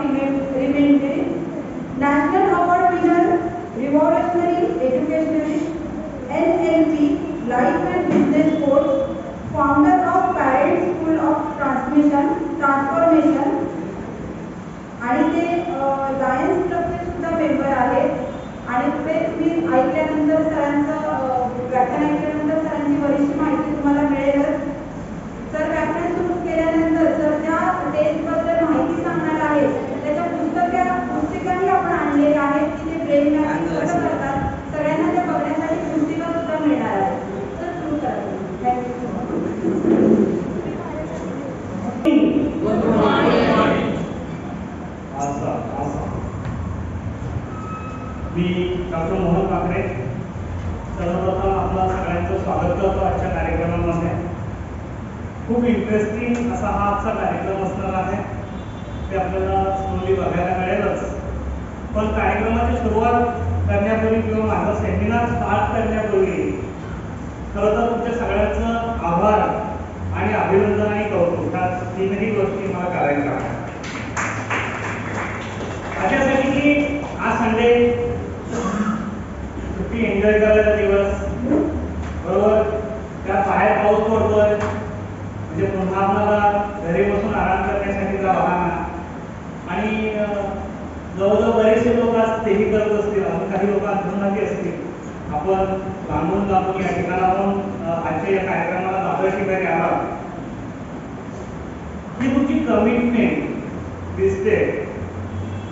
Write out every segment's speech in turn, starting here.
Remembrance, National Award winner, Revolutionary Educationalist, NLP, Life and Business Coach, founder of Parent School of Transformation, आणि ते Lions क्लबचे सुद्धा member आहेत। आणि पुढे तुम्ही ऐकल्यानंतर सरांचं व्याख्यान ऐकल्यानंतर सरांची बरीचशी माहिती तुम्हाला मिळेलच। सर व्याख्यान सुरू केल्यानंतर सर ज्या टेस्टबद्दल माहिती सांगणार आहेत त्याच्या पुस्तिकाही आपण आणलेल्या आहेत की ते ब्रेन मॅपिंग कसं करतात सगळ्यांना ते बघण्यासाठी पुस्तिका सुद्धा मिळणार आहे। सर सुरू करा। मी डॉक्टर मोहन काकडे सर्वप्रथम आपलं सगळ्यांचं स्वागत करतो आजच्या कार्यक्रमामध्ये। खूप इंटरेस्टिंग असा हा आजचा कार्यक्रम असणार आहे, ते आपल्याला स्लोली बघायला मिळेलच। पण कार्यक्रमाची सुरुवात करण्यापूर्वी किंवा माझा सेमिनार स्टार्ट करण्यापूर्वी खरं तर तुमच्या सगळ्यांचं आभार आणि अभिनंदन आणि कौतुक ह्या तीनही गोष्टी मला करायच्या आहेत। त्याच्यासाठी की आज संडे सुट्टी एन्जॉय करायचा दिवस, बरोबर त्या बाहेर पाऊस पडतोय म्हणजे पुन्हा आपल्याला घरी बसून आराम करण्यासाठीचा बहाणा। आणि जवळजवळ बरेचसे लोक आज तेही करत असतील, अजून काही लोक अंतर्मुखी असतील। आपण लांबून लांबून या ठिकाणाहून आजच्या या कार्यक्रमाला दाखल ठिकाणी आला, ही तुमची कमिटमेंट दिसते।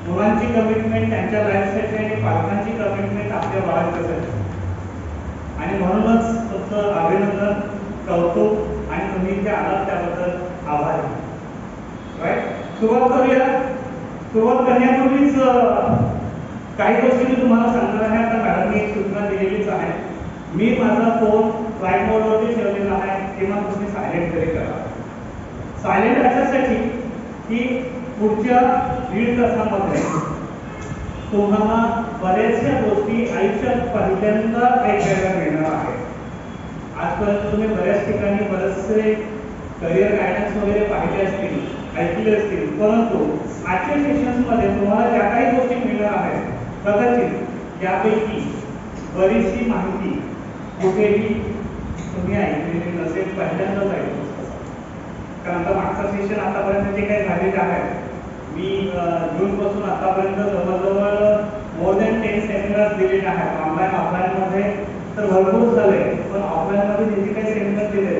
मुलांची कमिटमेंट त्यांच्या लाईफसाठी आणि पालकांची कमिटमेंट आपल्या बाळांच्यासाठी, आणि म्हणूनच तुमचं अभिनंदन, कौतुक आणि तुम्ही इथे आलात त्याबद्दल आभार। राईट, सुरुवात करूया। सुरुवात करण्यापूर्वीच काही गोष्टी मी तुम्हाला सांगणार आहे। आता मॅडमने एक सूचना दिलेलीच आहे, मी माझा फोन फ्लाईट मोडवरती ठेवलेला आहे किंवा तुम्ही सायलेंट तरी करा। सायलेंट अशासाठी की पुढच्या 1.5 तासामध्ये तुम्हाला बऱ्याचशा गोष्टी आयुष्यात पहिल्यांदा ऐकायला मिळणार आहेत। आजपर्यंत तुम्ही बऱ्याच ठिकाणी बरेचसे करिअर गायडन्स वगैरे पाहिले असतील, ऐकले असतील, परंतु आजच्या सेशन्समध्ये तुम्हाला ज्या काही गोष्टी मिळणार आहेत कदाचित यापैकी बरीचशी माहिती कुठेही तुम्ही ऐकलेली नसेल, पहिल्यांदाच ऐकलं। कारण आता मागचा सेशन आतापर्यंत जे काही झालेले आहे, मी जूनपासून आतापर्यंत जवळजवळ मोर दॅन 10 सेमिनार्स दिलेले आहेत। ऑनलाईन ऑफलाईनमध्ये तर भरपूर झाले, पण ऑफलाईनमध्ये जे काही सेमिनार दिले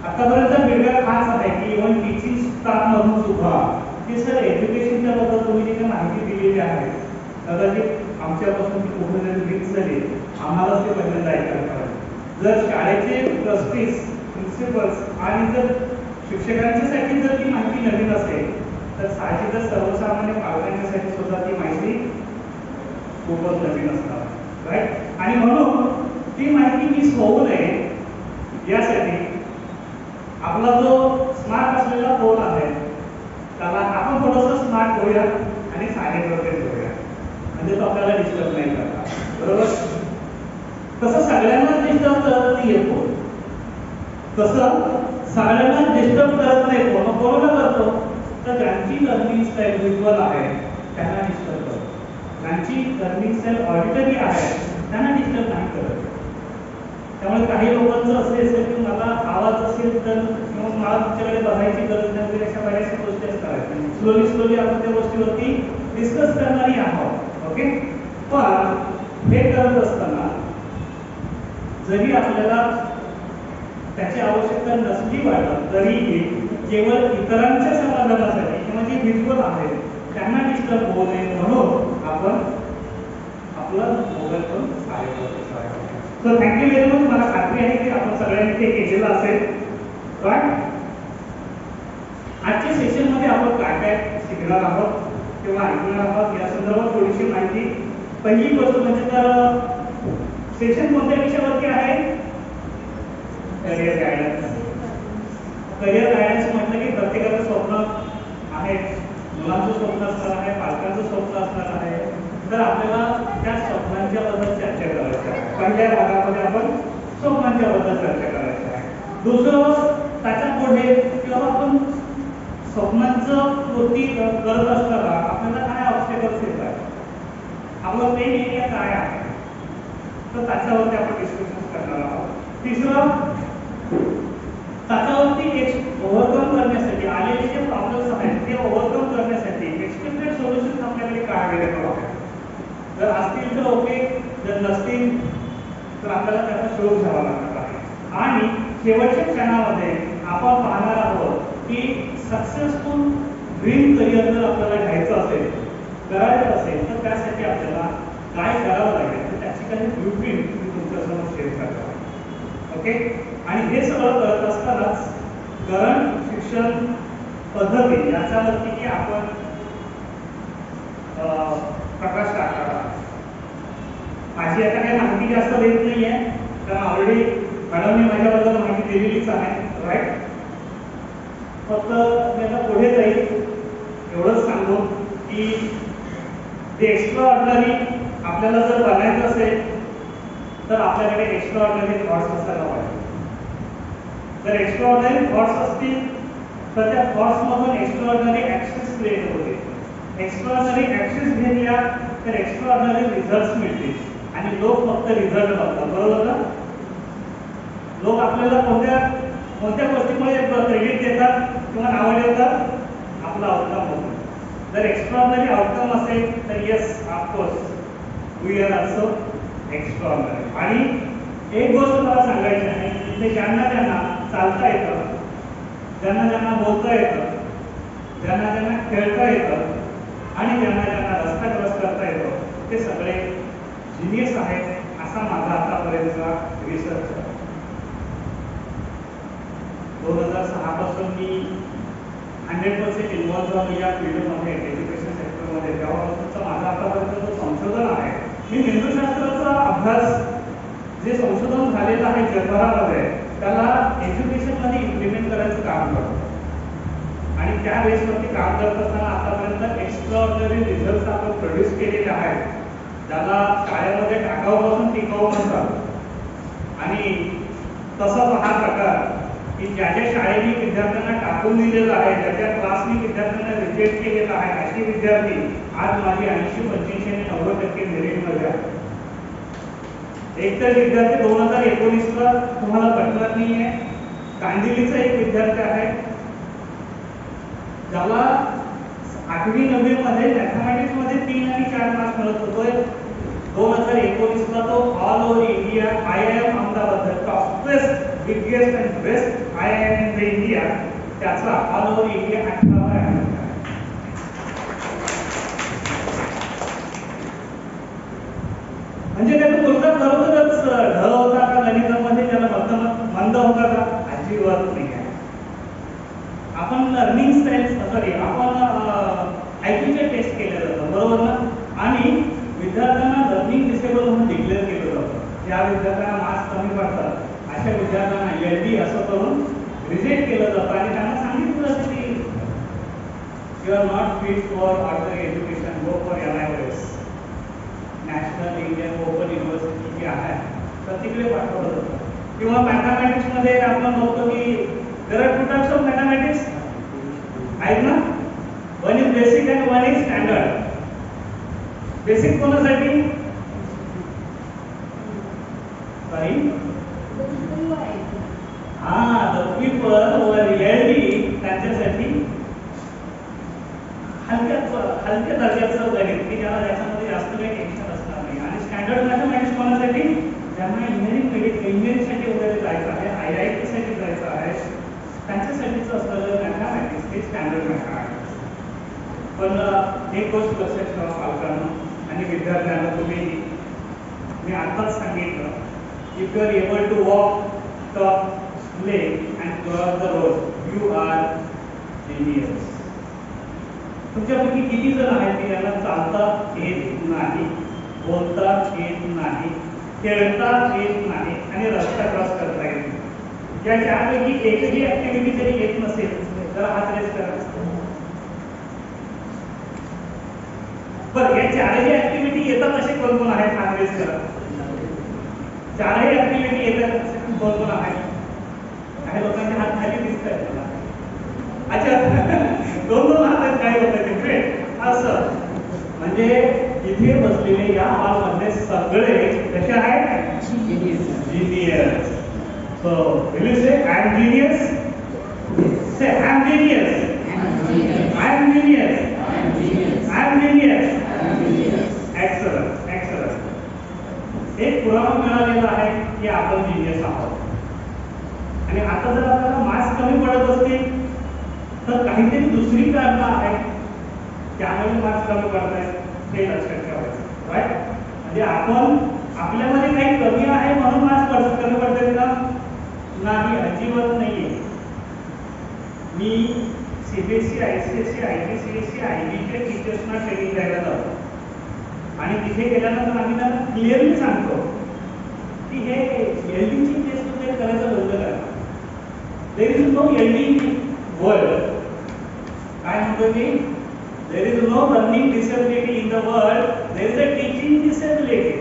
आतापर्यंत फीडबॅक हाच आहे की इव्हन टीचिंग स्टाफमधून सुद्धा की सर एज्युकेशनच्या बद्दल तुम्ही जी काही माहिती दिलेली आहे कदाचित आमच्यापासून ती कुठेतरी मिक्स झाली, आम्हालाच ते पहिल्यांदा ऐकायला पाहिजे। जर शाळेचे ट्रस्टीज, प्रिन्सिपल्स आणि जर शिक्षकांच्यासाठी जर ती माहिती नवीन असेल तर साहजिकच सर्वसामान्य पालकांच्यासाठी सुद्धा ती माहिती खूपच नवीन असणार। राईट, आणि म्हणून ती माहिती मिस होऊ नये यासाठी आपला जो स्मार्ट असलेला फोन आहे त्याला आपण थोडंसं स्मार्ट होऊया आणि सायलेंटवरती ठेवूया, म्हणजे तो आपल्याला डिस्टर्ब नाही करणार, बरोबर। तसं सगळ्यांना डिस्टर्ब करत नाही येतो, तसं सगळ्यांना डिस्टर्ब करत नाही फोन, कोणाला करतो तर ज्यांची लर्निंग स्टाईल व्हिज्युअल आहे त्यांना डिस्टर्ब करतो, ज्यांची लर्निंग स्टाईल ऑडिटरी आहे त्यांना डिस्टर्ब नाही करत। त्यामुळे काही लोकांचं असं असेल की मला आवाज असेल तर किंवा मला तुमच्याकडे बघायची गरज नाही, अशा बऱ्याचशा गोष्टी असतात। स्लोली आपण त्या गोष्टीवरती डिस्कस करणारही आहोत, ओके। पण हे करत असताना जरी आपल्याला त्याची आवश्यकता नसली वाटत तरीही केवळ इतरांच्या समाधानासाठी किंवा जे व्हिज्युअल आहेत त्यांना डिस्टर्ब होऊ नये म्हणून आपण आपलं मोबाईल फोन सायलेंटवर ठेवायचा। So thank you very much. मला खात्री आहे की आपण सगळ्यांनी ते केलेलं असेल, राईट। आजच्या सेशनमध्ये आपण काय काय शिकणार आहोत किंवा ऐकणार आहोत या संदर्भात थोडीशी माहिती। पहिली गोष्ट म्हणजे तर सेशन कोणत्या विषयावरती आहे? Career guidance. करिअर गायडन्स म्हटलं की प्रत्येकाचं स्वप्न आहे, मुलांचं स्वप्न असणार आहे, पालकांचं स्वप्न असणार आहे, तर आपल्याला त्या स्वप्नांच्या बद्दल चर्चा करायची आहे। पहिल्या भागामध्ये आपण स्वप्नांच्या बद्दल चर्चा करायची आहे। दुसरं त्याच्या पुढे किंवा आपण स्वप्नांचं पूर्ती करत असताना आपला मेन एरिया काय आहे, तर त्याच्यावरती आपण डिस्कशन करणार आहोत. तिसरं, त्याच्यावरती ओव्हरकम करण्यासाठी आलेले जे प्रॉब्लेम्स आहेत ते ओव्हरकम करण्यासाठी एक्सपेक्टेड सोल्युशन आपल्याकडे काय अवेलेबल आहे. जर असतील तर ओके, जर नसतील तर आपल्याला त्याचा शोध घ्यावा लागणार आहे. आणि शेवटच्या क्षणामध्ये आपण पाहणार आहोत की सक्सेसफुल ड्रीम करिअर जर आपल्याला घ्यायचं असेल, करायचं असेल, तर त्यासाठी आपल्याला काय करावं लागेल, तर त्याची काही ब्लूप्रिंट मी तुमच्यासमोर शेअर करतो आहे. ओके. आणि हे सगळं करत असतानाच करंट शिक्षण पद्धती याच्यावरतीही आपण प्रकाश टाकणार आहोत. माझी आता काही माहिती जास्त देत नाही आहे, कारण ऑलरेडी मॅडमने माझ्याबद्दल माहिती दिलेलीच आहे, राईट. फक्त मी आता पुढे जाईल एवढंच सांगतो की ते एक्स्ट्रा ऑर्डिनरी आपल्याला जर बनायचं असेल तर आपल्याकडे एक्स्ट्रा ऑर्डिनरी थॉट्स असायला पाहिजे. जर एक्स्ट्रा ऑर्डिनरी थॉट्स असतील तर त्या थॉट्समधून एक्स्ट्रा ऑर्डिनरी ॲक्शन्स क्रिएट होते. एक्स्ट्रा ऑर्डिनरी ॲक्शन्स घेतल्या तर एक्स्ट्रा ऑर्डिनरी रिझल्ट्स मिळतील. आणि लोक फक्त रिझल्ट बघतात, बरोबर ना. लोक आपल्याला कोणत्या कोणत्या गोष्टीमुळे क्रेडिट देतात किंवा नावं ठेवतात, आपला आउटकम होतो. जर एक्स्ट्राऑर्डिनरी आउटकम असेल तर yes, of course we are also extraordinary. आणि एक गोष्ट मला सांगायची आहे, की ज्यांना ज्यांना चालता येतं, ज्यांना ज्यांना बोलता येतं, ज्यांना ज्यांना खेळता येतं आणि ज्यांना ज्यांना रस्ता क्रॉस करता येतो, ते सगळे जिनियस आहेत, असा माझा आतापर्यंतचा रिसर्च आहे. 2006 पासून मी 100% इन्व्हॉल्व झालो या फील्डमध्ये, एज्युकेशन सेक्टरमध्ये. तेव्हापासूनचा माझा आतापर्यंत जो संशोधन आहे, मी मेंदूशास्त्राचा अभ्यास जे संशोधन झालेलं आहे जगभरामध्ये, त्याला एज्युकेशनमध्ये इम्प्लिमेंट करायचं काम करतो. आणि त्या बेसवरती काम करत असताना आतापर्यंत एक्स्ट्राऑर्डिनरी रिझल्ट्स आपण प्रोड्यूस केलेले आहेत, ज्याला शाळेमध्ये टाकाऊपासून टिकाऊ म्हणतात. आणि तसाच हा प्रकार की ज्या ज्या शाळेने विद्यार्थ्यांना टाकून दिलेलं आहे, ज्या ज्या क्लासने विद्यार्थ्यांना रिजेक्ट केलेलं आहे, असे विद्यार्थी आज माझी 80-85 आणि 90% मेरिटमध्ये आहेत. एक तर विद्यार्थी 2019ला तुम्हाला पटणार नाही आहे, कांदिवलीचा एक विद्यार्थी आहे ज्याला 8वी-9वी मध्ये मॅथमॅटिक्समध्ये 3 आणि 4 मार्क्स मिळत होते. 2019ला तो all over India IIM Ahmedabad, toppest biggest and best IIM in India, त्याचा ऑल ओव्हर इंडिया 18वा रँक. म्हणजे त्याचा मुलगा खरोखरच ढ होता का गणितामध्ये, त्याला मंद होता का? अजिबात नाही आहे. आपण लर्निंग स्टाईल, सॉरी, आपण IQचे टेस्ट केले जातं, बरोबर ना. आणि विद्यार्थ्यांना लर्निंग डिसेबल म्हणून डिक्लेअर केलं जातं. ज्या विद्यार्थ्यांना मार्क्स कमी पडतात अशा विद्यार्थ्यांना LD असं करून रिजेक्ट केलं जातं. आणि त्यांना सांगितलं जातं की you are not fit for ordinary education, go for NIOS, national Indian open university जी आहे, तर तिकडे पाठवलं जातं. किंवा मॅथमॅटिक्समध्ये आपण बघतो की there are 2 types of mathematics आहेत ना. One is basic and one is standard. Basic कोणासाठी? सॉरी, द पीपल वर LD, त्यांच्यासाठी हलक्या दर्जाचं गणित की ज्याला त्याच्यामध्ये जास्त काही टेन्शन असणार नाही. आणि स्टँडर्ड मॅथमॅटिक्स कोणासाठी? ज्यांना इंजिनिअरिंगसाठी वगैरे जायचं आहे, IIT साठी जायचं आहे, त्यांच्यासाठीच असलेलं मॅथमॅटिक्स हे स्टँडर्ड मॅथमॅटिक्स. पण एक गोष्ट लक्षात ठेवा पालकांना आणि विद्यार्थ्यांना, मी आताच सांगितलं, if you are able to walk, talk, play and cross the road, you are genius. तुमच्यापैकी किती जण आहेत की ज्यांना चालता येत नाही, बोलता येत नाही, खेळता येत नाही आणि रस्ता क्रॉस करता येत नाही? या चारपैकी एकही ऍक्टिव्हिटी जरी येत नसेल तर हात रेस करा. बरं, या चारही ऍक्टिव्हिटी येतात असे कोण कोण आहेत? हात रेस करा. चारही ऍक्टिव्हिटी येतात असे कोण कोण आहेत? काही लोकांचे हात खाली दिसत आहेत मला. अच्छा, 2-2 हात आहेत काही लोकांचे. ग्रेट. असं म्हणजे इथे बसलेले या हॉलमधले सगळे कसे आहेत? Genius. So will you say I am genius? Say I am genius. I am genius. I am genius. Excellent, excellent. एक पुरावा मिळालेला आहे की आपण जीनियस आहोत. आणि आता जर आपल्याला मार्क्स कमी पडत असतील तर काहीतरी दुसरी कारणं आहेत त्यामुळे मार्क्स कमी पडत आहेत हे लक्षात ठेवायचं. राईट? म्हणजे आपण आपल्यामध्ये काही कमी आहे म्हणून मार्क्स कमी पडतात का? नाही, अजिबात नाहीये. मी CBSE, ICSE, IGCSE, IBच्या टीचर्सना ट्रेनिंग द्यायला जातो आणि तिथे गेल्यानंतर आम्ही त्यांना क्लिअरली सांगतो की हे LDची टेस्ट वगैरे करायचं बंद करा. There is no LD in world. काय म्हणतो मी? There is no learning disability in the world, there is a teaching disability.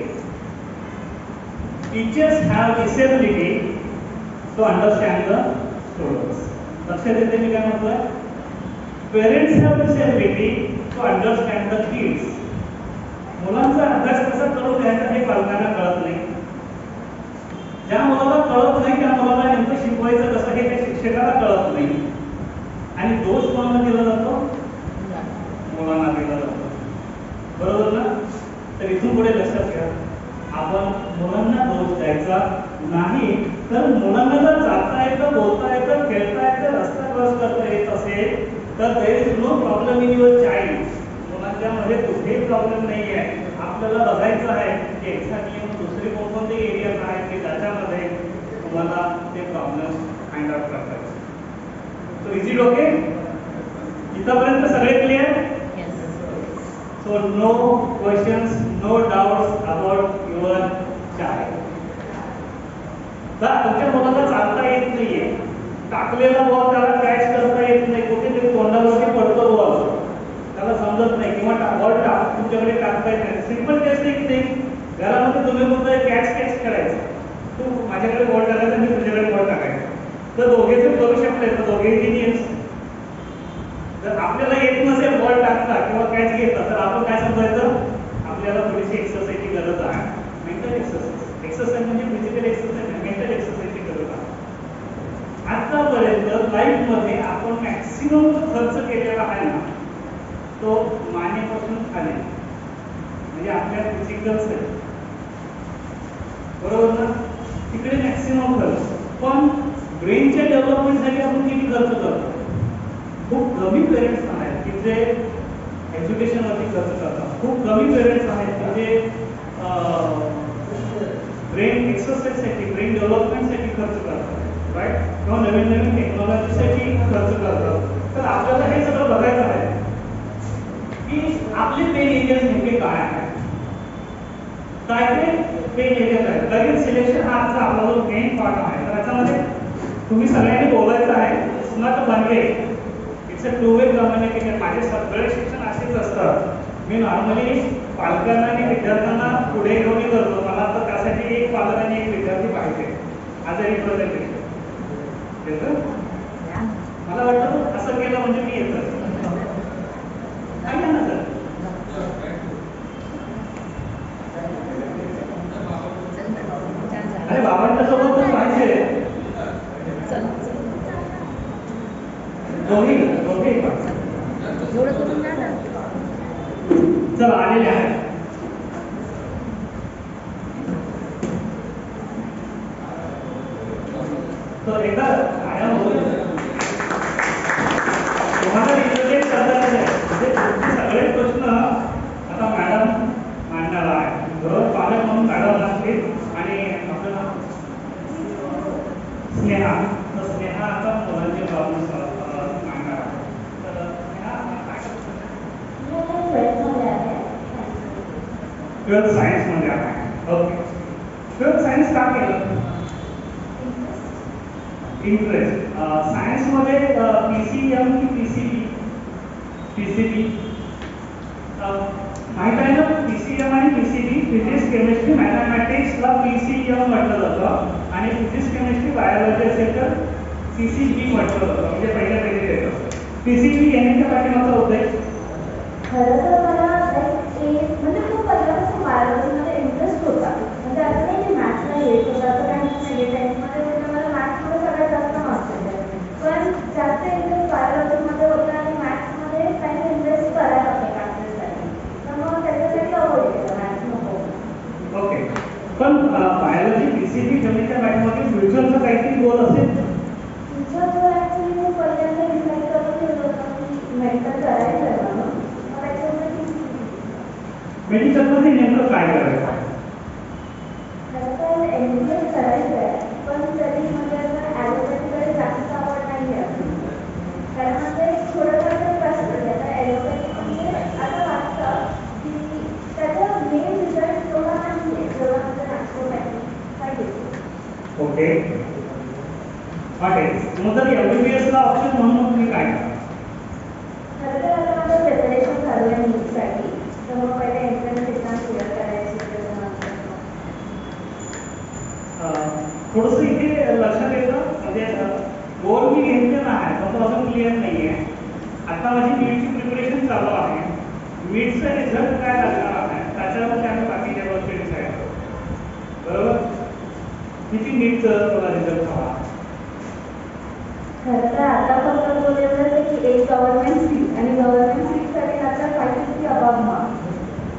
Teachers have disability to understand the students. लक्षात येते मी काय म्हणतोय? Parents have disability to understand the kids. मुलांचा अभ्यास कसा करून घ्यायचा हे पालकांना कळत नाही. ज्या मुलाला कळत नाही त्या मुलाला नेमकं शिकवायचं कसं हे त्या शिक्षकाला कळत नाही. आणि दोष कोणाला दिला जातो? मुलांना दिला जातो. बरोबर ना? तर इथून पुढे लक्षात घ्या, आपण मुलांना दोष द्यायचा नाही. तर मुलांना जर जाता येतं, बोलता येतं, खेळता येतं, रस्ता क्रॉस करता येत असेल तर there is no problem in your child. मुलांच्या मध्ये कुठेही प्रॉब्लेम नाही आहे. आपल्याला बघायचं आहे की एक्झॅक्टली दुसरे कोणकोणते एरियाज आहेत की ज्याच्यामध्ये तुम्हाला ते प्रॉब्लेम फाइंड आउट करता येईल. So is it okay? इथपर्यंत सगळे clear? So no questions, no doubts about your child. जर तुमच्या मुलाला चालता येत नाहीये, टाकलेला बॉल त्याला कॅच करता येत नाही, कुठेतरी तोंडावरती पडतो बॉल, त्याला समजत नाही किंवा बॉल तुमच्याकडे टाकता येत नाही. सिंपल टेस्ट आहे की नाही? घरामध्ये तुम्ही म्हणताय कॅच करायचं, तू माझ्याकडे बॉल टाकायचा, मी तुझ्याकडे बॉल टाकायचा. तर दोघे जर करू शकले तर दोघे जीनियस. जर आपल्याला येत नसेल बॉल टाकता किंवा कॅच घेता तर आपण काय समजायचं? आपल्याला थोडीशी एक्सरसाइजची गरज आहे. Mental exercise. एक्सरसाइज म्हणजे फिजिकल एक्सरसाइज, मेंटल एक्सरसाइजची गरज आहे. आतापर्यंत लाईफमध्ये आपण मॅक्सिमम जो खर्च केलेला आहे ना तो मानेपासून खाली, म्हणजे आपल्या फिजिकल सेल्फ, बरोबर ना? तिकडे मॅक्सिमम खर्च. पण ब्रेनच्या डेव्हलपमेंटसाठी आपण किती खर्च करतो? खूप कमी पेरेंट्स आहेत की जे एज्युकेशनवरती खर्च करतात. खूप कमी पेरेंट्स आहेत की जे ब्रेन एक्सरसाइजसाठी, ब्रेन डेव्हलपमेंटसाठी खर्च करतात. राईट? किंवा नवीन नवीन टेक्नॉलॉजीसाठी खर्च करतात. तर आपल्याला हे सगळं बघायचं आहे की आपले पेन एरियाज नेमके काय आहेत. काय ते पेन एरियाज आहेत. करिअर सिलेक्शन हा आजचा आपला जो मेन पार्ट आहे. तर याच्यामध्ये तुम्ही सगळ्यांनी बोलायचं आहे. It's not one way, it's a two way communication. माझे सगळे शिक्षण असेच असतात. मी नॉर्मली पालकांना आणि विद्यार्थ्यांना पुढे घेऊन करतो. मला तर त्यासाठी एक पालक आणि एक विद्यार्थी पाहिजे आज रिप्रेझेंटेशन. मला वाटतं असं केलं म्हणजे मी येतं ना सर. अरे बाबांच्या सोबतच पाहिजे. दोघे चला आलेले आहेत. तर एकदा तुम्हाला इंटरनेट करता येईल. म्हणजे सगळे प्रश्न आता मॅडम मांडणार आहे. बरोबर? पालक म्हणून मॅडम लागतील आणि आपल्याला स्नेहा, तर स्नेहा आता मुलांचे प्रॉब्लेम मांडणार आहे. तर स्नेहा ट्वेल्थ सायन्समध्ये आहे. ओके. ट्वेल्थ सायन्स का केलं? इंटरेस्ट. सायन्समध्ये PCM की PCB? PCB माहीत आहे ना? PCM आणि PCB, फिजिक्स केमिस्ट्री मॅथमॅटिक्सला PCM म्हटलं जातं आणि फिजिक्स केमिस्ट्री बायोलॉजी असेल तर PCB म्हटलं जातं. म्हणजे पहिल्या पेजला येतं. PCB येण्याच्या पाठीमागचा उद्देश खरं तर मला म्हणजे PCB ठेवण्याच्या पाठीमागे फ्युचरचं काहीतरी गोल असेल. फ्युचर गोल ॲक्च्युली मी पहिल्यांदा डिसाईड करून ठेवलं होतं की मेडिकल करायचं आहे म्हणून. मग त्याच्यामुळे मेडिकलमध्ये नेमकं काय करायचं? खरं तर MBBS करायचं आहे, पण तरी म्हणजे असं ॲलोपॅथीकडे जास्त आवड नाही आहे अजून. कारण म्हणजे थोडंफार प्रश्न आहे. आता ॲलोपॅथी म्हणजे असं वाटतं की त्याचा मेन रिझल्ट तेवढा नाही आहे जेव्हा म्हणजे नॅचरोपॅथी पाहिजे. ओके, मग जर MBBS ला ऑप्शन म्हणून तुम्ही काय करा? खरं तर आता माझं प्रिपरेशन चालू आहे नीटसाठी. तर मग पहिले एंट्रन्स एक्झाम क्लिअर करायची त्याच्यानंतर थोडंसं इथे लक्षात येतं म्हणजे गोल मी घेतलेला आहे पण तो अजून क्लिअर नाही आहे. आता माझी नीटची प्रिपरेशन चालू आहे. नीटचा रिझल्ट काय लागणार आहे त्याच्यावरती आम्ही बाकीच्या गोष्टी डिसाईड करतो. बरोबर, किती नीटचं तुला रिझल्ट हवा? खरं तर आता फक्त गोल एवढंच आहे की एक गव्हर्नमेंट सीट आणि गव्हर्नमेंट सीटसाठी लागतात 550 अबाव मार्क्स.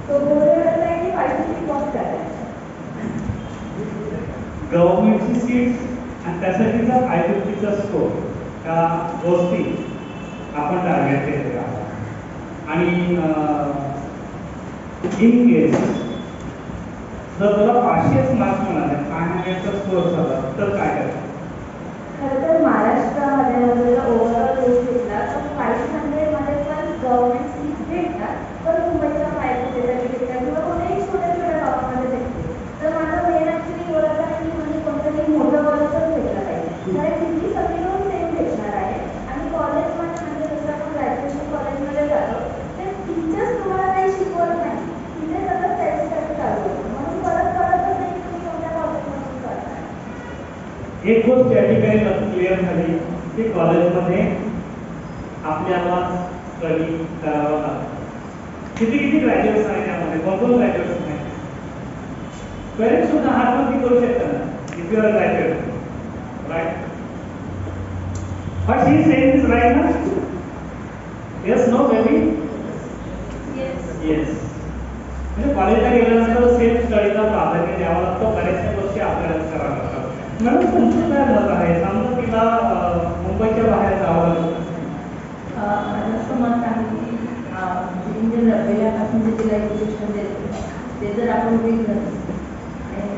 तो गोल एवढाच आहे की 550 क्रॉस करायचा. गव्हर्नमेंटची सीट आणि त्यासाठीचा 550चा स्कोर त्या गोष्टी आपण टार्गेट केलेल्या आहोत. आणि इन केस जर तुला 500 मार्क्स मिळाले 500चा स्कोर झाला तर काय करायचं? खरं तर महाराष्ट्रामध्ये म्हणजे ओव्हरऑल रेट घेतला तर 500 मध्ये पण गव्हर्नमेंट सीट भेटतात, पण मुंबईच्या बाहेर कुठेतरी भेटतात किंवा कोणत्याही छोट्या छोट्या गावामध्ये भेटते. तर माझं मेन ॲक्च्युली एवढंच आहे की म्हणजे कोणतंही मोठं कॉलेजच भेटलं पाहिजे. कारण तिथली सगळी लोक सेम भेटणार आहे. आणि कॉलेजमध्ये म्हणजे जसं आपण ग्रॅज्युएशन कॉलेजमध्ये जातो तर टीचर्स तुम्हाला काही शिकवत नाही, तिथे सगळं सेल्फ स्टडी चालू होतं. म्हणून परत कळतच नाही की तुम्ही कोणत्या कॉलेजमधून करताय. एक गोष्ट या ठिकाणी क्लिअर झाली की कॉलेजमध्ये आपल्याला स्टडी करावं लागतं. किती किती ग्रॅज्युएट्स आहेत त्यामध्ये, कोण ग्रॅज्युएट्स नाही? पेरेंट्स सुद्धा हातवरती करू शकतात ना, if you are graduate, right? What she is saying is right ना? Yes, no, baby? Yes. म्हणजे कॉलेजला गेल्यानंतर सेल्फ स्टडीला प्राधान्य द्यावं लागतं. बऱ्याचशा गोष्टी आपल्याला कराव्या लागतात. मॅडम तुमचं काय मत आहे? समजा तिला मुंबईच्या बाहेर जावं लागतं. माझं असं मत आहे की म्हणजे पहिल्यापासून जे तिला एज्युकेशन देतो ते जर आपण घेतलं आणि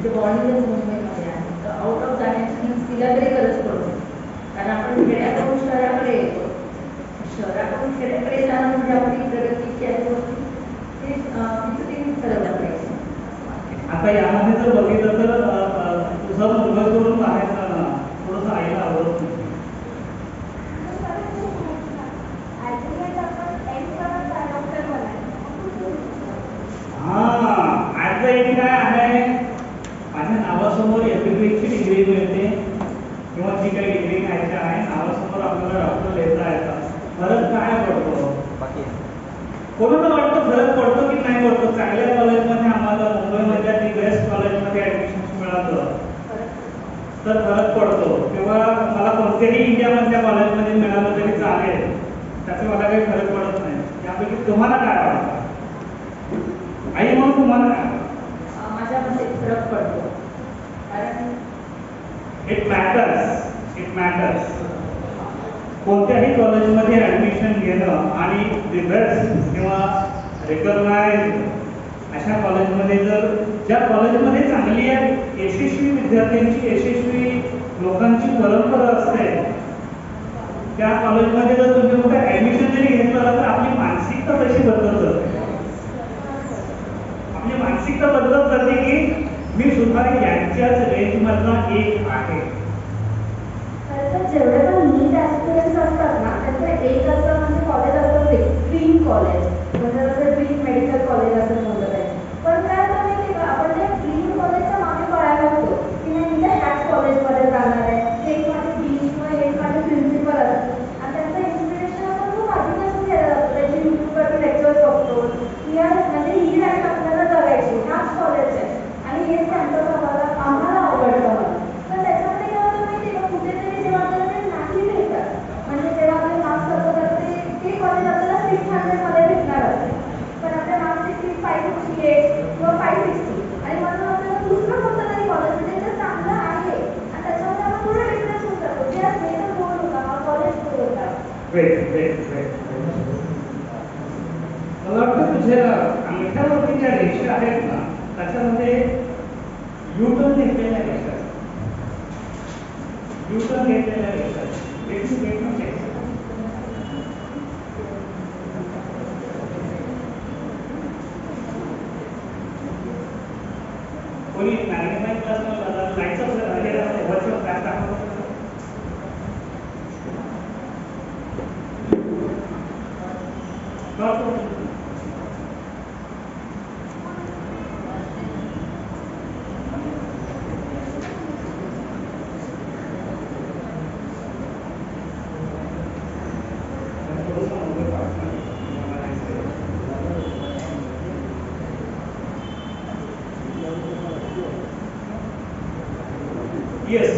जे बॉडी जर मुंबईमध्ये आहे तर आउट ऑफ जाण्याची तिला तरी गरज पडते. कारण आपण खेड्याकडून शहराकडे येतो, शहराकडून खेड्याकडे जाणं म्हणजे आपली प्रगतीची अशी गोष्टी ते तिचं ते ठरवलं पाहिजे. आता यामध्ये जर बघितलं तर तुझं मुंबईकडून बाहेर जाणं थोडंसं आईला आवडत नाही. ऍट द एंड काय आहे, माझ्या नावासमोर MBBS ची डिग्री मिळते किंवा जी काही डिग्री घ्यायची आहे नावासमोर आपल्याला डॉक्टर लिहिता येतात. फरक काय पडतो? कोणाला वाटतं फरक पडतो की नाही पडतो? चांगल्या कॉलेजमध्ये आम्हाला मुंबईमधल्या दी बेस्ट कॉलेजमध्ये ऍडमिशन मिळालं तर फरक पडतो, किंवा मला कोणत्याही इंडियामधल्या कॉलेजमध्ये मिळालं तरी चालेल, त्याचा मला काही फरक पडत नाही. यापैकी तुम्हाला काय वाटतं? आई म्हणून तुम्हाला काय वाटतं? माझ्या मते फरक पडतो. कारण इट मॅटर्स. कोणत्याही कॉलेजमध्ये ऍडमिशन घेणं आणि दी बेस्ट किंवा रिकॉग्नाइज अशा कॉलेजमध्ये जर ज्या कॉलेजमध्ये चांगली यशस्वी विद्यार्थ्यांची यशस्वी लोकांची परंपरा असते त्या कॉलेजमध्ये जर तुम्ही कुठे ऍडमिशन जरी घेतलं तर आपली मानसिकता तशी बदलत जाते. आपली मानसिकता बदलत जाते की मी सुद्धा यांच्याच रेंजमधला एक आहे. जेवढे पण नीट ॲस्पिरंट्स असतात ना त्यांचं एक असं म्हणजे कॉलेज असतं ते ड्रीम कॉलेज, म्हणजे जसं ड्रीम मेडिकल कॉलेज असं बोलत आहे. पण काय होतं माहिती का, आपण त्या ड्रीम कॉलेजच्या मागे पळायला लागतो की नाही मी त्या ह्याच कॉलेजमध्ये जाणार आहे, एक माझे डीन किंवा एक माझे प्रिन्सिपल असतो आणि त्यांचं इन्स्पिरेशन आपण खूप आधीपासून घ्यायला लागतो. त्याची यूट्यूबवरती लेक्चर्स बघतो की यार म्हणजे ही लाईफ आपल्याला जगायची ह्याच कॉलेज आहे आणि हेच कॅम्पस आम्हाला आवडतं म्हणून. तर त्याच्यामध्ये काय होतं माहिती का, कुठेतरी जेव्हा आपल्याला ते नाही भेटत म्हणजे जेव्हा आपले मार्क्स असतात ते कॉलेज आपल्याला 600 मध्ये भेटणार असते, पण आपल्या मार्क्सची 558 किंवा 560 आणि म्हणून आपल्याला दुसरं कोणतं तरी कॉलेज मला वाटतं तुझ्या अंगठ्यावरती ज्या रेषा आहेत ना त्याच्यामध्ये युटर्न घेतलेल्या रेषा युटर्न घेतलेल्या रेषा कोणी मॅग्नेटाईज क्लास लाईटचं व्हर्च्युअल क्लास दाखवतो Yes,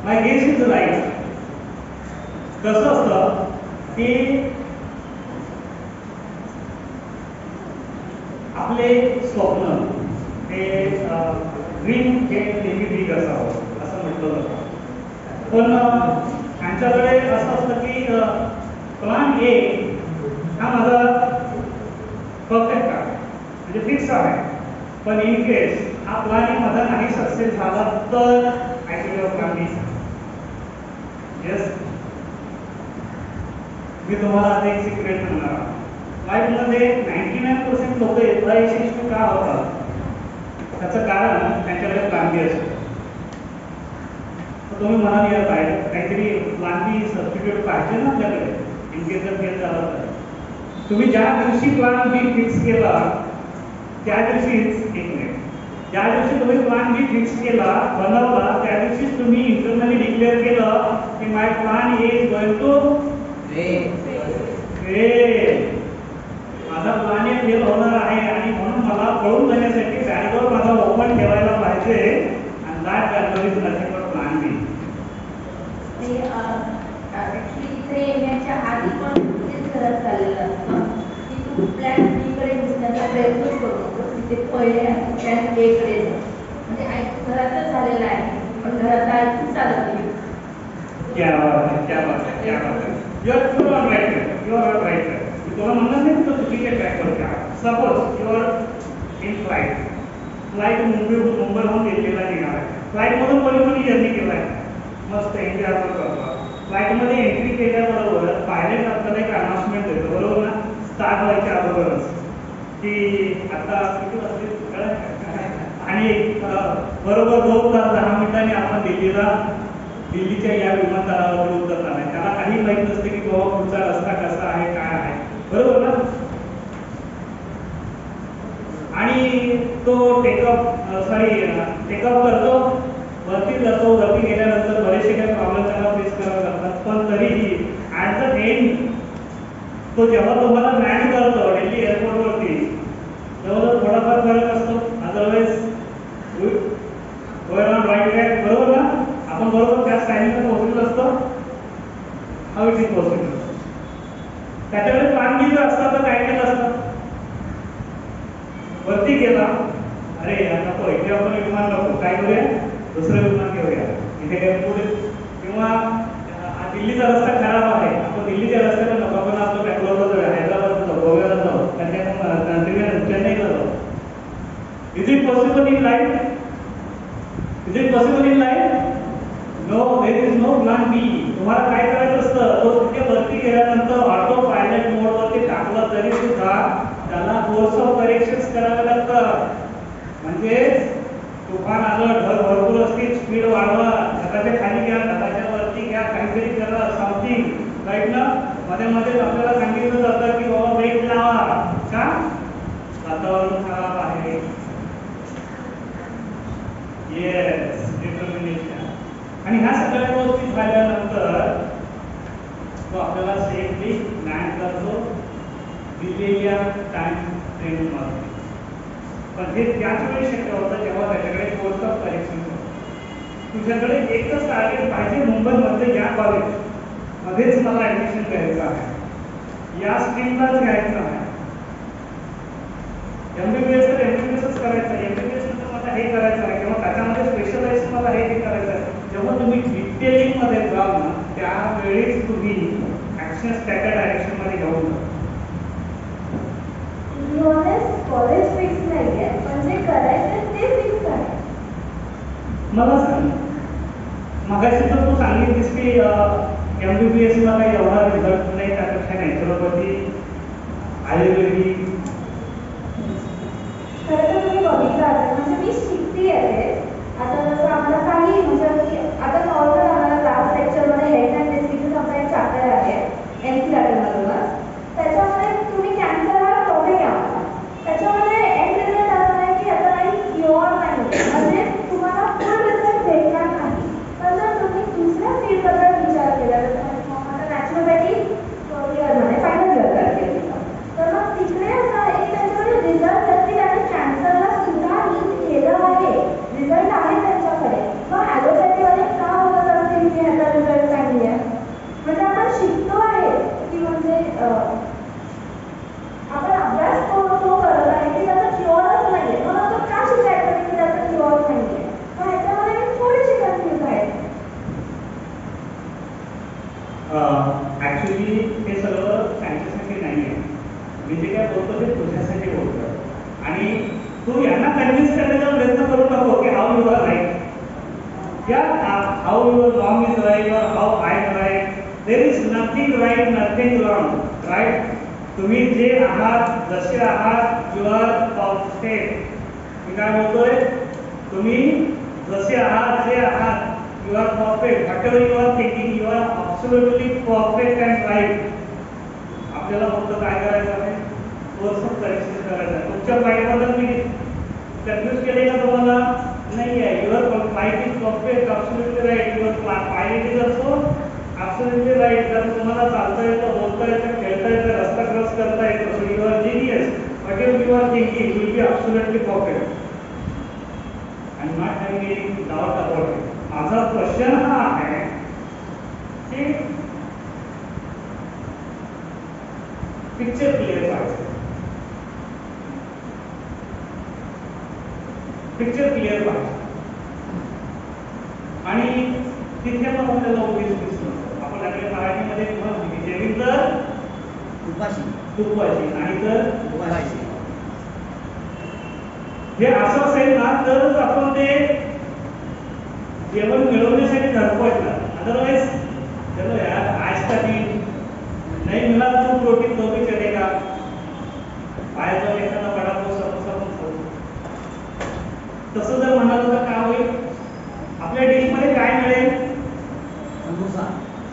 my guess is right. कसं असतं की आपले स्वप्न हे ड्रीम हे नेहमी बिग असावं असं म्हटलं जातं. पण त्यांच्याकडे असं असतं की प्लॅन ए हा माझा परफेक्ट आहे म्हणजे फिक्स आहे. पण इन केस हा प्लॅन माझा नाही सक्सेस झाला तर ऍक्च्युअली प्लॅन बी. येस, मी तुम्हाला आता एक सिक्रेट म्हणणार. लाईफमध्ये 99% लोक यशस्वी का होतात त्याचं कारण त्यांच्याकडे प्लॅन बी असतो. तुम्ही म्हणाल या पाहिजे काहीतरी प्लॅन बी सबस्टिट्यूट पाहिजे ना आपल्याकडे इन केस जर फेल झाला तर. तुम्ही ज्या दिवशी प्लॅन बी फिक्स केला त्या दिवशीच एक मिनिट ज्या दिवशी तुम्ही प्लॅन बी फिक्स केला बनवला त्या दिवशीच तुम्ही इंटरनली डिक्लेअर केलं की माय प्लॅन इज गोइंग टू माझा प्लॅन हे फेल होणार आहे आणि म्हणून मला पळून जाण्यासाठी बॅकडोर माझा ओपन ठेवायला पाहिजे आणि that backdoor is nothing but plan B. Actually इथे येण्याच्या आधी पण तेच घरात चाललेलं असतं की तू प्लॅन बी कडे घुसण्याचा प्रयत्न करू तिथे पहिले प्लॅन ए कडे जा. म्हणजे घरातच झालेलं आहे पण घरात ऐकून चालत नाही. क्या बात है, क्या बात है, क्या बात है. You are right, you are right. मी तुला म्हणलं नाही तर चुकीच्या ट्रॅकवरती आहे. Suppose you are in flight मुंबईहून दिल्लीला निघाला आहे. फ्लाईटमधून कोणी जर्नी केला आहे मस्त एन्जॉय आपण करतो. फ्लाईटमध्ये एंट्री केल्याबरोबर पायलट आपल्याला एक अनाउन्समेंट देतो बरोबर ना स्टार्ट व्हायच्या अगोदरच की आता किती वाजले आणि बरोबर 2 तास 10 मिनिटांनी आपण दिल्लीच्या या विमानतळावर उतरणार आहे. त्याला काही माहीत नसते की बाबा पुढचा रस्ता कसा आहे काय आहे बरोबर ना. आणि तो टेकअप करतो वरती जातो. वरती गेल्यानंतर बरेचसे काही प्रॉब्लेम त्याला फेस करावे लागतात. पण तरीही ॲट द एंड तो जेव्हा तुम्हाला लँड करतो दिल्ली एअरपोर्टवरती जवळजवळ थोडाफार फरक असतो. Otherwise going on right track बरोबर ना. आपण बरोबर त्याच टायमिंगला पोहोचलेलो असतो. How it is possible. त्याच्याकडे प्लॅन बी जर असता तर काय केलं असतं वरती गेला अरे नको इथे आपण विमान नको काय करूया दुसरं विमान घेऊया इथे काय पुढे किंवा दिल्लीचा रस्ता खराब आहे आपण दिल्लीच्या रस्त्याला नको आपण आपलं बँगलोरला जाऊया हैदराबादला जाऊ गोव्याला जाऊ चेन्नईला जाऊ. Is it possible in life? Is it possible in life? No, there is no plan B. तुम्हाला काय करायचं असतं तो तिथे वरती गेल्यानंतर ऑटो पायलट मोडवरती टाकला तरी सुद्धा त्याला कोर्स ऑफ करेक्शन्स करावे लागतात. म्हणजे तुफान आलं ढग भरपूर असतील स्पीड वाढवा ढगाच्या खाली घ्या ढगाच्या वरती घ्या काहीतरी करा समथिंग राईट ना. मध्ये मध्ये आपल्याला सांगितलं जातं की बाबा ब्रेक लावा का वातावरण खराब आहे. Yes determination. आणि ह्या सगळ्या गोष्टी झाल्यानंतर तो आपल्याला सेफली लँड करतो दिलेल्या टाइम फ्रेममध्ये. पण हे त्याच वेळी शक्य होतं जेव्हा त्याच्याकडे कोर्स ऑफ करेक्शन होतं. तुझ्याकडे एकच टार्गेट पाहिजे मुंबईमध्ये या कॉलेजमध्येच मला ॲडमिशन घ्यायचं आहे या स्ट्रीमलाच घ्यायचं आहे. MBBS तर MBBSच करायचं आहे. MBBS नंतर मला हे करायचं आहे किंवा त्याच्यामध्ये स्पेशलायझेशन मला हे करायचं आहे. जेव्हा तुम्ही डिटेलिंग मध्ये जाल ना त्यावेळीच तुम्ही ऍक्शन्स त्या डायरेक्शन मध्ये घेऊन जा. कॉलेज फिक्स नाहीये पण जे करायचं ते फिक्स आहे. मला सांग मगाशी तर तू सांगितलीस की MBBS ला काही एवढा रिझल्ट नाही त्यापेक्षा नॅचरोपॅथी आयुर्वेदिक. खरं तर तुम्ही बघितलं असेल म्हणजे मी शिकते आहे आता जसं आम्हाला काही म्हणजे आता नॉर्मल आम्हाला लास्ट लेक्चरमध्ये हेल्थ अँड डिसीजेस आमचा एक चॅप्टर आहे NCERT-मधूनच. त्याच्यामध्ये तुम्ही कॅन्सर हा टॉपिक आहे आम्हाला. त्याच्यामध्ये एंड रिझल्ट असं आहे की आता काही क्युअर नाही म्हणजे तुम्हाला फुल रिझल्ट भेटणार नाही. पण जर तुम्ही दुसऱ्या फील्डबद्दल विचार केला जसं आता नॅचरोपॅथी इयरमध्ये फायनल इयर करते तर मग तिकडे असं एक त्यांच्याकडे रिझल्ट असतील आणि कॅन्सरला सुद्धा नीट केलं आहे रिझल्ट आहे त्यांच्याकडे. मग ॲलोपॅथीवाले का बोलत असतील की ह्याचा रिझल्ट नाही आहे. म्हणजे आपण शिकतो आहे की म्हणजे आपण अभ्यास तो करत आहे की त्याचा क्युअरच नाही आहे. म्हणून तो का शिकायचं की त्याचा क्युअर नाही आहे. मग ह्याच्यामध्ये मी थोडीशी कन्फ्यूज आहे. ऍक्च्युली हे सगळं त्यांच्यासाठी नाही आहे. मी जे काय बोलतो ते तुझ्यासाठी बोलतो आणि तू यांना कन्व्हिन्स करण्याचा प्रयत्न करू नको की हाऊ यू आर राईट या how your mom is right और how I am right. There is nothing right nothing wrong. Right तुम्ही जे आहात जसे आहात यू आर परफेक्ट. मी काय बोलतोय तुम्ही जसे आहात जे आहात you are perfect. Whatever you are thinking, you are absolutely perfect and right. आपल्याला फक्त काय करायचं आहे कोर्स परीक्षित करायचा आहे. तुमच्या फ्लाईटबद्दल मी कन्फ्यूज केले का तुम्हाला नाही आहे. Your flight is perfect absolutely right. Your pilot is also absolutely right. तर तुम्हाला चालता येतं बोलता येतं खेळता येतं रस्ता क्रॉस करता येतं. So you are genius. whatever you are thinking will be absolutely perfect. I'm not having any doubt about it. माझा क्वेश्चन हा आहे की पिक्चर क्लिअर पाहिजे. पिक्चर क्लिअर पाहिजे आणि तिथे मग आपल्याला उगीच दिसलं आपल्याकडे मराठीमध्ये म्हण होती जेवी तर तुपाशी नाही तर हे असं असेल ना तरच आपण ते जेवण मिळवण्यासाठी धडपडला. अदरवाइज चलो यार आज का दिन नहीं मिला तो प्रोटीन तो भी चलेगा. बाहेर जाऊन एखादा वडापाव समोसा पण खाऊ. तसं जर म्हणाल तर काय होईल आपल्या डिशमध्ये काय मिळेल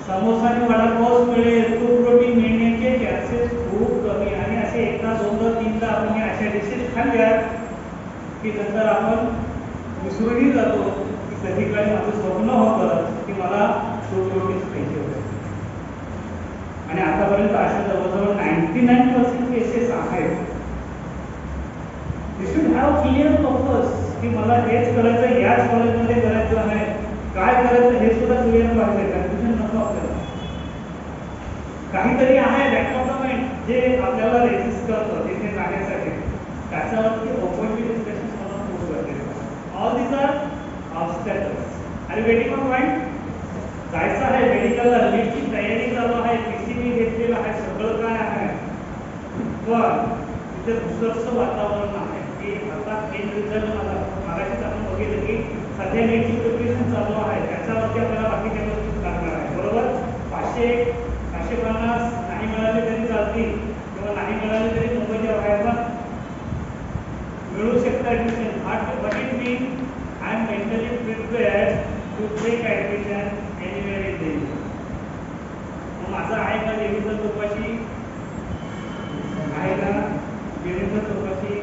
समोसा आणि वडापाव मिळेल. तो प्रोटीन मिळण्याचे चान्सेस खूप कमी आणि असे एकदा दोनदा तीनदा आपण अशा डिशेस खाल्ल्या की नंतर आपण विसरूनही जातो की कधी काळी माझं स्वप्न होतं की मला प्रोटीन खायचे होते. आणि आतापर्यंत अशा जवळजवळ 99% केसेस आहेत. You should have clear purpose की मला हेच करायचं याच कॉलेजमध्ये करायचं आहे काय करायचं हे सुद्धा क्लिअर पाहिजे. कन्फ्युजन नको आपल्याला. काहीतरी आहे बॅक ऑफ द माइंड जे आपल्याला रेजिस्ट करतं तिथे जाण्यासाठी. त्याच्यावरती ओपनली डिस्कशन होणं खूप गरजेचं आहे. All these are obstacles. आणि वेटिंग ऑन पॉईंट जायचं आहे मेडिकलला नीटची तयारी चालू आहे PCB घेतलेलं आहे सगळं काय आहे पण तिथे दुसरंच वातावरण आहे की आता एक रिझल्ट मागाशीच आपण बघितलं की सध्या नीटची प्रिपरेशन चालू आहे त्याच्यावरती आपल्याला बाकीच्या गोष्टी लागणार आहे बरोबर. 500-550 नाही मिळाले तरी चालतील किंवा नाही मिळाले तरी मुंबईच्या बाहेरला मिळू शकतं admission. But it mean I am mentally prepared to take admission anywhere in Delhi. मग माझं आहे का देवीचं चौकशी आहे का देवीचं चौकशी.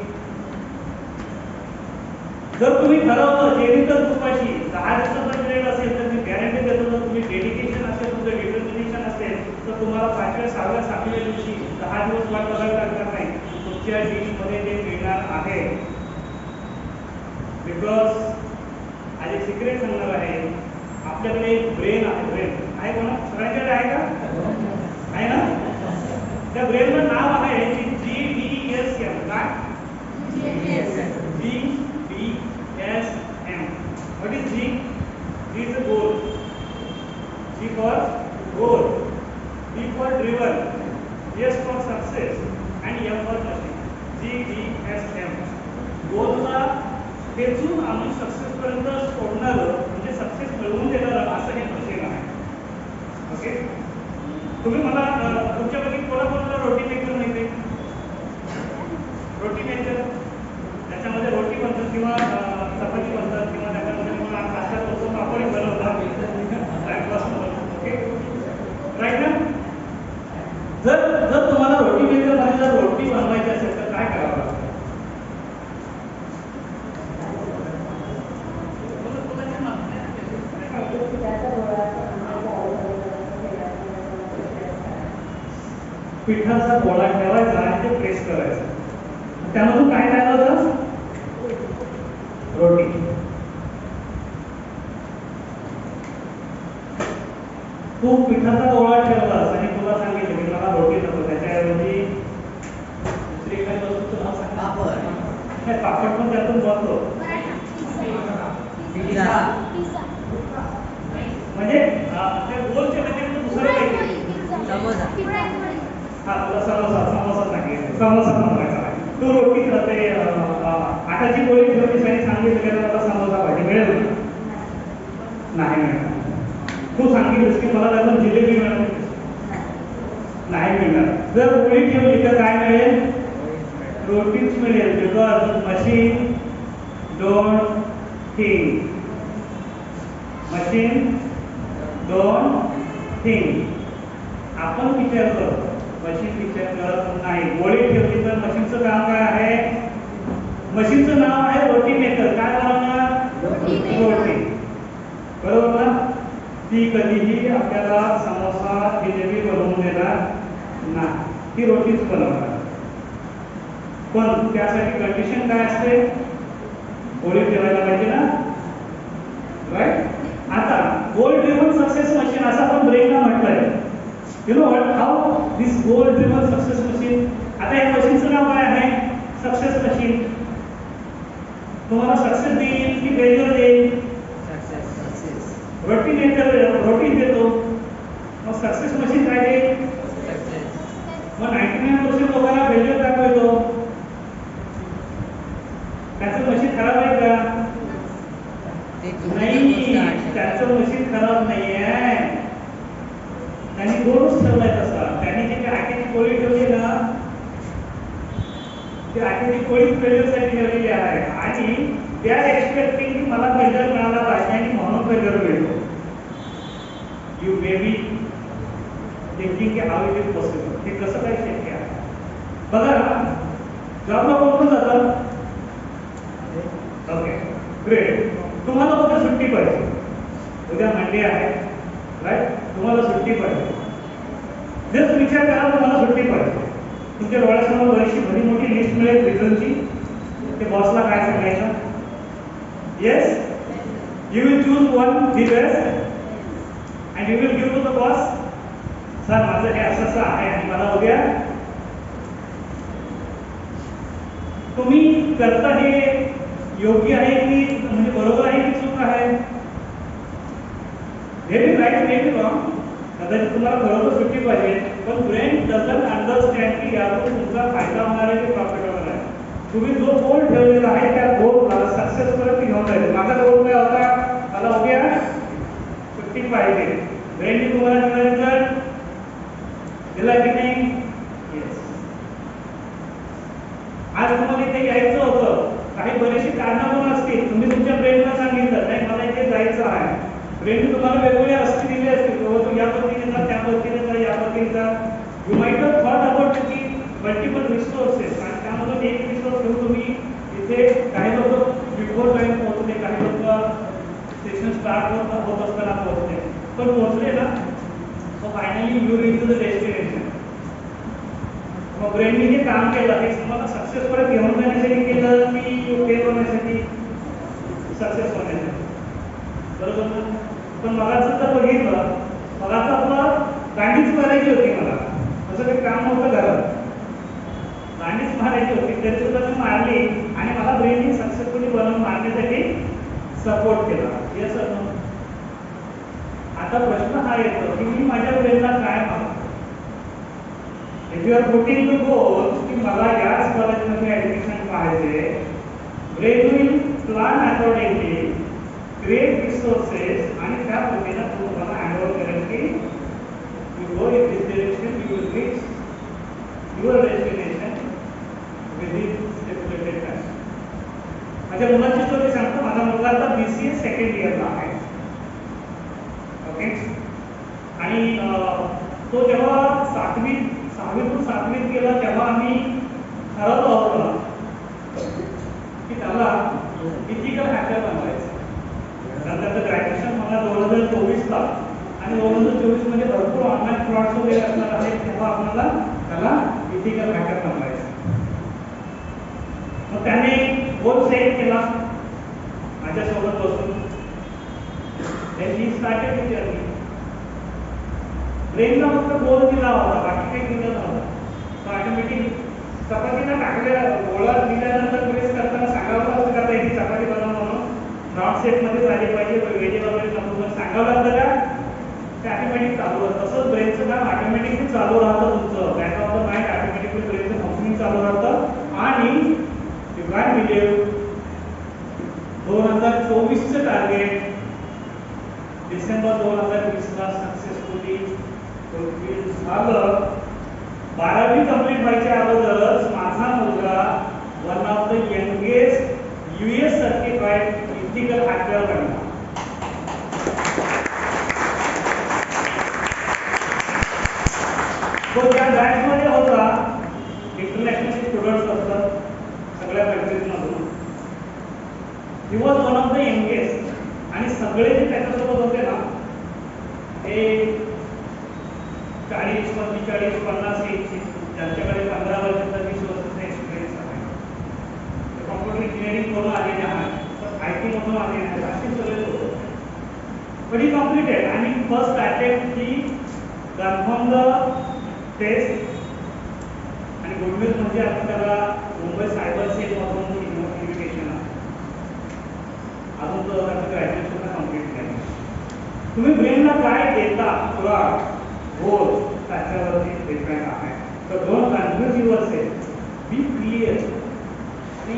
जर तुम्ही ठरवलं देवीचं चौकशी 10 दिवसाचा पिरियड असेल तर मी गॅरंटी देतो जर तुम्ही डेडिकेशन असेल तुमचं डिटर्मिनेशन असेल तर तुम्हाला 5व्या 6व्या 7व्या दिवशी 10 दिवस वाट बघायला लागणार नाही. तुमच्या डिशमध्ये ते मिळणार आहे. बिकॉज आज एक सिक्रेट सांगणार आहे आपल्याकडे एक ब्रेन आहे. ब्रेन आहे कोणा सगळ्यांकडे आहे का आहे ना. त्या ब्रेनवर नाव आहे GDSM. काय GDSM. What is G? G is a goal. S for success and M for machine. GDSM. गोलला खेचून आणून सक्सेस पर्यंत सोडणारं म्हणजे सक्सेस मिळवून देणारं असं हे मशीन आहे. ओके, तुम्ही मला तुमच्यापैकी कोणाकोणाला रोटी मेकर माहिती आहे? रोटी मेकर त्याच्यामध्ये रोटी बनतात किंवा चपाती बनतात किंवा त्याच्यामध्ये किंवा नाश्ता करतो पापड बनवतात. ओके, राईट ना? जर तुम्हाला रोटी मेकर मध्ये जर रोटी बनवायची असेल तर काय करावं लागतं? पिठाचा गोळा ठेवायचा आणि ते प्रेस करायचं. त्यामधून काय तयार होतं? रोटी. तू पिठाचा गोळा ठेवलास आणि तुला सांगितलं की मला रोटी नको, त्याच्याऐवजी दुसरी एखादी वस्तूचं नाव सांग. पापड. पापड पण त्यातून बनतो. म्हणजे त्या गोलच्या व्यतिरिक्त दुसरं काही. हा, तुला समोसा सांगितलं, समोसा बनवायचा आहे. तू रोटी करते, आटाची गोळी ठेवलीस आणि सांगितलं की मला समोसा पाहिजे, मिळेल? नाही मिळणार. तू सांगितलंस की मला त्यातून जिलेबी मिळेल, नाही मिळणार. जर गोळी ठेवली तर काय मिळेल? रोटीच मिळेल. Because machine don't think. Machine don't think. आपण विचार करतो, मशीन विचार करत नाही. गोळी ठेवली तर मशीनचं काम काय आहे? मशीनचं नाव आहे रोटी मेकर. काय बनवणार? रोटी. बरोबर ना? ती कधीही आपल्याला समोसा जिलेबी बनवून देणार नाही, ती रोटीच बनवणार. पण त्यासाठी कंडिशन काय असते? गोळी ठेवायला पाहिजे ना, राईट? आता गोल ड्रिव्हन सक्सेस मशीन असं आपण ब्रेनला म्हटलंय. You know what, how this goal driven success machine. आता या मशीनचं नाव काय आहे? Success machine. तुम्हाला सक्सेस देईल की फेल्युअर देईल? रोटी मेकर रोटी देतो, मग सक्सेस मशीन काय देईल? मग 99% लोकांना फेल्युअर दाखवतो. त्याचं मशीन खराब आहे का? नाही, त्याचं मशीन खराब नाही आहे. त्यांनी दोनच ठेवलाय तसा. त्यांनी जे आटेची गोळी ठेवली ना, ती आटेची गोळी फेल्युअरसाठी ठेवलेली आहे आणि दे आर एक्सपेक्टिंग की मला फेल्युअर मिळाला पाहिजे आणि म्हणून फेल्युअर मिळतो. यू मे बी थिंकिंग की हाऊ इट इज पॉसिबल. हे कसं काय शक्य आहे? बघा, जॉबला कोण जातात? Okay, great. तुम्हाला उद्या सुट्टी पाहिजे. उद्या मंडे आहे, राईट? तुम्हाला सुट्टी पाहिजे. जर विचार करा तुम्हाला सुट्टी पाहिजे, तुमच्या डोळ्यासमोर बरीचशी भली मोठी लिस्ट मिळेल रिझनची. ते बॉसला काय सांगायचं? Yes, you will choose one the best and you will give to the boss. Sir, माझं हे असं आहे आणि मला उद्या. तुम्ही करता हे योग्य आहे की म्हणजे बरोबर आहे की चूक आहे? Very right, very wrong. कदाचित तुम्हाला बरोबर सुट्टी पाहिजे, पण ब्रेन डझंट अंडरस्टँड की यातून तुमचा फायदा होणार आहे की प्रॉफिट होणार आहे. तुम्ही जो गोल ठेवलेला आहे त्या गोलला सक्सेस पर्यंत घेऊन जायचं. माझा गोल काय होता? मला उद्या सुट्टी पाहिजे. ब्रेनने तुम्हाला रिझल्ट दिला की नाही? येस. आज तुम्हाला इथे यायचं होतं, काही बरीचशी कारणं पण असतील. तुम्ही तुमच्या ब्रेनला सांगितलं नाही मला इथे जायचं आहे. ब्रेनने तुम्हाला वेगवेगळ्या रस्ते दिले असतील, बाबा तू या पद्धतीने जा, त्या पद्धतीने जा, या पद्धतीने जा. You might have thought about की मल्टिपल रिसोर्सेस आणि त्यामधून एक रिसोर्स घेऊन तुम्ही इथे काही लोक बिफोर टाइम पोहोचले, काही लोक सेशन स्टार्ट होत असताना पोहोचले, पण पोहोचले ना, so finally you reach to the destination. मग ब्रेनने जे काम केलं ते तुम्हाला सक्सेस पर्यंत घेऊन जाण्यासाठी केलं की फेल होण्यासाठी? सक्सेस होण्यासाठी. बरोबर ना? पण मला जर बघितलं, मला तर आपलं गाडीच मारायची होती. मला असं काही काम नव्हतं घरात, गाडीच मारायची होती. तरी सुद्धा मी मारली आणि मला ब्रेनने सक्सेसफुली बनवून मारण्यासाठी सपोर्ट केला. Yes sir. आता प्रश्न हा येतो की मी माझ्या ब्रेनला काय मारतो? If you are putting to goal की मला याच कॉलेजमध्ये ॲडमिशन पाहिजे, brain will plan accordingly, create resources आणि त्या पद्धतीनं तो तुम्हाला हँडओव्हर करेल की you go in this direction, you will reach your destination within stipulated time. माझ्या मुलाची स्टोरी सांगतो. माझा मुलगा आता BCA सेकंड इयरला आहे. ओके. आणि तो जेव्हा 6वीतून 7वीत गेला तेव्हा आम्ही ठरवलं होतं की त्याला इथिकल हॅकर बनवायचं. त्याचं ग्रॅज्युएशन मला 2024ला आणि 2024 मध्ये भरपूर ऑनलाईन फ्रॉड्स वगैरे असणार आहेत, तेव्हा आपल्याला त्याला इथिकल हॅकर बनवायचं. मग त्याने गोल सेट केला माझ्यासोबत बसून. Then he started the journey. ब्रेनला फक्त गोल दिला होता, बाकी काही दिलं नव्हतं. ऑटोमॅटिक चपातीला टाकल्या गोळा दिल्यानंतर प्रेस करताना सांगावं लागतं का ही चपाती बनव म्हणून, नॉट सेटमध्ये झाली पाहिजे, वेगळे वगैरे नको सांगावं लागतं का, ते ऑटोमॅटिक चालू होतं. तसंच ब्रेनचं काम ऑटोमॅटिकली चालू राहतं. तुमचं back of the mind automatically ब्रेनचं फंक्शनिंग चालू राहतं. आणि यू कॅन बिलीव्ह 2024चं टार्गेट डिसेंबर 2020ला सक्सेसफुली फुलफिल झालं. 12वी कंप्लीट व्हायच्या अगोदरच माझा मुलगा one of the youngest US certified ethical hacker बनला. तो त्या बॅचमध्ये होता. इंटरनॅशनल स्टुडंट्स असतात सगळ्या कंट्रीजमधून. He was one of the youngest. आणि सगळे जे त्याच्यासोबत होते ना हे 40, 45, 50 एजचे, ज्यांच्याकडे 15 वर्षाचा 20 वर्षाचा एक्सपिरियन्स आहे, कॉम्प्युटर इंजिनिअरिंग करून आलेले आहेत, IT मधून आलेले आहेत, असे सगळे होते. पण ही कम्प्लिटेड आणि first attempt he confirm the test. आणि गुड न्यूज म्हणजे आपण त्याला मुंबई सायबर सेलमधून इन्व्हिटेशन आहे. अजून तो त्याचं ग्रॅज्युएशन कम्प्लीट नाही. तुम्ही ब्रेनला काय देता किंवा गोल त्याच्यावरती डिपेंड आहे. तर don't confuse yourself, be clear. आणि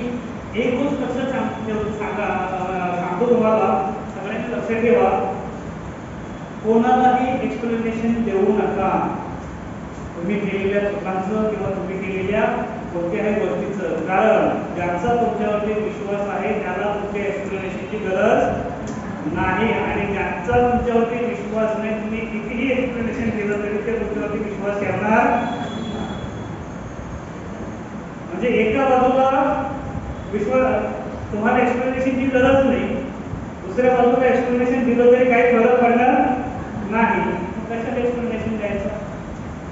एक गोष्ट लक्षात सांगतो तुम्हाला, सगळ्यांनी लक्षात ठेवा, कोणालाही एक्सप्लेनेशन देऊ नका. तुम्ही केलेल्या चुकांचं किंवा तुम्ही केलेल्या कोणत्याही गोष्टीचं. कारण ज्यांचा तुमच्यावरती विश्वास आहे त्याला तुमच्या एक्सप्लेनेशनची गरज नाही. आणि ज्यांचा तुमच्यावरती विश्वास नाही, तुम्ही कितीही एक्सप्लेनेशन दिलं तरी ते तुमच्यावरती विश्वास ठेवणार. म्हणजे एका बाजूला विश्वास, तुम्हाला एक्सप्लेनेशनची गरज नाही, दुसऱ्या बाजूला एक्सप्लेनेशन दिलं तरी काही फरक पडणार नाही. कशाला एक्सप्लेनेशन द्यायचं?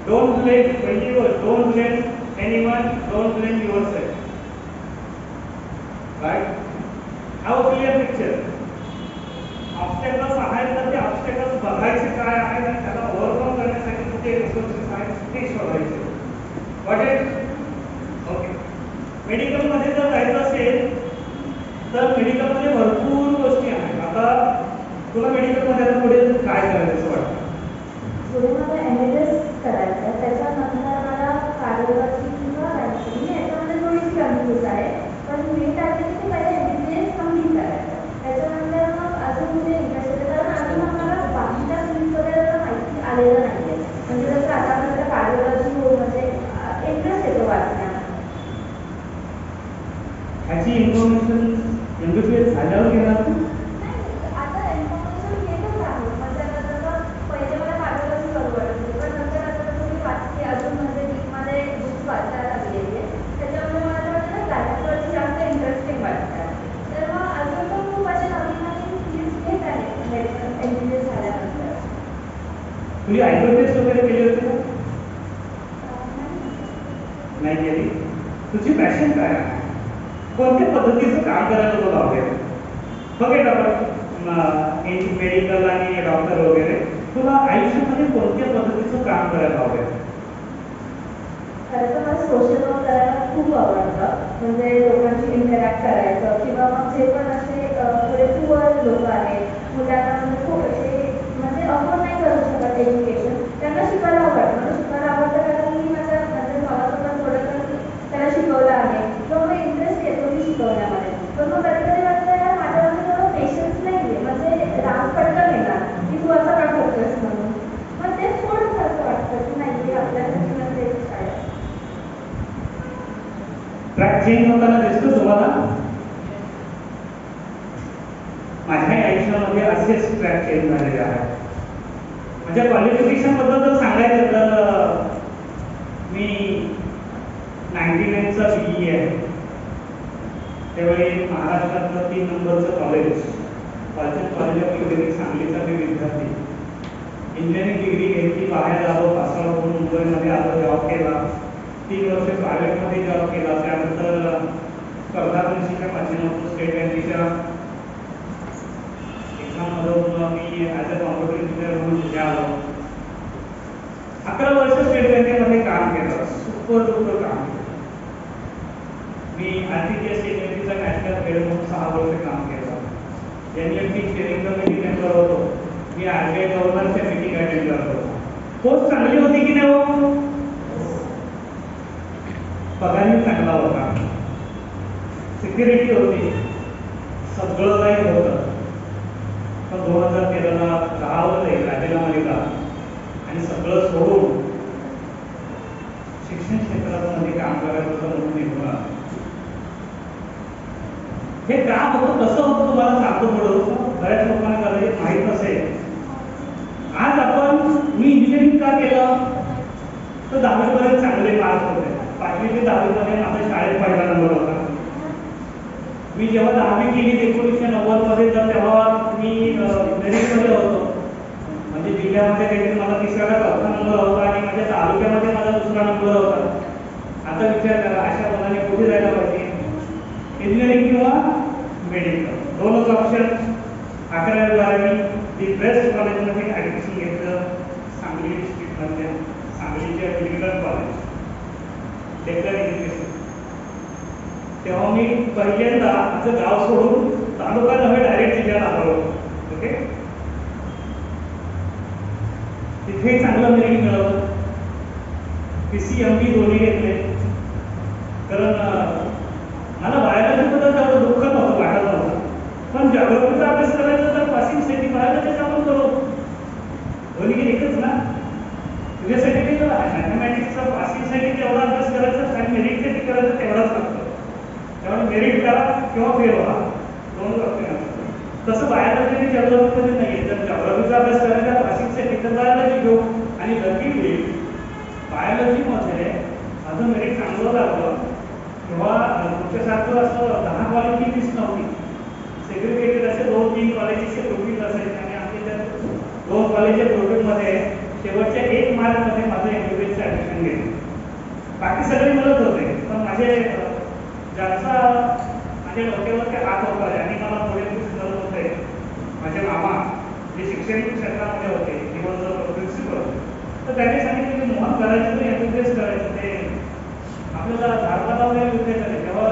Don't blame anyone, don't blame anyone, don't blame yourself. Right? Have a clear picture. Obstacles आहेत तर ते obstacles बघायचे काय आहेत आणि त्याला ओव्हरकम करण्यासाठी कुठे रिसोर्सेस आहेत ते शोधायचे. Got it? ओके. मेडिकलमध्ये जर जायचं असेल तर मेडिकलमध्ये भरपूर गोष्टी आहेत. आता तुला मेडिकलमध्ये पुढे काय करायचं वाटतं? पुढे मला MLS करायचं, त्याच्यानंतर मला कार्डिओलॉजी किंवा मी याच्यामध्ये थोडीशी कन्फ्यूज आहे. पण मी टाकले की पहिले MBBS कम्प्लीट करायचं, त्याच्यानंतर मग अजून कुठे इंटरेस्ट येतं. कारण अजून मला बाकीच्या फील्ड वगैरे माहिती आलेलं नाही आहे. म्हणजे जसं आतापर्यंत कार्डिओलॉजी म्हणजे इंटरेस्ट येतो वाचण्यात. ह्याची इन्फॉर्मेशन MBBS झाल्यावर घेणार तू? आता इन्फॉर्मेशन घेतच आहे. म्हणजे आता जसं पहिले मला कार्डिओलॉजी करू वाटते, पण नंतर आता जसं मी वाचते अजून म्हणजे डीपमध्ये बुक्स वाचायला लागलेली आहे, त्याच्यामुळे मला असं वाटतं ना कार्डिओलॉजी जास्त इंटरेस्टिंग वाटतात. तर मग अजून पण खूप असे नवीन नवीन फील्ड्स घेत आहेत मेडिकल MBBS झाल्यानंतर. तुम्ही IBPS वगैरे केली होती का? नाही केली. तुझी पॅशन काय आहे? कोणत्या पद्धतीचं काम करायला तुला आवडेल? बघे आपण मेडिकल आणि डॉक्टर वगैरे, तुला आयुष्यामध्ये कोणत्या पद्धतीचं काम करायला आवडेल? खरं तर मला सोशल वर्क करायला खूप आवडतं. म्हणजे लोकांशी इंटरॅक्ट करायचं किंवा मग जे पण असे थोडे पुअर लोक आहेत, मुलांना म्हणजे खूप असे म्हणजे अफोर्ड नाही करू शकत एज्युकेशन, त्यांना शिकायला आवडतं. मला शिकायला आवडतं कारण मी माझ्या चेंज होताना दिसतो तुम्हाला? माझ्या आयुष्यामध्ये असेच ट्रॅक चेंज झालेले आहेत. माझ्या क्वालिफिकेशन बद्दल जर सांगायचं तर मी 99चा BE आहे. त्यावेळी महाराष्ट्रातलं 3 नंबरचं कॉलेज कॉलेज ऑफ इंजिनिअरिंग सांगलीचा मी विद्यार्थी. इंजिनिअरिंग डिग्री घेतली, बाहेर आलो, पासआउट होऊन मुंबईमध्ये आलो, जॉब केला. 3 वर्ष प्रायव्हेटमध्ये जॉब केला. त्यानंतर स्पर्धा परीक्षेच्या माध्यमातून स्टेट बँकेच्या एक्झाममधून मी ॲज अ कॉम्प्युटर इंजिनियर म्हणून तिथे आलो. 11 वर्ष स्टेट बँकेमध्ये काम केलं, सुपर डुपर काम केलं. मी RTGS एनएलटीचा नॅशनल हेड म्हणून 6 वर्ष काम केलं. NLT स्टेअरिंग कमिटी मेंबर होतो. मी RBI गव्हर्नरच्या मीटिंग अटेंड करतो. पोस्ट चांगली होती की नाही हो? पगारही चांगला होता, सिक्युरिटी होती, सगळं काही होतं. पण 2013ला राहावं राजीनामा दिला आणि सगळं सोडून शिक्षण क्षेत्रामध्ये काम करायचं होतं म्हणून निघून आलो. हे काम होतं कसं होतं तुम्हाला सांगतो थोडं. बऱ्याच लोकांना कदाचित माहीत नसेल. आज आपण मी इंजिनिअरिंग का केलं तर 10वीपर्यंत चांगले मार्क्स होते. 5वी ते 10वीमध्ये माझा शाळेत पहिला नंबर होता. मी जेव्हा 10वी केली 1990 मध्ये, तर तेव्हा मी मेरिटमध्ये होतो. म्हणजे जिल्ह्यामध्ये काहीतरी मला 3रा का 4था नंबर होता आणि माझ्या तालुक्यामध्ये माझा 2रा नंबर होता. आता विचार करा, अशा मुलांनी कुठे जायला पाहिजे? इंजिनिअरिंग किंवा मेडिकल, दोनच ऑप्शन. 11वी 12वी दी बेस्ट कॉलेजमध्ये ॲडमिशन घेतलं, सांगली डिस्ट्रिक्टमधल्या सांगलीच्या मेडिकल कॉलेज डेक्कन एज्युकेशन. तेव्हा मी पहिल्यांदा माझं गाव सोडून तालुका नव्हे डायरेक्ट जिल्ह्यात आलो. ओके, तिथे चांगलं मेरिट मिळवलं. PCMB दोन्ही घेतले. कारण मला बायोलॉजीबद्दल तेवढं दुःख नव्हतं, वाटत नव्हतं. पण जॉग्राफीचा अभ्यास करायचा तर पासिंगसाठी बायोलॉजीचा आपण करू, दोन्ही एकच ना. तुझ्यासाठी मॅथमॅटिक्सचा पासिंगसाठी तेवढा अभ्यास करायचा आणि मेरिटसाठी करायचं तेवढाच लागतं. त्यामुळे मेरिट करा किंवा फेल व्हा, दोन ऑप्शन असतात. तसं बायोलॉजी आणि जॉग्राफीमध्ये नाही आहे. जर जॉग्राफीचा अभ्यास करायचा पासिंगसाठी तर बायोलॉजी घेऊ. आणि लकीली बायोलॉजीमध्ये माझं मेरिट चांगलं लागलं. तेव्हा तुमच्यासारखं असं 10 कॉलेजची लिस्ट नव्हती. सेग्रिगेटेड असे 2-3 कॉलेजेसचे प्रोफिट असायचे आणि आमच्या त्यात 2 कॉलेजच्या प्रोफिटमध्ये शेवटच्या 1 मार्कमध्ये माझं MBBSचं ॲडमिशन घेतलं. बाकी सगळे मिळत होते, पण ज्यांचा माझ्या डोक्यावर हात होता आणि मला पुढे खूप मदत होते, माझे मामा जे शिक्षण क्षेत्रामध्ये होते, इव्हन प्रिन्सिपल, तर त्यांनी सांगितलं की मोहन करायचं तर MBBS करायचं. ते आपल्याला झाडपाला विद्यार्थी झाले तेव्हा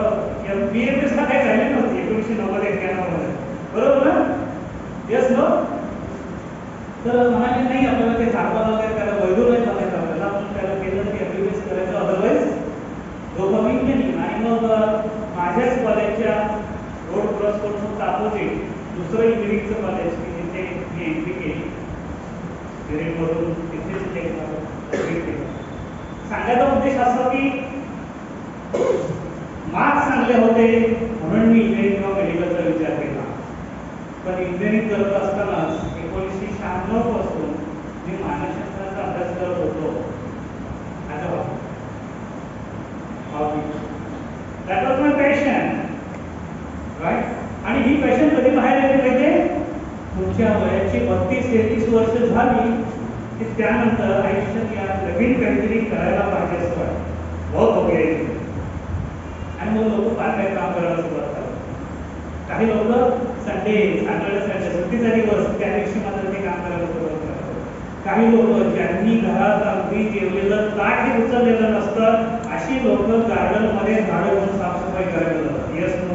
BMS काही झाली नव्हती 1990-91 मध्ये, बरोबर ना? Yes no? तर म्हणाले नाही, आपल्याला ते झाडपाला वगैरे त्याला वैधू नाही बनायचं, आपल्याला आपण त्याला केलं की MBBS करायचं, अदरवाईज दोघं नाही. आणि मग माझ्याच कॉलेजच्या रोड क्रॉस करून अपोजिट दुसरं इंजिनिअरिंगचं कॉलेज की जिथे मी एंट्री केली मेरिटमधून, तिथेच सांगायचा उद्देश असा की मार्क्स चांगले होते म्हणून मी इंजिनिअरिंग किंवा मेडिकलचा विचार केला. पण इंजिनिअरिंग करत असताना 1996 पासून मी मानसशास्त्राचा अभ्यास करत होतो. That was my passion, right? आणि ही पॅशन कधी बाहेर आली पाहिजे? तुमच्या वयाची 32-33 वर्ष झाली की त्यानंतर आयुष्यात या नवीन काहीतरी करायला पाहिजे असं वाटतं. बहुत हो गया. आणि मग लोक पार्ट टाइम काम करायला सुरुवात करतात. काही लोक सॅटर्डे सुट्टीचा दिवस त्या दिवशी मात्र ते काम करायला सुरुवात करतात. काही लोक ज्यांनी घरात अगदी जेवलेलं ताटही उचललेलं नसतं अशी लोक गार्डनमध्ये झाडं घेऊन साफसफाई करायला जातात. Yes no?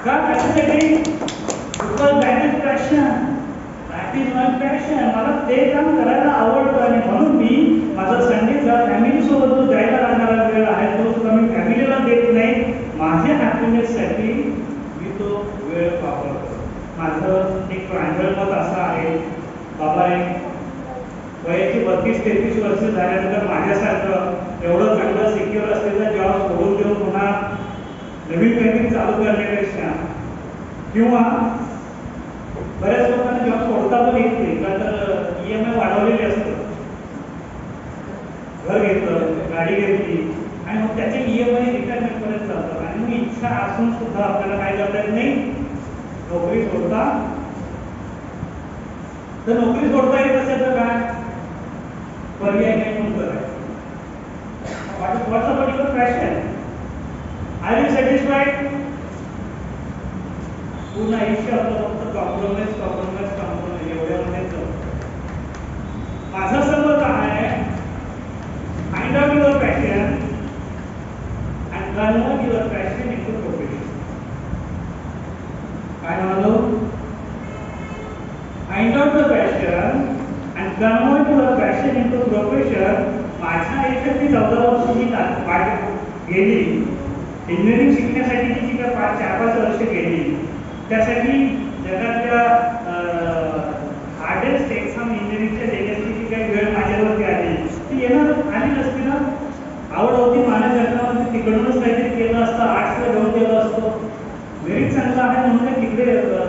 का? त्याच्यासाठी that is passion, that is my passion. मला ते काम करायला आवडतं आणि म्हणून मी माझा संडेचा फॅमिलीसोबत जो जायला लागणारा वेळ आहे तो सुद्धा मी फॅमिलीला देत नाही. माझ्या हॅपीनेससाठी मी तो वेळ वापरतो. माझं एक प्रांजळ मत असं आहे, बाबा वयाची 32-33 वर्ष झाल्यानंतर माझ्यासारखं एवढं चांगलं सिक्युअर असलेला जॉब सोडून देऊन पुन्हा नवीन काहीतरी चालू करण्यापेक्षा, किंवा बऱ्याच लोकांना जॉब सोडता पण येत नाही का, तर EMI वाढवलेली असतं. घर घेतलं, गाडी घेतली आणि मग त्याचे EMI रिटायरमेंट पर्यंत जातात. आणि मग इच्छा असून सुद्धा आपल्याला काय करता येत नाही, नोकरी सोडता. तर नोकरी सोडता येत असेल तर काय पर्याय नाही म्हणून करायचं. What's the particular question? Are you satisfied? पूर्ण आयुष्य आपलं फक्त कॉम्प्रोमाइज एवढ्यामध्येच जातं. माझं सर्व काय आहे, find out your passion and convert your passion into profession. काय म्हणालो? Find out the passion and convert your passion into profession. माझ्या आयुष्यात मी 14 वर्षाची वाट गेली. इंजिनिअरिंग शिकण्यासाठी जी काय 4-5 वर्ष गेली, त्यासाठी जगातल्या हार्डेस्ट एक्झाम इंजिनिअरिंगच्या देण्याची जी काही वेळ माझ्यावरती आली, ती आली नसती ना. आवड होती मानस शास्त्रामध्ये, तिकडूनच काहीतरी केलं असतं, आर्ट्सला घेऊन गेलो असतो. मेरिट चांगलं आहे म्हणून तिकडे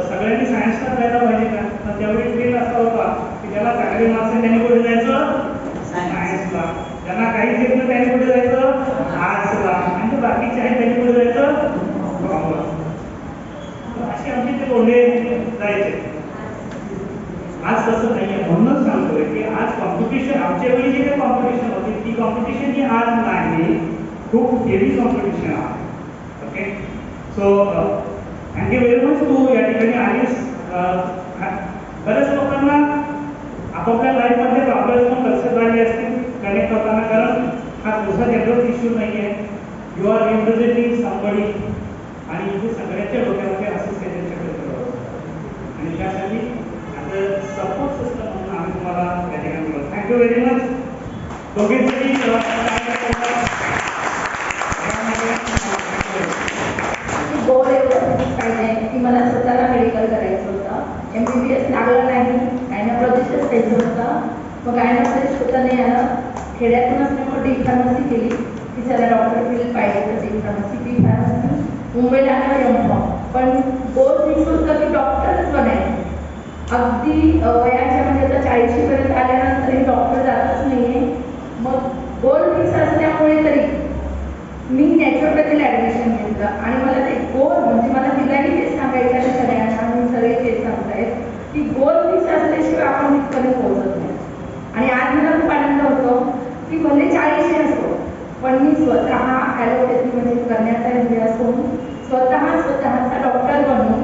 सगळ्यांनी सायन्सला जायला पाहिजे का? तर त्यावेळी ट्रेन असा होता की त्याला चांगले मार्क्स आहे त्यांनी कुठे जायचं, सायन्सला. त्यांना काहीच येत नाही त्यांनी कुठे जायचं, आर्ट्सला. आणि ते बाकीचे आहेत त्यांनी कुठे जायचं, कॉमर्स. असे आमचे ते कोंडे जायचे. आज तसं नाही आहे. म्हणूनच सांगतोय की आज कॉम्पिटिशन, आमच्या वेळी जी काही कॉम्पिटिशन होती ती कॉम्पिटिशन ही आज नाही, खूप हेवी कॉम्पिटिशन आहे. Okay, so thank you very much. तू या ठिकाणी आलीस. बऱ्याच लोकांना आपापल्या लाईफमध्ये प्रॉब्लेम्स पण लक्षात आले असतील कनेक्ट होताना, कारण हा तुझा जनरल इश्यू नाही आहे. यू आर रिप्रेझेंटिंग समबडी आणि इथे सगळ्यांच्या डोक्यामध्ये असंच त्यांच्याकडे करत आणि त्यासाठी आता सपोर्ट सिस्टम म्हणून आम्ही तुम्हाला या ठिकाणी बोलतो. Thank you very much. दोघेजणी गोल एवढं पाहिजे की मला स्वतःला मेडिकल करायचं होतं. MBBS लागलं नाही, गायनॉलॉजिस्टच घ्यायचं होतं. मग गायनॉलॉजिस्ट होता नाही आलं. खेड्यातून असल्यामुळे डी फार्मसी केली की ज्याला डॉक्टर फील्ड पाहिजे तर डी फार्मसी, बी फार्मसी. मुंबईला आलं M.Com. पण गोल फिक्स होतं की डॉक्टरच बनायचं. अगदी वयाच्या म्हणजे आता 40 पर्यंत आल्यानंतरही डॉक्टर जातच नाहीये. मग गोल फिक्स असल्यामुळे तरी मी नॅचरोपॅथीला ॲडमिशन घेतलं. आणि मला ते गोल म्हणजे मला तिलाही तेच सांगायचं आहे सगळ्यांना, मी सगळे तेच सांगतायत की गोल फिक्स असल्याशिवाय आपण तिथपर्यंत पोहोचत नाही. आणि आज मला खूप आनंद होतो की भले 40 असतो पण मी स्वतः ॲलोपॅथी म्हणजे करण्याचा म्हणजे असून स्वतःचा डॉक्टर बनून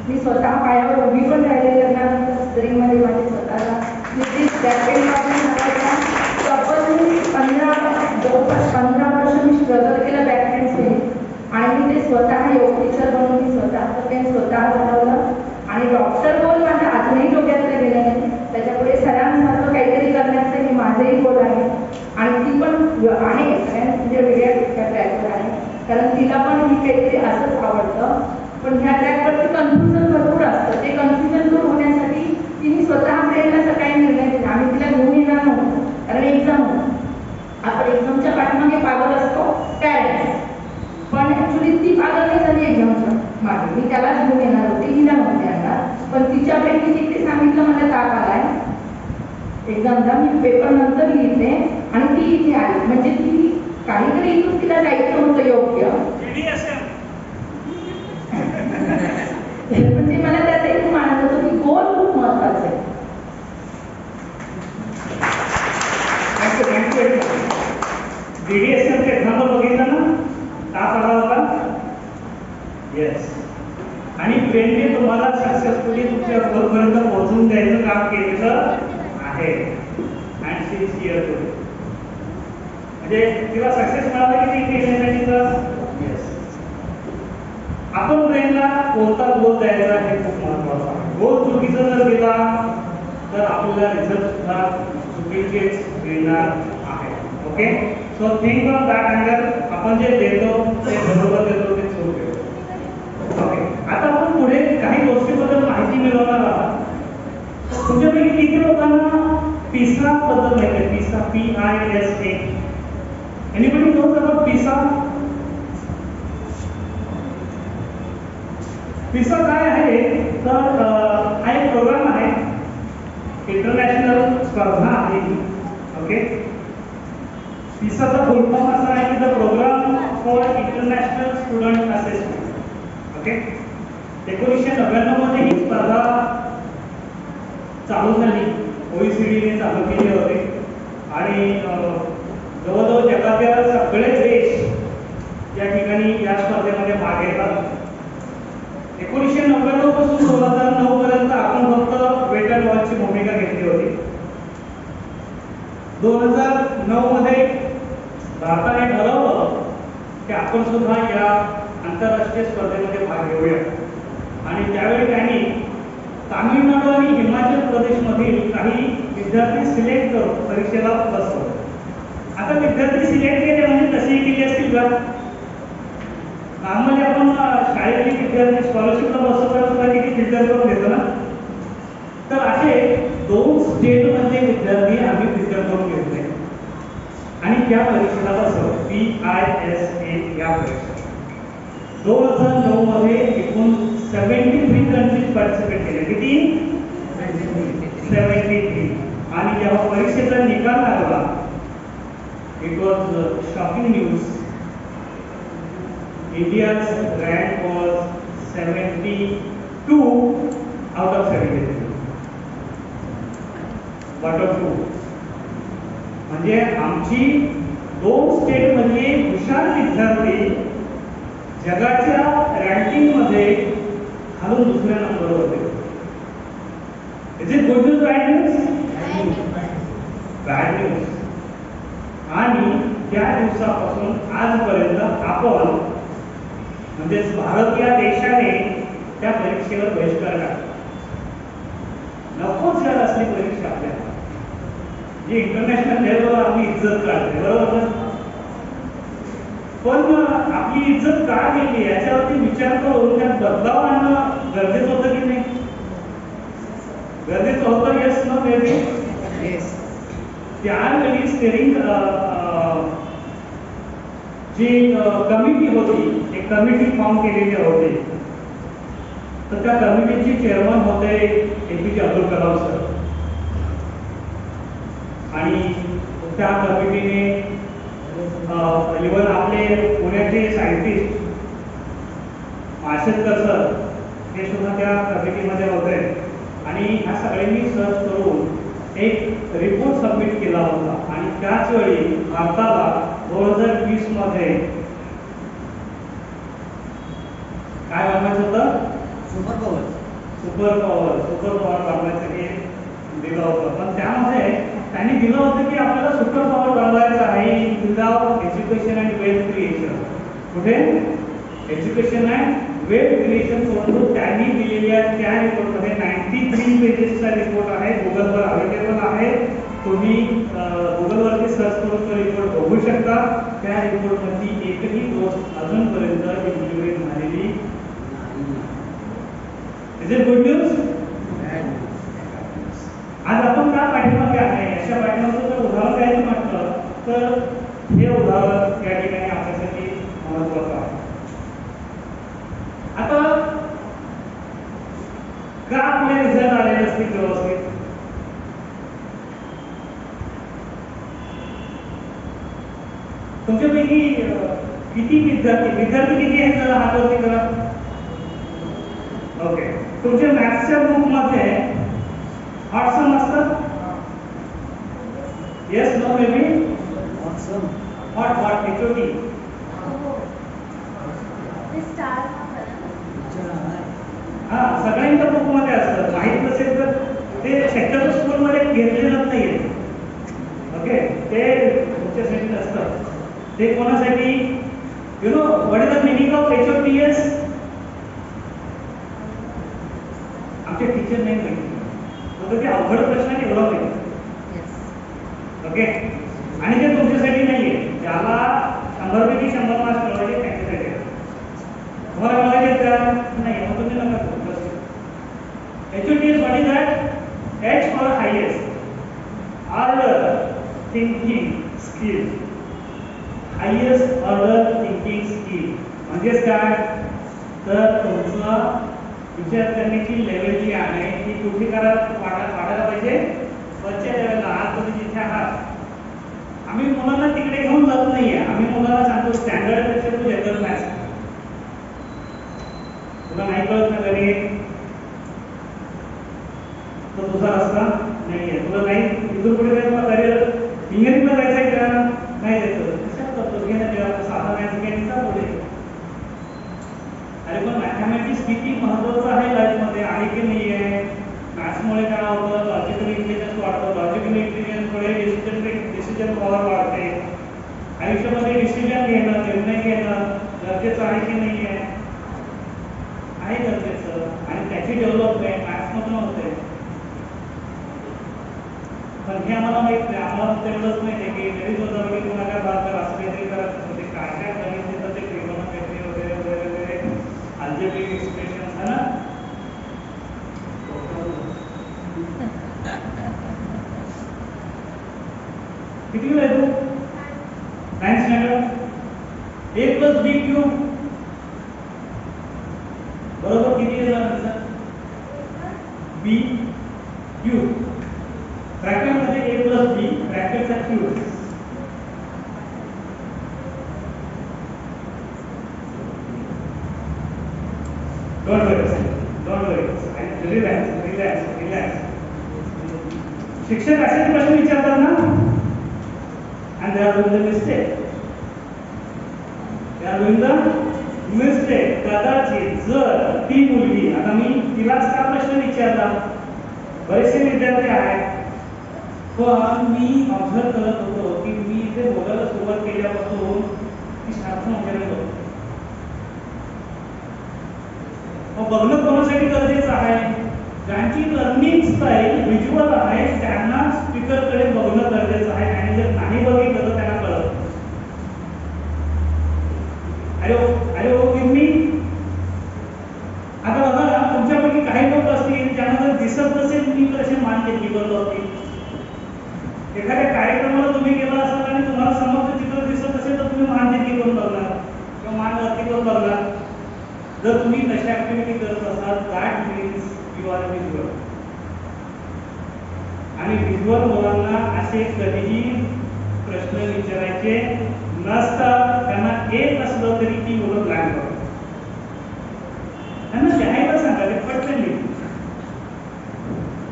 मी स्वतः पायावर उभी पण राहिले. लग्नानंतर स्त्रीमध्ये माझे स्वतःला जवळपास 15 वर्ष मी स्ट्रगल केलं बॅक पेनसहित. आणि मी ते स्वतः योग टीचर बनून मी स्वतःचं पेन स्वतः घडवलं. आणि डॉक्टर गोल माझ्या अजूनही डोक्यातलं गेलं नाही. त्याच्यापुढे सरांसारखं काहीतरी करण्याचं हे माझंही गोल आहे. आणि ती पण आहे सगळ्यांना म्हणजे वेगळ्या ट्रॅकवर आहे, कारण तिला पण ही काहीतरी असंच आवडतं. पण ह्या ट्रॅकवरती कन्फ्युजन भरपूर असतं. ते कन्फ्युजन दूर होण्यासाठी तिने स्वतः ब्रेनला सकाळी निर्णय दिला. आम्ही तिला घेऊन येणार नव्हतो कारण एक्झाम होती. आपण एक्झामच्या पाठीमागे पागल असतो पॅरेंट्स, पण ॲक्च्युली ती पागल नाही झाली एक्झामच्या मागे. मी त्यालाच घेऊन येणार होते, हिला नव्हते आणणार. पण तिच्यापैकी तिथे सांगितलं मला ताप आलाय एक्झामला, मी पेपर नंतर लिहिते आणि ती इथे आली. म्हणजे ती काहीतरी इथून तिला जायचं होतं योग्य. म्हणजे मला त्याचा एक मानत होतं की गोल खूप महत्वाचं आहे. BDSM एक्झाम्पल बघितलं ना, ताप आला होता. येस. आणि ब्रेनने तुम्हाला सक्सेसफुली तुमच्या गोलपर्यंत पोहोचून द्यायचं काम केलेलं आहे. And she is here today. म्हणजे तिला सक्सेस मिळाला की ती येण्यासाठीचं. येस. आपण ब्रेनला कोणता गोल द्यायचा हे खूप महत्वाचं आहे. गोल चुकीचा जर दिला तर आपल्याला रिझल्ट सुद्धा चुकीचेच मिळणार आहे. Okay, so think on that angle. आपण जे देतो ते बरोबर देतो, ते चूक देतो. ओके, आता आपण पुढे काही गोष्टीबद्दल माहिती मिळवणार आहात. तुमच्यापैकी किती लोकांना PISA बद्दल माहिती आहे? PISA, PISA. Anybody knows about PISA? PISA काय आहे तर हा एक प्रोग्राम आहे, इंटरनॅशनल स्पर्धा आहे. ओके, PISAचा फुल फॉर्म असा आहे की the programme for international student assessment. Okay, 1999 मध्ये ही स्पर्धा चालू झाली, OECDने चालू केले होते आणि जवळजवळ जगातील सगळे देश या ठिकाणी या स्पर्धेमध्ये भाग घेतात. 1999 पासून 2009 पर्यंत आपण फक्त वेट अँड वॉचची भूमिका घेतली होती. 2009 मध्ये भारताने ठरवलं की आपण सुद्धा या आंतरराष्ट्रीय स्पर्धेमध्ये भाग घेऊया आणि त्यावेळी त्यांनी तामिळनाडू आणि हिमाचल प्रदेशमधील काही विद्यार्थी सिलेक्ट करून परीक्षेला बसवले. आता विद्यार्थी सिलेक्ट केले म्हणजे कसेही केले असतील का? नॉर्मली आपण शाळेतली विद्यार्थी स्कॉलरशिपला बसवताना सुद्धा किती फिल्टर करून घेतो ना, तर असे 2 स्टेटमधले विद्यार्थी आम्ही फिल्टर करून घेतले आणि त्या परीक्षेला बसवलं, PISA या परीक्षेला. 2009 मध्ये एकूण 73 कंट्रीज पार्टिसिपेट केले. किती? 73. आणि जेव्हा परीक्षेचा निकाल लागला, it was shocking news. India's rank was 72 out of 73. Bottom 2. म्हणजे आमची 2 स्टेट मधले हुशार विद्यार्थी जगाच्या रँकिंग मध्ये खालून दुसऱ्या नंबरवर होते. Is it good news, bad news? Bad news. आणि त्या दिवसापासून आजपर्यंत आपण म्हणजे भारत या देशाने त्या परीक्षेवर बहिष्कार टाकला. नकोच यार असली परीक्षा आपल्याला, जी इंटरनॅशनल लेवलवर आपली इज्जत काढते, बरोबर ना? पण आपली इज्जत का गेली याच्यावरती विचार करून त्यात बदलाव आणणं गरजेचं होतं की नाही? गरजेचं होतं. Yes, no, baby? येस. त्यावेळी स्टेरिंग जी कमिटी होती, एक कमिटी फॉर्म केलेली होती, तर त्या कमिटीचे चेअरमन होते APJ अब्दुल कलाम सर. आणि त्या कमिटीने इव्हन आपले पुण्याचे सायंटिस्ट माशेलकर सर हे सुद्धा त्या कमिटीमध्ये होते आणि ह्या सगळ्यांनी सर्च करून एक रिपोर्ट सबमिट केला होता. आणि त्याच वेळी भारताला 2020 मध्ये काय बनवायचं होतं? सुपर पॉवर बनवायचं हे दिलं होतं. पण त्यामध्ये त्यांनी दिलं होतं की आपल्याला सुपर पॉवर बनवायचं आहे without education and wealth creation. कुठे? Education and wealth creation. परंतु त्यांनी दिलेल्या त्या रिपोर्टमध्ये 93 पेजेसचा रिपोर्ट आहे, गुगलवर अवेलेबल आहे. तुम्ही गुगलवरती सर्च करून तो रिपोर्ट बघू शकता. त्या रिपोर्टमध्ये एकही गोष्ट अजूनपर्यंत इम्प्लिमेंट झालेली नाही. Is it good news? आज आपण का पाठीमागे आहे? अशा पाठीमागचं जर उदाहरण द्यायचं म्हटलं तर हे उदाहरण या ठिकाणी आपल्यासाठी महत्त्वाचं आहे. आता का आपले रिझल्ट आलेले असतील व्यवस्थित? तुमच्यापैकी किती विद्यार्थी किती आहेत? जरा हात वरती करा. ओके, तुमच्या मॅथ्सच्या बुक मध्ये हॉट सम असतात? Yes, no, baby? Hot HOT. हा, सगळ्यांच्या बुक मध्ये असतात. माहित नसेल तर ते शक्यतो स्कूल मध्ये घेतले जात नाहीये. ओके, ते तुमच्यासाठी नसतं. ते कोणासाठी? You know what is the meaning of HOTS? आमचे टीचर नाही माहिती, फक्त ते अवघड प्रश्न आहे एवढा माहिती. ओके, आणि ते तुमच्यासाठी नाहीये. ज्याला 100 पैकी 100 मार्क्स मिळवायचे त्यांच्यासाठी. तुम्हाला मिळवायचे का? नाही, मग तुम्ही नका करू. HOTS what is that? H for highest. Order thinking skill, highest order thinking skill म्हणजेच काय तर तुमचं विचार करण्याची लेवल जी आहे ती कुठे वाढायला पाहिजे वरच्या लेवलला. आज तुम्ही जिथे आहात आम्ही मुलांना तिकडे घेऊन जात नाहीये, आम्ही मुलांना सांगतो स्टँडर्ड पेक्षा तू जनरल मॅथ्स तुला नाही कळत ना गणित तर तुझा रस्ता नाहीये, तुला नाही इथून पुढे काय तुला करिअर इंजिनिअरिंगला जायचंय का नाही जायचं कशात करतो घे ना तेव्हा साधा मॅथ्स घ्यायचा पुढे. अरे पण मॅथमॅटिक्स किती महत्वाचं आहे लाईफमध्ये आहे की नाही आहे. मॅथ्समुळे काय होतं लॉजिकल इंटेलिजन्स वाढतं, लॉजिकल इंटेलिजन्समुळे डिसिजन पॉवर वाढते. आयुष्यामध्ये डिसिजन घेणं निर्णय घेणं गरजेचं आहे की नाही आहे गरजेचं आणि त्याची डेव्हलपमेंट मॅथ्समधून होते. पण हे आम्हाला माहित नाही, आम्हाला तेवढंच माहिती आहे की गणित वजाबाकी गुणाकार भागाकार असं काहीतरी करायचं होते. काय काय गणित देतं ते ट्रिग्नोमेट्री वगैरे वगैरे वगैरे अल्जेब्रिक एक्सप्रेशन्स है ना. किती आहे तू 9th standard a + b cube बरोबर किती येणार आन्सर b क्यूब ब्रॅकेट मध्ये a + b ब्रॅकेटचा क्यूब. Don't worry. Relax. शिक्षक असे प्रश्न विचारतात ना and they are doing the mistake. कदाचित जर ती मुलगी आता मी तिलाच का प्रश्न विचारला बरेचसे विद्यार्थी आहेत पण मी ऑब्झर्व करत होतो की मी इथे बोलायला सुरुवात केल्यापासून ती शांत वगैरे होतो. बघणं कोणासाठी गरजेचं आहे ज्यांची लर्निंग स्टाईल व्हिज्युअल आहे त्यांना स्पीकरकडे बघणं गरजेचं आहे आणि जर नाही बघितलं तर त्यांना कळत. अरे ओ मी आता बघा तुमच्यापैकी काही लोक असतील ज्यांना जर दिसत नसेल मी कसे मान घेतली बरोबर असतील. एखाद्या कार्यक्रमाला तुम्ही गेला असाल आणि तुम्हाला समोरचं चित्र दिसत असेल तर तुम्ही मान घेतली करून बघणार किंवा मान वरती करून बघणार. जर तुम्ही तशा ऍक्टिव्हिटी करत असाल that means you are visual. आणि व्हिज्युअल मुलांना असे कधीही प्रश्न विचारायचे नसतात. त्यांना एक असलं तरी ती मुलं ब्लँक करतात. त्यांना लिहायला सांगा ते पटकन लिहितील.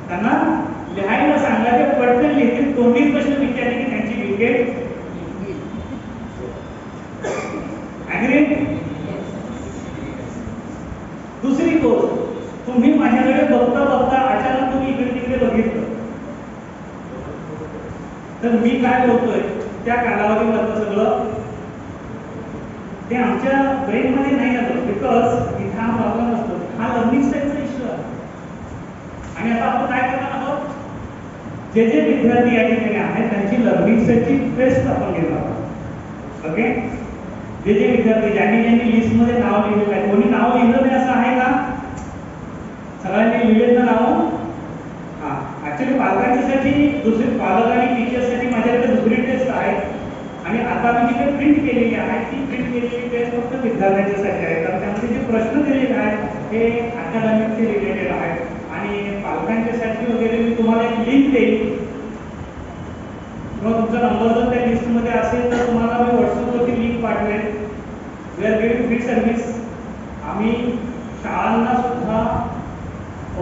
त्यांना लिहायला सांगा ते पटकन लिहितील. तोंडी प्रश्न विचारले की त्यांची विकेट ऍग्री. दुसरी गोष्ट तुम्ही माझ्याकडे बघता बघता अचानक तुम्ही इकडे तिकडे बघितलं तर मी काय बोलतोय त्या कालावधीमधलं सगळं ते आमच्या ब्रेन मध्ये नाही आलं बिकॉज इथे हा प्रॉब्लेम असतो. हा लर्निंग स्टाईलचा इश्यू आहे. आणि आता आपण काय करणार आहोत जे विद्यार्थी या ठिकाणी आहेत त्यांची लर्निंग स्टाईलची टेस्ट आपण घेणार आहोत. ओके जे विद्यार्थी ज्यांनी लिस्टमध्ये नाव लिहिलेलं आहे कोणी नाव लिहिलं नाही असं आहे का सगळ्यांनी लिहिलेलं ना नाव. हां ऍक्च्युली पालकांच्यासाठी दुसरी पालक आणि टीचर्ससाठी माझ्याकडे दुसरी टेस्ट आहे आणि आता मी जिथे प्रिंट केलेली आहे ती प्रिंट केलेली टेस्ट फक्त विद्यार्थ्यांच्यासाठी आहे. कारण त्यामध्ये जे प्रश्न दिलेले आहेत हे अकॅडमिकचे रिलेटेड आहेत आणि पालकांच्यासाठी वगैरे मी तुम्हाला एक लिंक देईल किंवा तुमचा नंबर जर त्या लिस्टमध्ये असेल तर तुम्हाला मी व्हॉट्सअपवरती लिंक पाठवेल. We are giving free service. आम्ही शाळांना सुद्धा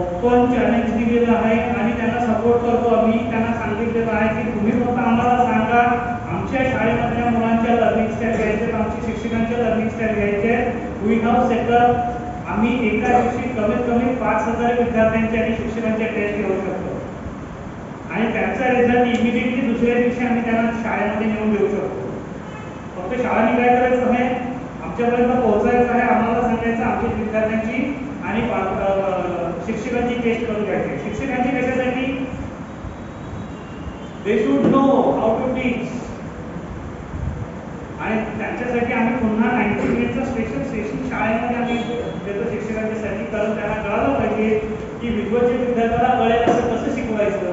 ओपन चॅलेंज दिलेलं आहे आणि त्यांना सपोर्ट करतो. आम्ही त्यांना सांगितलेलं आहे की तुम्ही फक्त आम्हाला सांगा आमच्या शाळेमधल्या मुलांच्या लर्निंग स्टाईल घ्यायचे आमच्या शिक्षकांच्या लर्निंग स्टाईल घ्यायचे. We have setup. आम्ही एका दिवशी कमीत कमी 5000 विद्यार्थ्यांच्या आणि शिक्षकांच्या टेस्ट घेऊ शकतो आणि त्यांचा रिझल्ट इमिडिएटली दुसऱ्या दिवशी आम्ही त्यांना शाळेमध्ये नेऊन देऊ शकतो. फक्त शाळांनी काय करायचं आहे आमच्यापर्यंत पोहोचायचं आहे. आम्हाला सांगायचं आमच्या विद्यार्थ्यांची आणि शिक्षकांची टेस्ट करून घ्यायची. शिक्षकांची कशासाठी they should know how to teach आणि त्यांच्यासाठी आम्ही पुन्हा 90 मिनिटचं स्पेशल सेशन शाळेमध्ये आम्ही देतो शिक्षकांच्यासाठी. कारण त्यांना कळायला पाहिजे की व्हिज्युअलच्या विद्यार्थ्याला कळेल असं कसं शिकवायचं.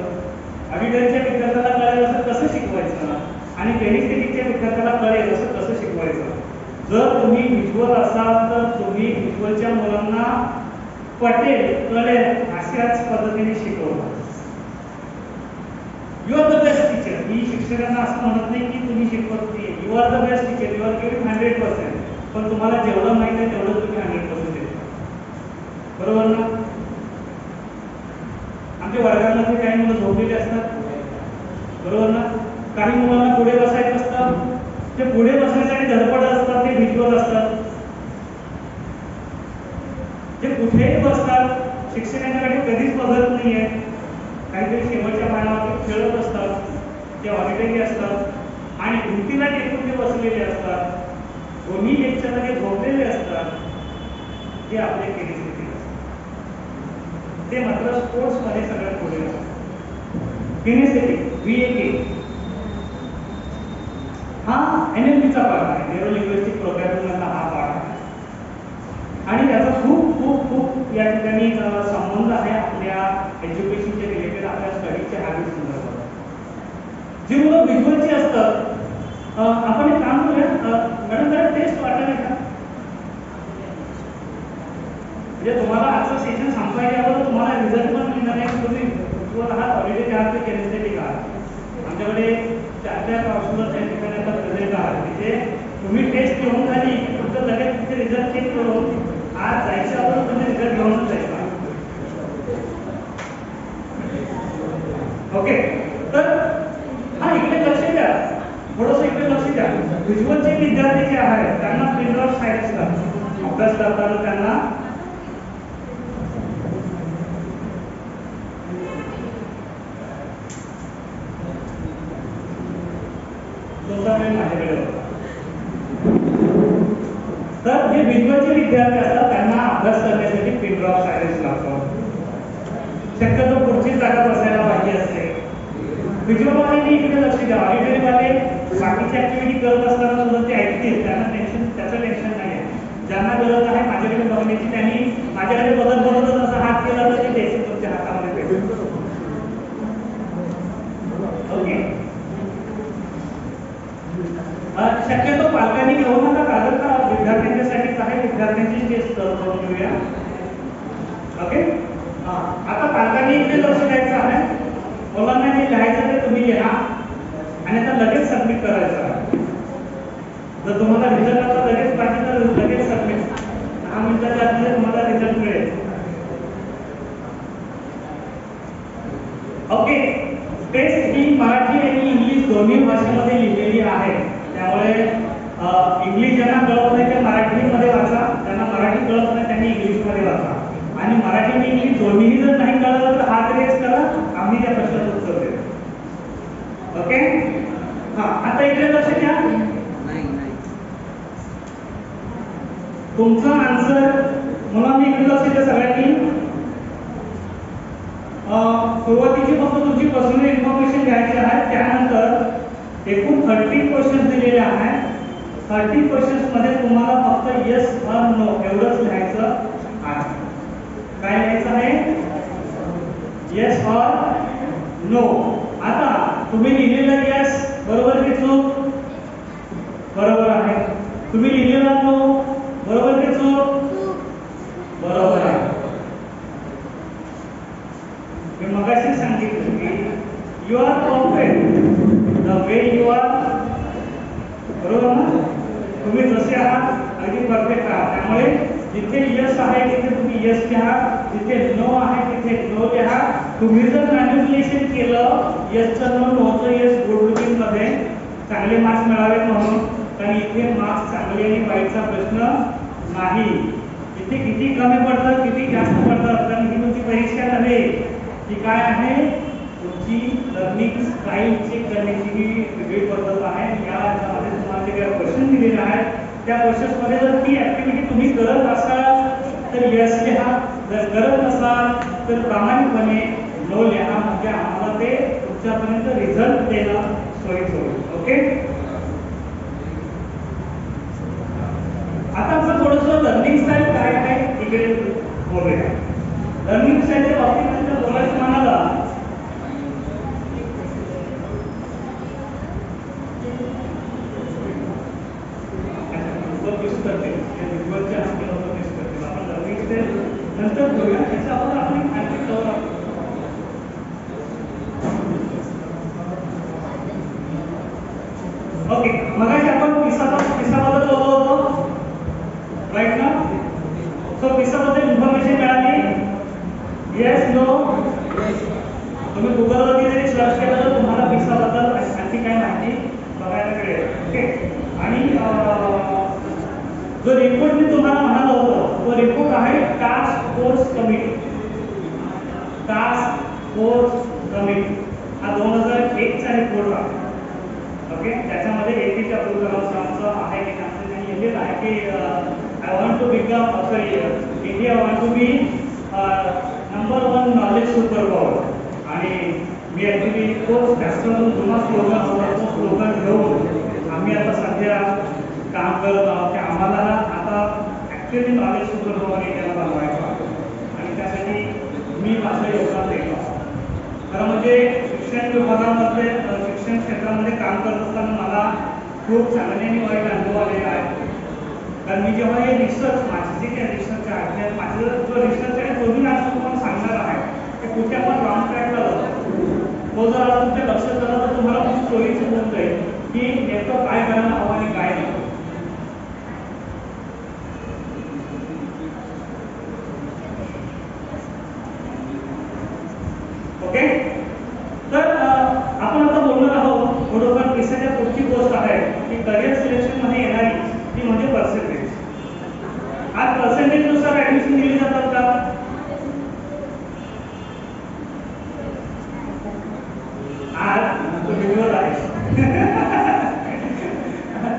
ऑडिटरीच्या विद्यार्थ्याला कळेल असं कसं शिकवायचं आणि पेनिस्टेटिकच्या विद्यार्थ्याला कळेल असं कसं शिकवायचं. जर तुम्ही व्हिज्युअल असाल तर तुम्ही व्हिज्युअलच्या मुलांना पटेल कळेल अशाच पद्धतीने शिकवता. You are the best teacher. मी शिक्षकांना असं म्हणत नाही की तुम्ही शिकवत नाही. You are the best teacher. You are giving 100%. पण तुम्हाला जेवढं माहिती आहे तेवढं तुम्ही 100% देता. बरोबर ना? आमच्या वर्गामध्ये काही मुलं झोपलेली असतात. बरोबर ना? काही मुलांना पुढे बसायचं असतं. ते पुढे बसण्यासाठी धडपड असतात. ते व्हिज्युअल असतात. ते कुठेही बसतात. शिक्षकांच्याकडे कधीच बघत नाहीये. काहीतरी शेवटच्या पानावरती खेळत असतात. ते ऑडिटरी असतात आणि भिंतीला टेकून ते बसलेले असतात. दोन्ही लेक्चरला ते झोपलेले असतात. ते आपले केली ते मात्र स्पोर्ट्समध्ये सगळ्यात पुढे असतात. किनेस्थेटिक VAK हा NLPचा पार्ट आहे. न्यूरो लिंग्विस्टिक प्रोग्रामिंग मधला हा पार्ट आहे आणि त्याचा खूप खूप खूप या ठिकाणी संबंध आहे आपल्या एज्युकेशनच्या रिलेटेड, आपल्या स्टडीच्या हॅबिट संदर्भात. जी मुलं व्हिज्युअलची असतात, आपण एक काम करूया मॅडम, जरा टेस्ट वाटायला का म्हणजे तुम्हाला आजचं सेशन संपायच्या अगोदर तुम्हाला रिझल्ट पण मिळणार नाही. तुम्ही व्हिज्युअल आहात, ऑलरेडी आहात, ते किनेस्थेटिक आहात. आमच्याकडे 4 काउन्सिलर त्या ठिकाणी आता प्रेझेंट आहात. तिथे तुम्ही टेस्ट घेऊन झाली की तुमचं लगेच तिथे रिझल्ट चेक करून आज जायच्या अगोदर तुम्ही रिझल्ट घेऊनच जायचा. ओके, तर हा इकडे लक्ष द्या, थोडंसं इकडे लक्ष द्या. व्हिज्युअलचे विद्यार्थी जे आहेत त्यांना पिन ड्रॉप सायन्स अभ्यास करताना त्यांना माझ्याकडे होता. तर जे व्हिज्युअलचे विद्यार्थी असतात त्यांना अभ्यास करण्यासाठी पिन ड्रॉप सायन्स लागतो. शक्यतो पुढची जागा बसायला पाहिजे असते. व्हिज्युअलवाल्यांनी इकडे लक्ष द्या. ऑडिटरीवाले बाकीची ऍक्टिव्हिटी करत असताना सुद्धा ते ऐकतील, त्यांना टेन्शन, त्याचं टेन्शन नाही आहे. ज्यांना गरज आहे माझ्याकडे बघण्याची त्यांनी माझ्याकडे बघत बघतच असा हात केला तर ते द्यायचे तुमच्या हातामध्ये भेटेल. ओके, शक्यतो पालकांनी घेऊ नका, कारण का विद्यार्थ्यांच्यासाठीच आहे. विद्यार्थ्यांची टेस्ट करून घेऊया. ओके, आता पालकांनी इकडे लक्ष द्यायचं आहे. मुलांना जे लिहायचं ते तुम्ही लिहा आणि आता लगेच सबमिट करायचं आहे. जर तुम्हाला रिझल्ट आता लगेच पाहिजे तर लगेच सबमिट. 10 मिनिटाच्या आतमध्ये तुम्हाला रिझल्ट मिळेल. ओके, टेस्ट ही मराठी आणि इंग्लिश दोन्ही भाषेमध्ये लिहिलेली आहे. त्यामुळे इंग्लिश ज्यांना कळत नाही ते मराठीमध्ये वाचा, ज्यांना मराठी कळत नाही त्यांनी इंग्लिशमध्ये वाचा. आणि मराठी आणि इंग्लिश दोन्हीही जर नाही कळलं तर हात रेज करा, आम्ही त्या प्रश्नाचं उत्तर देऊ. ओके, हा आता इकडे लक्ष द्या. तुमचा आन्सर मुलांनी इकडे लक्ष द्या सगळ्यांनी. सुरुवातीची फक्त तुमची पर्सनल इन्फॉर्मेशन घ्यायची आहे. त्यानंतर एकूण 30 क्वेश्चन दिलेले आहेत. 30 क्वेश्चन्स मध्ये तुम्हाला फक्त येस और नो एवढंच लिहायचं आहे. काय लिहायचं आहे? येस और नो. आता तुम्ही लिहिलेलं येस बरोबर की चूक? बरोबर आहे. तुम्ही लिहिलेला नो बरोबर की चूक? बरोबर आहे. मी मगाशी सांगितलं की you are perfect the way you are. बरोबर ना? तुम्ही जसे आहात अगदी परफेक्ट आहात. त्यामुळे जिथे यस आहे तिथे तुम्ही यस लिहा, जिथे नो आहे तिथे नो लिहा. तुम्ही जर मॅनिप्युलेशन केलं यसचं नो नोचं यस गुड लुकिंग मध्ये चांगले मार्क्स मिळावे म्हणून, कारण इथे मार्क्स चांगले आणि वाईटचा प्रश्न नाही. इथे किती कमी पडतात किती जास्त पडतात, कारण ही तुमची परीक्षा नव्हे, ती काय आहे तुमची लर्निंग स्टाईल चेक करण्याची ही वेगळी पद्धत आहे. यामध्ये तुम्हाला जे काही क्वेश्चन दिलेले आहेत त्या क्वेश्चन्समध्ये जर ती ऍक्टिव्हिटी तुम्ही करत असाल तर यस लिहा, जर करत नसाल तर प्रामाणिकपणे नो लिहा. म्हणजे आम्हाला ते तुमच्यापर्यंत रिझल्ट देणं सोयीचं होईल. ओके, आता आपण थोडंसं लर्निंग स्टाईल काय आहे इकडे बोलूया. लर्निंग स्टाईलच्या बाबतीत बोलायचं म्हणाला करतील, जे विद्वत्चे असतील लोक मिस करतील. आपण लगेच ते नंतर घेऊया, त्याच्या अगोदर आपण आणखी कवर अप. ओके, मगाशी आपण पिसाबद्दल बोललो होतो, राईट ना? सो पिसाबद्दल इन्फॉर्मेशन मिळाली? Yes, no? तुम्ही गुगलवरती जरी सर्च केलं तर तुम्हाला पिसाबद्दल आणखी काय माहिती बघायला मिळेल. ओके, आणि जो रिपोर्ट मी तुम्हाला म्हणालो होतो तो रिपोर्ट आहे task force committee. Task force committee हा 2001चा रिपोर्ट आहे. ओके, त्याच्यामध्ये APJ अब्दुल कलाम साहेबांचं आहे की त्यांचं त्यांनी लिहिलेलं आहे की I want to become India want to be number 1 knowledge super power. आणि मी ॲक्च्युली तोच जास्त जुना स्लोगन होता, तो स्लोगन घेऊन आम्ही आता सध्या काम करत आहोत की आम्हाला आता ॲक्च्युली नॉलेज सुपर पॉवर इंडियाला बनवायचं आहे. आणि त्यासाठी मी माझं योगदान देतो. खरं म्हणजे शिक्षण विभागामध्ये शिक्षण क्षेत्रामध्ये काम करत असताना मला खूप चांगले आणि वाईट अनुभव आलेले आहेत. कारण मी जेव्हा हे रिसर्च माझे जे काही रिसर्च आहे, माझं जो रिसर्च आहे तो मी आज तुम्हाला सांगणार आहे की कुठे आपण रॉंग ट्रॅकला जातो. तो जर आज तुमच्या लक्षात आला तर तुम्हाला खूप स्टोरीची होऊन जाईल की नेमकं काय करायला हवं आणि काय नाही. ओके, तर आपण आता बोलणार आहोत थोडंफार पिसाच्या पुढची गोष्ट आहे की करिअर सिलेक्शन मध्ये येणारी ती म्हणजे पर्सेंटेज. आज पर्सेंटेजनुसार ऍडमिशन दिली जातात का? आज तो व्हिडिओ आहे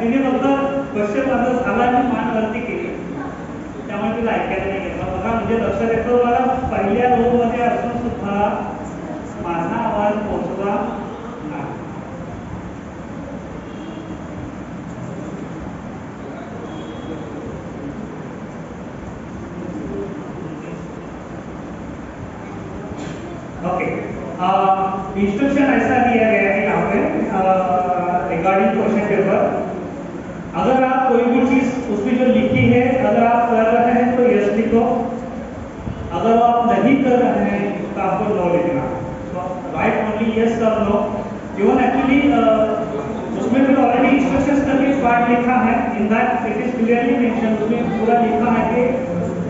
तिने फक्त क्वेश्चन माझं झाला आणि मान वरती केली, त्यामुळे तिला ऐकायला नाही घेतलं. बघा म्हणजे लक्षात येतं मला पहिल्या रो मध्ये असून सुद्धा माझा आवाज पोहोचला नाही. ओके, इंस्ट्रक्शन ऐसा दिया गया है यहाँ पे रिगार्डिंग क्वेश्चन पेपर. अगर आप कोई भी चीज उसमें जो लिखी है अगर आप कर रहे हैं तो यस लिखो, अगर आप नहीं कर रहे हैं तो आपको नो लिखना. राइट ओनली यस और नो. इवन एक्चुअली उसमें भी ऑलरेडी इंस्ट्रक्शंस का भी पार्ट लिखा है. In that it is clearly mention, उसमें पूरा लिखा है कि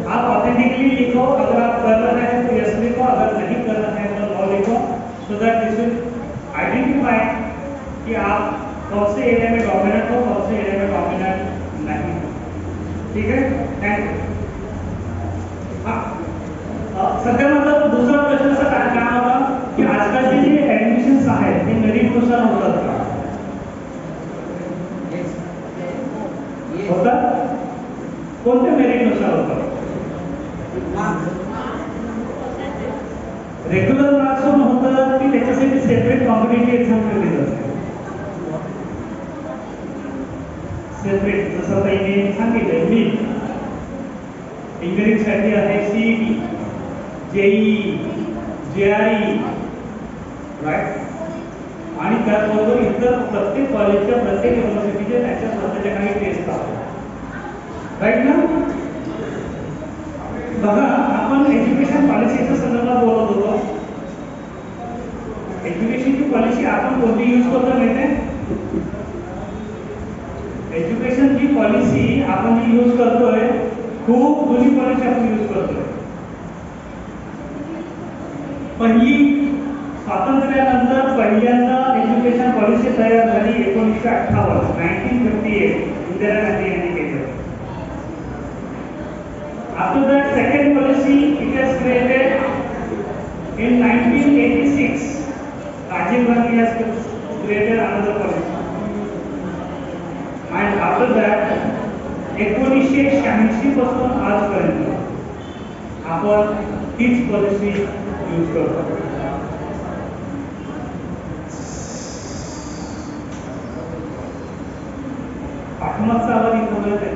आप ऑथेंटिकली लिखो, अगर आप कर रहे हैं तो यस लिखो, अगर नहीं कर रहे हैं तो नो लिखो, so that this will identify कि आप कौन से एरिया में डोमिनेंट हो, कौन से एरिया में डोमिनेंट नहीं हो. ठीक है, थैंक यू. हाँ, सध्या माझा दुसरा प्रश्न असा काय होता की आजकालचे जे ऍडमिशन्स आहेत ते मेरिटनुसार होतात का? होतात? कोणत्या मेरिटनुसार होतात? रेग्युलर मार्क्स होतात की त्याच्यासाठी सेपरेट कॉम्पिटिटिव्ह एक्झाम ठेवली जाते? सेपरेट. जसं ताईने सांगितलं मी इंजिनिअरिंगसाठी आहे CET, JEE, JEE, राईट. आणि त्याचबरोबर इतर प्रत्येक कॉलेजच्या प्रत्येक युनिव्हर्सिटीच्या त्यांच्या स्वतःच्या काही टेस्ट आहेत, राईट ना? बघा, आपण एज्युकेशन पॉलिसीच्या संदर्भात बोलत होतो. एज्युकेशनची पॉलिसी आपण कोणती यूज करतो माहिती आहे? एज्युकेशनची पॉलिसी आपण जी यूज करतोय खूप जुनी पॉलिसी आपण यूज करतोय. पहिली स्वातंत्र्यानंतर पहिल्यांदा एज्युकेशन पॉलिसी तयार झाली 1958 इंदिरा गांधी यांनी केली. After that, second policy it has created in 1986. Rajiv Gandhi has created another policy. And after that, 1986 पासून आजपर्यंत आपण तीच पॉलिसी यूज करतो. पाठमागचा आवाज इम्पॉर्टंट आहे.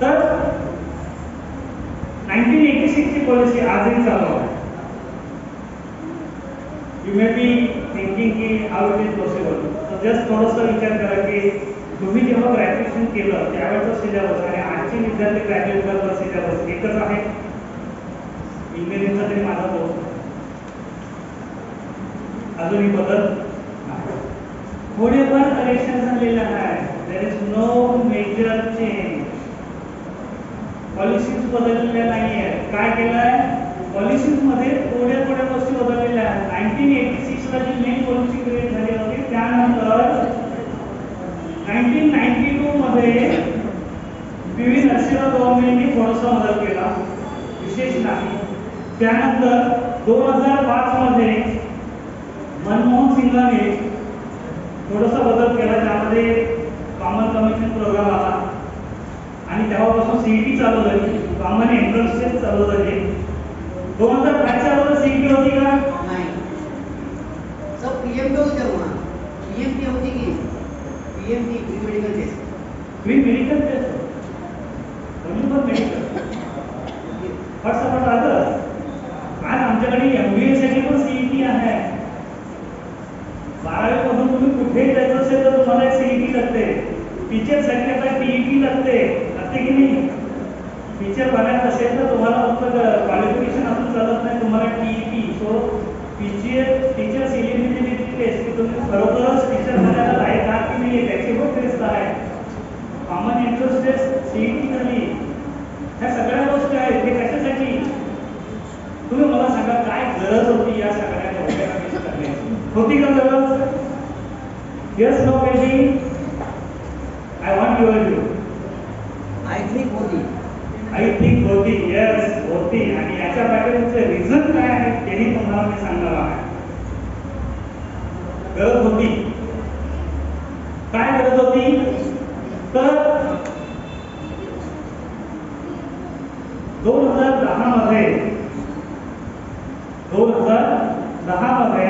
तर 1986 ची पॉलिसी आजही चालू आहे. You may be thinking कि how it is possible. So just थोडंसं विचार करा की तुम्ही जेव्हा ग्रॅज्युएशन केलं त्यावेळेचा सिलेबस आणि आजचे विद्यार्थी ग्रॅज्युएट करता सिलेबस एकच आहे. इंजिनिअरिंगचा तरी माझा कोर्स अजूनही बदल थोडेफार करेक्शन झालेलं आहे. There is no major change. Policies बदललेल्या नाही आहेत. काय केलं आहे पॉलिसीज मध्ये थोड्या थोड्या गोष्टी बदललेल्या आहेत. 1986 ला जी मेन पॉलिसी क्रिएट झाली होती त्यानंतर 1992 मध्ये पी.व्ही. नरसिंहराव गव्हर्नमेंटने थोडासा बदल केला, विशेष नाही. त्यानंतर 2005 मध्ये मनमोहन सिंगाने थोडासा बदल केला, त्यामध्ये कॉमन कमिशन प्रोग्राम आला आणि तेव्हापासून सीईटी चालू झाली, कॉमन एंट्रन्स टेस्ट चालू झाली. 2005 च्या अगोदर सीईटी होती का? नाही. सब पीएमटी होती तेव्हा. पीएमटी होती की PMT pre medical test. Pre medical test only for medical. What's about others? आज आमच्याकडे एमबीए साठी पण सीईटी आहे. 12वी मधून तुम्ही कुठेही जायचं असेल तर तुम्हाला एक सीईटी लागते. टीचर साठी आता टीईटी लागते की नाही? टीचर बनायचं असेल तर तुम्हाला फक्त क्वालिफिकेशन असून चालत नाही, तुम्हाला TET. So teacher eligibility test की तुम्ही खरोखरच टीचर बनायला लायक आहात की नाही त्याची पण टेस्ट आहे. कॉमन एंट्रन्स टेस्ट सीईटी झाली. ह्या सगळ्या गोष्टी आहेत. हे कशासाठी? तुम्ही मला सांगा काय गरज होती या सगळ्या गोष्टी करण्याची? होती का गरज? Yes no baby? I want your view. I think होती. आय थिंक होती. यस होती. आणि याच्या पाठीमागचे रिझन काय आहे तेही तुम्हाला मी सांगणार आहे. गरज होती. काय गरज होती? तर 2010 मध्ये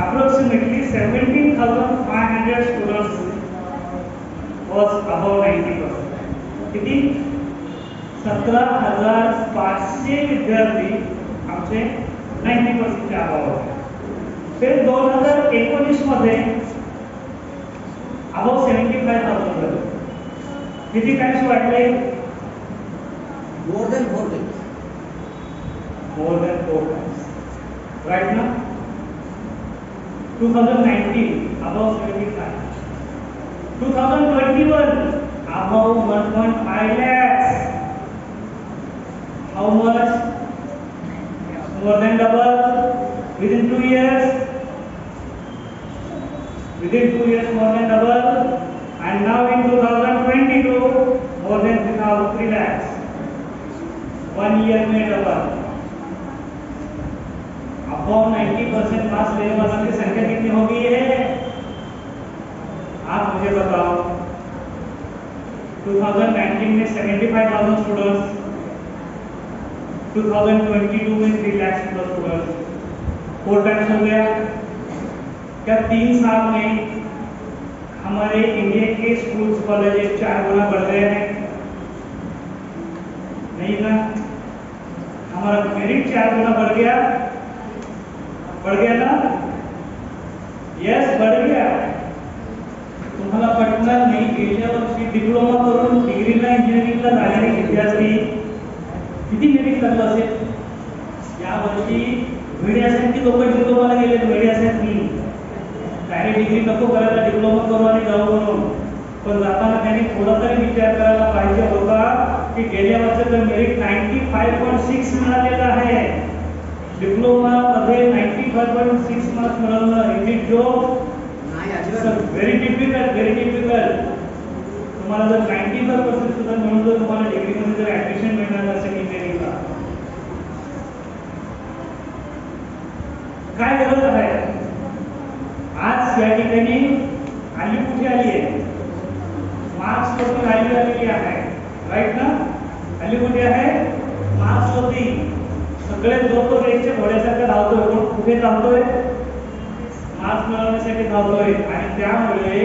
अप्रॉक्सिमेटली 17,500 स्टुडंट्स वॉज अबाव 90%. किती? 17,500 विद्यार्थी आमचे 90% अबाव होते. ते 2019 मध्ये अबाव 75,000 झाले. किती टाइम्स वाढले? More than 4 times. More than 4 times. Right now, 2019 above 75. 2021 above 1.5 lakhs. How much? More than double within 2 years. Within 2 years, more than double. And now in 2022, more than 3 lakhs. 1 year में double. Above 90% pass लेने वालों की संख्या कितनी हो गई है? आप मुझे बताओ. 2019 में 75,000 स्टूडेंट्स, 2022 में 3 लाख स्टूडेंट्स. 4 टाइम्स हो गया. क्या 3 साल में हमारे इंडिया के स्कूल्स कॉलेजेस 4 गुना बढ़ गए हैं? नहीं ना. हमारा मेरिट 4 गुना बढ़ गया ना? यस बढ़ गया. तुम्हाला पटणार नाही, गेल्या वर्षी डिप्लोमा करून डिग्रीला इंजिनिअरिंगला झालेले विद्यार्थी किती मेरिट लागलं असेल? या वर्षी मीडियासाठी लोक डिप्लोमाला गेले. मीडियासाठी काही डिग्री नको करायला, डिप्लोमा करू आणि जाऊ म्हणून. पण जाताना त्यांनी थोडा तरी विचार करायला पाहिजे होता की गेल्या वर्षाचं मेरिट 95.6 मिळालेलं आहे. डिप्लोमा मध्ये 95.6 मार्क्स मिळवणं इज इट जोक? नाही अजिबात. Very difficult, very difficult. तुम्हाला जर 95% सुद्धा मिळून जर तुम्हाला डिग्रीमध्ये जर ऍडमिशन मिळणार असेल इंजिनिअरिंगला, काय गरज आहे? आज या ठिकाणी हल्ली कुठे आली आहे? मार्क्स वरती व्हॅल्यू आलेली आहे. राईट ना? हल्ली कुठे आहे? मार्क्स वरती. सगळे लोक रेसच्या घोड्यासारखं धावतोय. पण कुठे धावतोय? मार्क्स मिळवण्यासाठी धावतोय. आणि त्यामुळे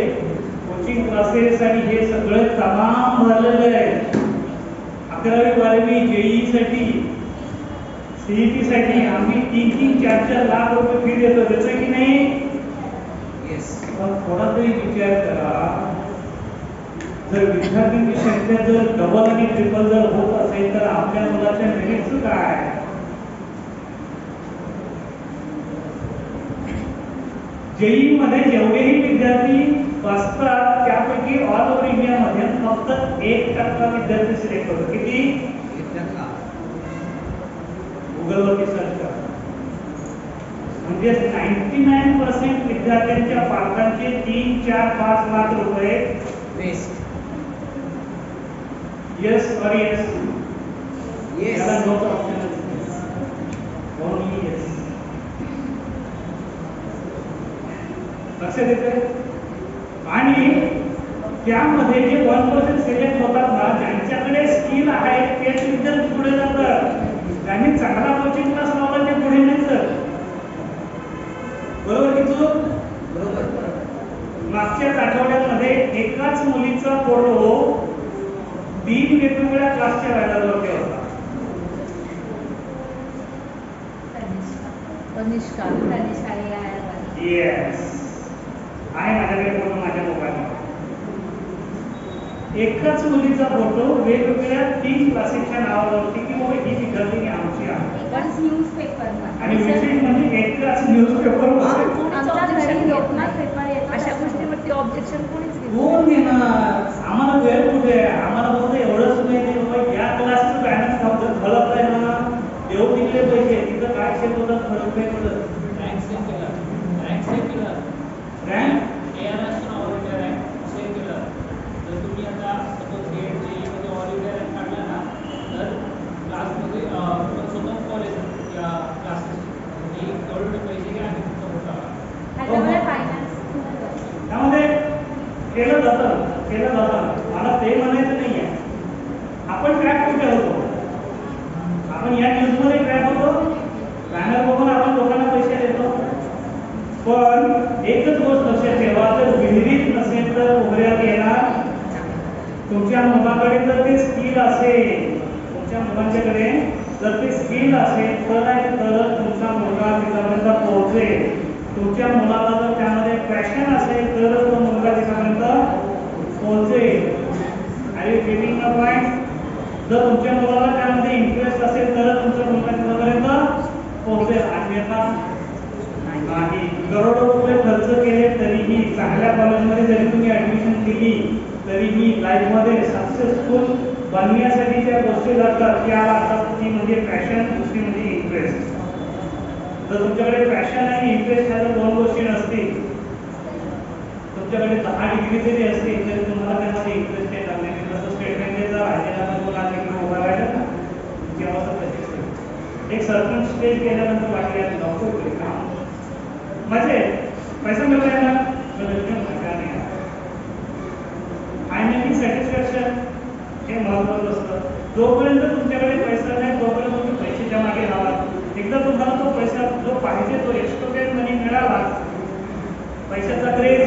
कोचिंग क्लासेस आणि हे सगळं तमाम झालेलं आहे. 11वी 12वी जेईई साठी, सीईटी साठी आम्ही 3-4 लाख रुपये फी देतो. त्याचं की नाही? येस. पण थोडा तरी विचार करा, जर विद्यार्थ्यांची संख्या जर डबल आणि ट्रिपल जर होत असेल तर आपल्या मुलाच्या मेरिटचं काय? जेईई मध्ये जेवढेही विद्यार्थी बसतात त्यापैकी ऑल ओव्हर इंडियामध्ये फक्त 1% विद्यार्थी सिलेक्ट होतात. किती? 1%. गुगलवरती सर्च करा. म्हणजे 99% विद्यार्थ्यांच्या पालकांचे 3, 4, 5 लाख रुपये वेस्ट. येस और येस? येस. याला नोट ऑप्शन ओनली येस. लक्षात येते? आणि त्यामध्ये जे 1% सिलेक्ट होतात ना, ज्यांच्याकडे स्किल आहे तेच विद्यार्थी पुढे जातात. त्यांनी चांगला कोचिंग क्लास लावला ते पुढे नाही जात. बरोबर की चूक? बरोबर. मागच्याच आठवड्यामध्ये एकाच मुलीचा फोटो 3 वेगवेगळ्या क्लासच्या बॅनरवरती होता. तनिष्का येस, आहे माझ्याकडे फोटो माझ्या मोबाईलवर. एकाच मुलीचा फोटो वेगवेगळ्या 3 क्लासेसच्या नावावरती की बाबा ही विद्यार्थी आमची आहे. एकाच न्यूजपेपर आणि विशेष म्हणजे एकाच न्यूजपेपर आमच्या घरी लोकमत पेपर येतो. अशा गोष्टीवरती ऑब्जेक्शन कोणीच घेत कोण घेणार? आम्हाला वेळ कुठे आहे? आम्हाला फक्त एवढंच माहिती बाबा या क्लासचं बॅनर फक्त झळक आहे ना, देऊ तिकडे पैसे, तिथं काय चेक होतात फरक नाही पडत. रँक सेक्युलर रँक AR असतो ऑल इंडिया रँक सेक्युलर. जर तुम्ही आता सपोज गेट जेई मध्ये ऑल इंडिया रँक काढला ना, तर क्लासमध्ये स्वतः कॉलेज या क्लासेस हे एवढे पैसे घ्या आणि तुमचा मोठा त्याच्यामुळे फायनान्स त्यामध्ये केलं जातं. मला ते म्हणायचं नाही आहे. आपण ट्रॅक कुठे होतो? आपण या न्यूजमध्ये ट्रॅक होतो. बॅनर बघून आपण लोकांना पैसे देतो. पण एकच गोष्ट लक्षात ठेवा, जर विहिरीत नसेल तर उभऱ्यात येणार. तुमच्या मुलाकडे जर ते स्किल असेल, तुमच्या मुलांच्याकडे जर ते स्किल असेल तर तुमचा मुलगा तिथपर्यंत पोहोचेल. तुमच्या मुलाला जर त्यामध्ये पॅशन असेल तरच तो मुलगा तिथपर्यंत पोहोचेल. Are you getting the point? जर तुमच्या मुलाला त्यामध्ये इंटरेस्ट असेल तरच तुमचा मुलगा तिथपर्यंत पोहोचेल. अन्यथा नाही. करोडो रुपये खर्च केले तरीही, चांगल्या कॉलेजमध्ये जरी तुम्ही ऍडमिशन केली तरीही लाईफमध्ये सक्सेसफुल बनण्यासाठी ज्या गोष्टी लागतात त्या लागतात, ती म्हणजे पॅशन, दुसरी म्हणजे इंटरेस्ट. जर तुमच्याकडे पॅशन आणि इंटरेस्ट ह्या जर 2 गोष्टी नसतील, तुमच्याकडे 10 डिग्री जरी असतील तरी तुम्हाला त्यामध्ये इंटरेस्ट येणार नाही. जसं स्टेटमेंट जर राहिलेला मुलाला तिकडे उभा राहिला ना, तुमची अवस्था तशीच होईल. एक सर्कल स्टेज गेल्यानंतर वाटले डॉक्टर काम म्हणजे पैसा मिळाला ना, फायनली सॅटिस्फॅक्शन हे महत्त्वाचं असतं. जोपर्यंत तुमच्याकडे पैसा नाही तोपर्यंत तुम्ही पैशाच्या मागे राहाल. एकदा तुम्हाला तो पैसा जो पाहिजे तो एक्सपेक्टेड मनी मिळाला, पैशाचा क्रेज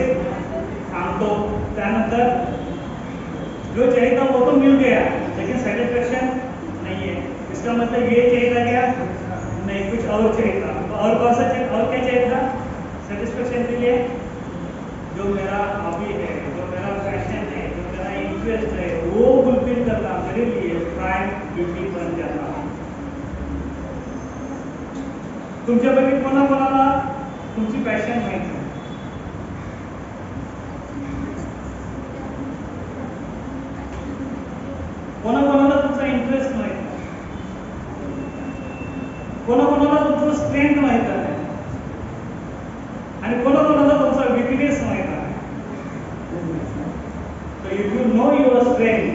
थांबतो. त्यानंतर जो चाहिए वो तो मिल गया लेकिन सेटिस्फैक्शन नहीं है. इसका मतलब ये चाहिए क्या? नहीं, कुछ और चाहिए था. और कौन सा चाहिए? और क्या चाहिए था सेटिस्फैक्शन के लिए? जो मेरा हॉबी है, जो मेरा पैशन है, जो मेरा इंटरेस्ट है, वो फुलफिल करना मेरे लिए प्राइम ड्यूटी बन जाता है. तुमच्यापैकी कोणाकोणाला तुमची पॅशन माहिती आहे? कोणाकोणाला तुमचा इंटरेस्ट माहित आहे? कोणाकोणाला तुमचं स्ट्रेंथ माहित आहे आणि कोणाकोणाला तुमचा विकनेस माहित आहे. So if you know your strength,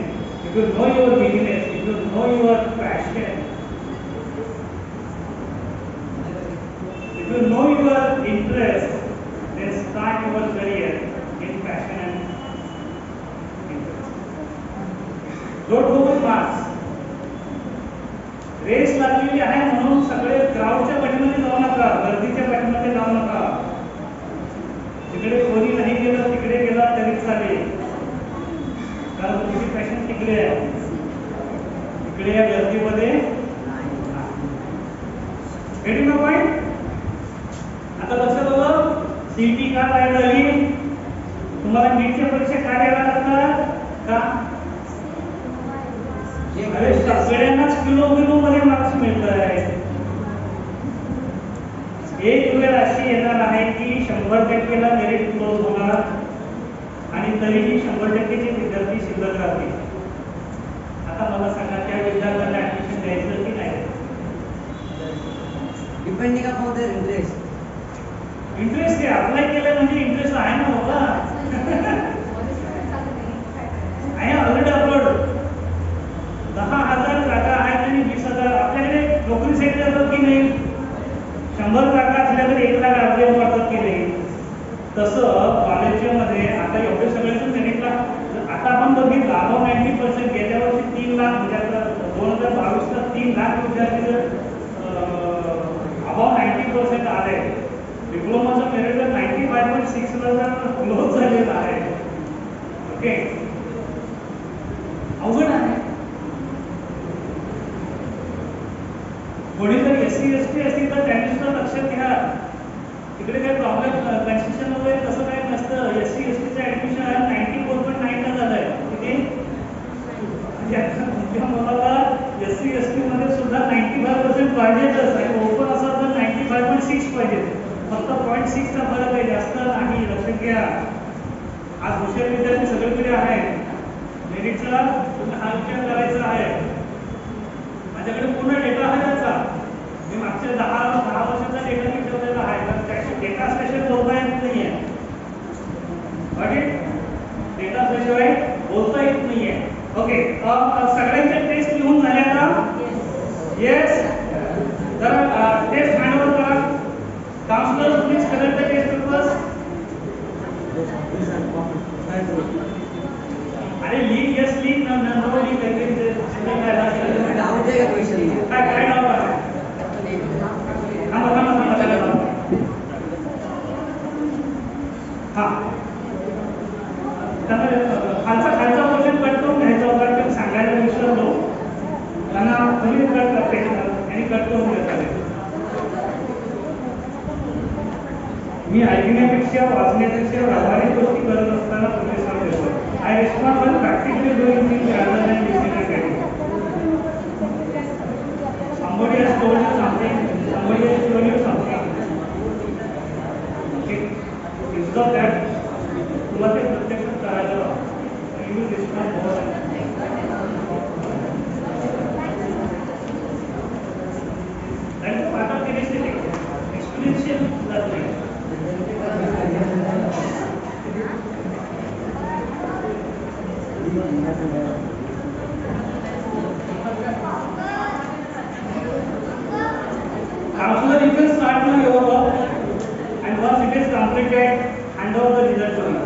if you know your weakness, if you know your passion, if you know your interest, then start your career in passion and interest. Don't go with mass. Race लागलेली आहे म्हणून सगळे क्राऊडच्या पाठीमध्ये जाऊ नका, गर्दीच्या पाठीमध्ये जाऊ नका. तिकडे कोणी नाही गेलं, तिकडे गेला तरी चालेल, कारण तुमची पॅशन तिकडे आहे. तिकडे या गर्दीमध्ये गेटिंग द पॉइंट? आता लक्षात आलं, सीईटी का तयार झाली? तुम्हाला नीटच्या परीक्षा का द्याव्या लागतात? का? अरे सगळ्यांनाच किलो मध्ये मार्क्स मिळत आहेत. एक वेळ अशी येणार आहे की 100%ला मेरिट क्लोज होणार आणि तरीही 100%चे विद्यार्थी शिल्लक राहतील. आता मला सांगा त्या विद्यार्थ्यांना ऍडमिशन द्यायचं की नाही? Depending upon their interest. Interest आहे, अप्लाय केलं म्हणजे इंटरेस्ट आहे ना बाबा. आहे ऑलरेडी अपलोड. 10,000 जागा आहेत आणि 20,000 आपल्याकडे नोकरीसाठी जातात की नाही? 100 जागा असल्या तर 1 लाख अर्ज पडतात की नाही? तसं कॉलेजमध्ये आता एवढे सगळ्याच मेरिटला आता आपण बघितलं अबाव 90% गेल्या वर्षी 3 लाख म्हणजे आता 2022ला 3 लाख विद्यार्थी जर अबाव 90% आले. डिप्लोमाचं मेरिट 95.6 ला क्लोज झालेलं आहे. ओके, अवघड आहे. कोणी जर SC ST असतील तर त्यांनी सुद्धा लक्षात घ्या. तिकडे काही प्रॉब्लेम कन्सेशन वगैरे तसं काही नसतं. SC STचं ऍडमिशन आहे 94.9 ला झालंय. किती? म्हणजे आता तुमच्या मुलाला SC ST मध्ये सुद्धा 95% पाहिजेच आहे. ओपन असेल तर 95.6 पाहिजे. फक्त 0.6 चा फरक आहे, जास्त नाही. लक्षात घ्या. आज हुशार विद्यार्थी सगळीकडे आहेत. मेरिटचा हा विचार करायचा आहे. माझ्याकडे पूर्ण डेटा आहे त्याचा. मी मागच्या 10 वर्षाचा डेटा मी ठेवलेला आहे. तर त्याची डेटा असल्याशिवाय बोलता येत नाहीये. डेटा असल्याशिवाय बोलता येत नाहीये. ओके, सगळ्यांच्या टेस्ट लिहून झाल्या का? येस. तर टेस्ट हँड ओव्हर करा. Counsellor please collect the test papers. अरे leak, yes leak, no leak. Doubt आहे का क्वेश्चन? काय डाऊट आहे? थांबा त्याला हा खालचा क्वेश्चन कट करून घ्यायचा होता. ते सांगायला विसरलो. त्यांना तुम्ही कट करते आणि कट करून घेतात. मी ऐकण्यापेक्षा वाचण्यापेक्षा व्यावहारिक गोष्टी करत असताना प्रतिसाद देतो. I respond when practically doing things rather than listening and somebody has told you something, somebody has told you something. Okay, instead of that, तुम्हाला ते प्रत्यक्षात करायचं. You will respond more. That is part of kinesthetic, experiential learning. Counselor, you can start now your work, and once it is completed, hand over the result to me.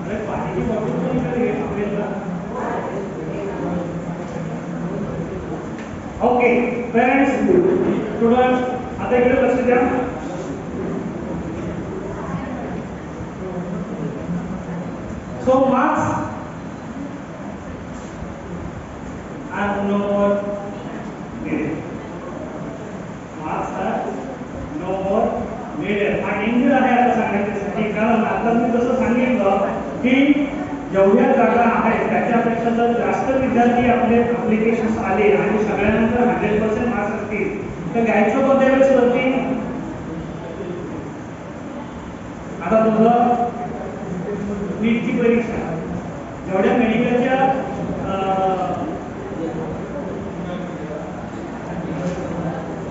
अरे पानी की bottle तो निकल गई. ओके पेरेंट्स, स्टुडंट्स, आता इकडे लक्ष द्या. सो मार्क्स आर नो मोर needed. मार्क्स आर नो मोर needed. हा डेंजर आहे आता सांगण्यासाठी. कारण आता मी जसं सांगितलं की जेवढ्या जागा आहेत त्याच्यापेक्षा जर जास्त विद्यार्थी आपले ऍप्लिकेशन आले आणि सगळ्यांना 100% मार्क्स असतील तर घ्यायचं कोणत्या वेळेस वरती? आता तुझं नीटची परीक्षा जेवढ्या मेडिकलच्या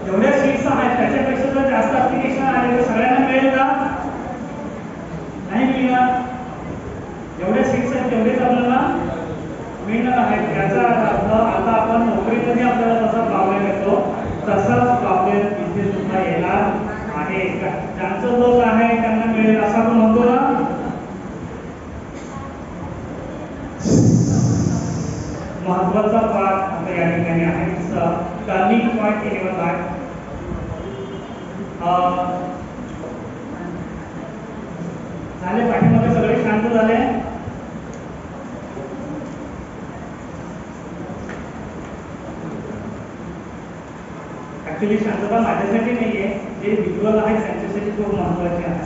जेवढ्या सीट्स आहेत त्याच्यापेक्षा जर जास्त ऍप्लिकेशन आले तर सगळ्यांना मिळेल का? नाही मिळणार. जेवढे सीट्स आहेत तेवढेच आपल्याला मिळणार आहेत. त्याचा अर्थ आता आपण नोकरीमध्ये आपल्याला जसा प्रॉब्लेम येतो तसाच प्रॉब्लेम इथे सुद्धा येणार आहे. ज्यांचं लोक आहे त्यांना मिळेल असं आपण म्हणतो ना. महत्वाचा पाठ आता या ठिकाणी आहे. टर्निंग पॉइंट केलेला आहे. झाले पाठीमागे सगळे शांत झाले. ऍक्च्युली शांतता माझ्यासाठी नाहीये, जे व्हिज्युअल आहे त्यांच्यासाठी खूप महत्वाचे आहे.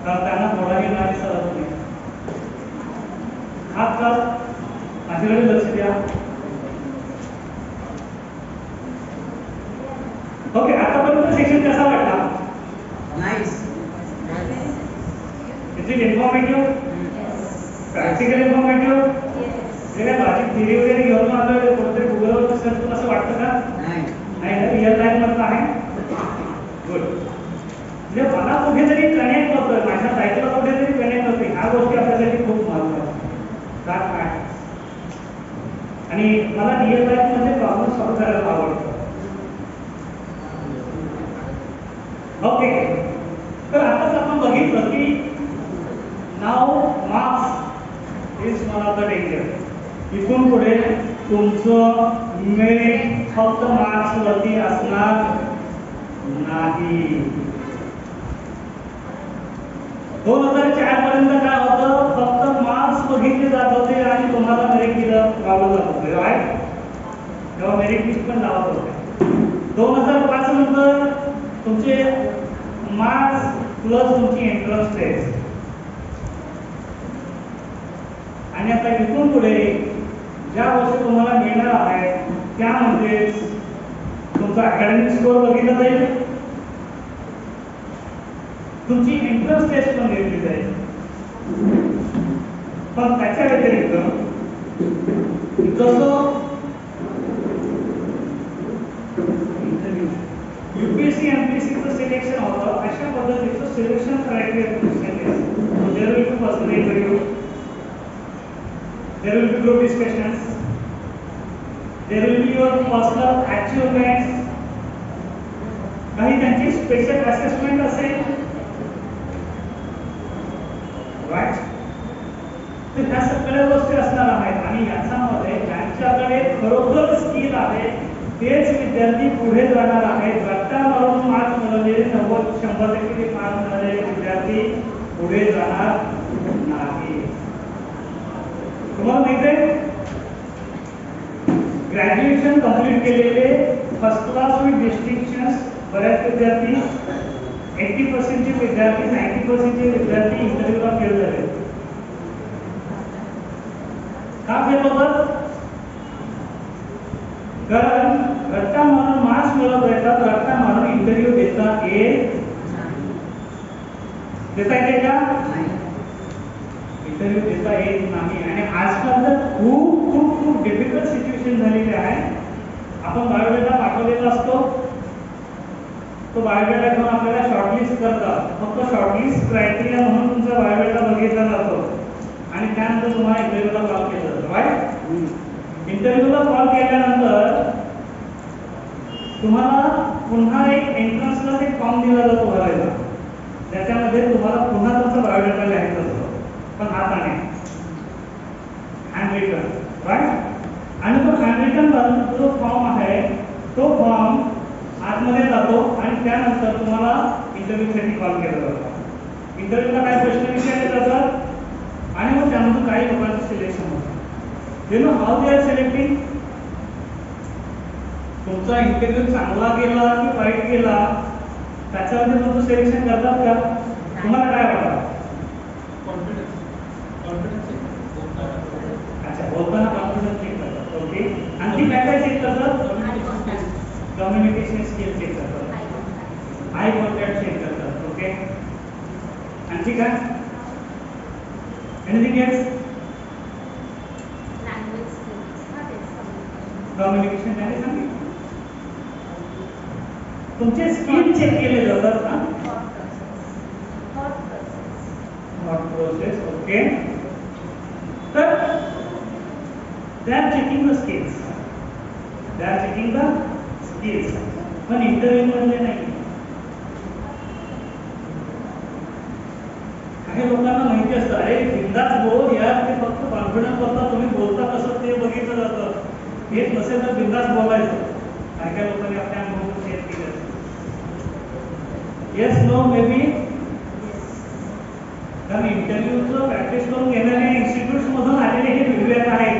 कारण त्यांना थोडाही नाही सरत नाही. हात कर, माझ्याकडे लक्ष द्या. ओके, आतापर्यंत सेशन कसा वाटला? Nice. Is it informative? Practical informative? जे काय लॉजिक थिअरी वगैरे घेऊन आपल्याला कोणतरी गुगलवर सर्च करून असं वाटतं का? नाही. नाही ना, रिअल लाईफ मधलं आहे. गुड. म्हणजे मला कुठेतरी कनेक्ट होतोय, माझ्या लाईफला कुठेतरी कनेक्ट होते, ह्या गोष्टी आपल्यासाठी खूप महत्त्वाच्या आहेत. आणि मला रिअल लाईफ मध्ये प्रॉब्लेम सॉल्व्ह करायला आवडतं. ओके, तर आताच आपण बघितलं की नाव marks is one of the danger. इथून पुढे तुमचं मेरिट फक्त मार्क्स वरती असणार नाही. 2004 पर्यंत काय होतं, फक्त मार्क्स बघितले जात होते आणि तुम्हाला मेरिट दिलं लावलं जात होते, राईट? तेव्हा मेरिट लिस्ट पण लावत होते. 2005 नंतर तुमचे मार्क्स प्लस तुमची एंट्रन्स टेस्ट. आणि आता इथून पुढे ज्या गोष्टी तुम्हाला मिळणार आहेत त्यामध्ये तुमचा अकॅडमिक स्कोअर बघितला जाईल, तुमची एंट्रन्स टेस्ट पण घेतली जाईल. पण त्याच्या व्यतिरिक्त जसं UPSC MPSCचं सिलेक्शन होतं, अशा पद्धतीचं selection criteria there will be personal interview, there will be group discussions, there will be your personal achievements, काही त्यांची स्पेशल असेसमेंट असेल, राईट? तर ह्या सगळ्या गोष्टी असणार आहेत. आणि याच्यामध्ये ज्यांच्याकडे खरोखर स्किल आहे तेच विद्यार्थी पुढे जाणार आहेत. रट्टा मारून मार्क्स मिळवलेले 90-100% मार्क्स मिळवलेले विद्यार्थी पुढे जाणार नाही. तुम्हाला माहिती आहे, ग्रॅज्युएशन कंप्लीट केलेले फर्स्ट क्लास विथ डिस्टिंक्शन्स बऱ्याच विद्यार्थी 80% चे विद्यार्थी 90% चे विद्यार्थी इंटरव्ह्यूला फेल झाले. का फेल होतात? कारण रट्टा मारून मार्क्स मिळवत येतात, रट्टा मारून इंटरव्ह्यू देता येते का? इंटरव्ह्यू देता येत नाही. आणि आजकाल तर खूप खूप खूप डिफिकल्ट सिच्युएशन झालेली आहे. आपण बायोडेटा पाठवलेला असतो, तो बायोडेटा घेऊन आपल्याला शॉर्टलिस्ट करतात. फक्त शॉर्टलिस्ट क्रायटेरिया म्हणून तुमचा बायोडेटा बघितला जातो आणि त्यानंतर तुम्हाला इंटरव्ह्यूला कॉल केला जातो, राईट? इंटरव्ह्यूला कॉल केल्यानंतर तुम्हाला पुन्हा एक एंट्रन्सला एक फॉर्म दिला जातो भरायला, त्याच्यामध्ये तुम्हाला पुन्हा तुमचा बायोडेटा लिहायचा असतो, पण हाताने, हँड रिटन, राईट? आणि तो हँड रिटन जो फॉर्म आहे तो फॉर्म आतमध्ये जातो आणि त्यानंतर तुम्हाला इंटरव्ह्यूसाठी कॉल केला जातो. इंटरव्ह्यूला काय प्रश्न विचारले जातात आणि मग त्यामधून काही लोकांचं सिलेक्शन होतं. You know how they are selecting? तुमचा इंटरव्ह्यू चांगला गेला की वाईट गेला त्याच्यामध्ये तुमचं सिलेक्शन करतात का? तुम्हाला काय वाटतं? अच्छा, बोलताना कॉन्फिडन्स चेक करतात. ओके, आणखी काय काय चेक करतात? कम्युनिकेशन स्किल चेक करतात, आय कॉन्टॅक्ट चेक करतात. ओके, आणखी काय? Anything else? कम्युनिकेशन त्याने सांगितलं. तुमचे स्किल चेक केले जातात ना? Thought process. ओके, तर they are checking the skills, they are checking the skills, पण इंटरव्ह्यू मध्ये नाही. काही लोकांना माहिती असतं, अरे बिंदास बोल यार, ते फक्त कॉन्फिडन्स करतात, तुम्ही बोलता कसं ते बघितलं जातं. हेच नसेल तर बिंदास बोलायचं. काय काय लोकांनी आपल्या अनुभव शेअर केले. Yes no maybe. कारण इंटरव्ह्यूचं प्रॅक्टिस करून घेणारे इन्स्टिट्यूट मधून आलेले हे फीडबॅक आहेत.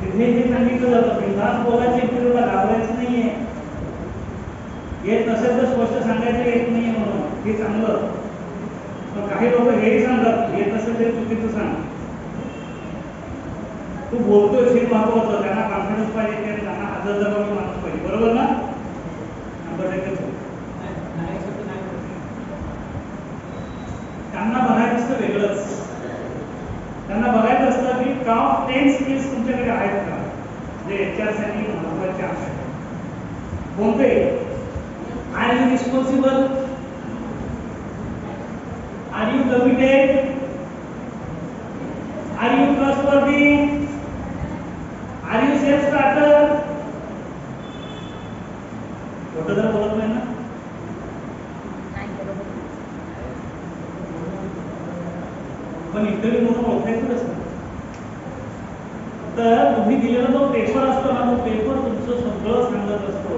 तिथे हे सांगितलं जातं बिनधास्त बोलायचं, इंटरव्ह्यूला घाबरायचं नाहीये. येत नसेल तर स्पष्ट सांगायचं येत नाहीये म्हणून, हे चांगलं. पण काही लोक हेही सांगतात येत नसेल तरी चुकीचं सांग. तू बोलतोय हे महत्वाचं, त्यांना कॉन्फिडन्स पाहिजे, त्यांना हजर जबाबदारी माणूस पाहिजे. बरोबर ना? त्यांना बघायचं असतं वेगळंच. त्यांना बघायचं असतं की टॉप 10 स्किल्स तुमच्याकडे आहेत का, जे HR साठी महत्वाचे आहेत. कोणते? Are you responsible? Are you committed? Are you trustworthy? Are you self starter? खोटं जर बोलत नाही ना. पण इंटरव्ह्यू म्हणून ओळखायचं कसं? तर तुम्ही दिलेला जो पेपर असतो ना, तो पेपर तुमचं सगळं सांगत असतो.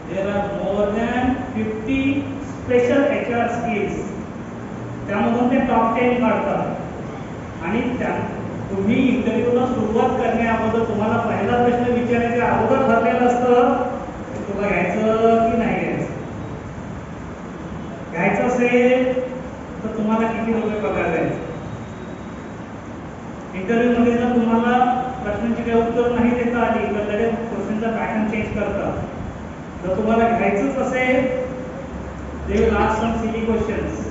There are more than 50 special HR skills. त्यामधून ते टॉप 10 काढतात. आणि तुम्ही इंटरव्ह्यूला सुरुवात करण्याअगोदर तुम्हाला पहिला प्रश्न विचारायच्या अगोदर ठरलेलं असतं की तुला घ्यायचं की नाही घ्यायचं. घ्यायचं असेल तर तुम्हाला किती रुपये पगार द्यायचे. इंटरव्ह्यू मध्ये जर तुम्हाला प्रश्नांची काही उत्तर नाही देता आली तर लगेच क्वेश्चनचा पॅटर्न चेंज करतात. जर तुम्हाला घ्यायचंच असेल they will ask some silly questions.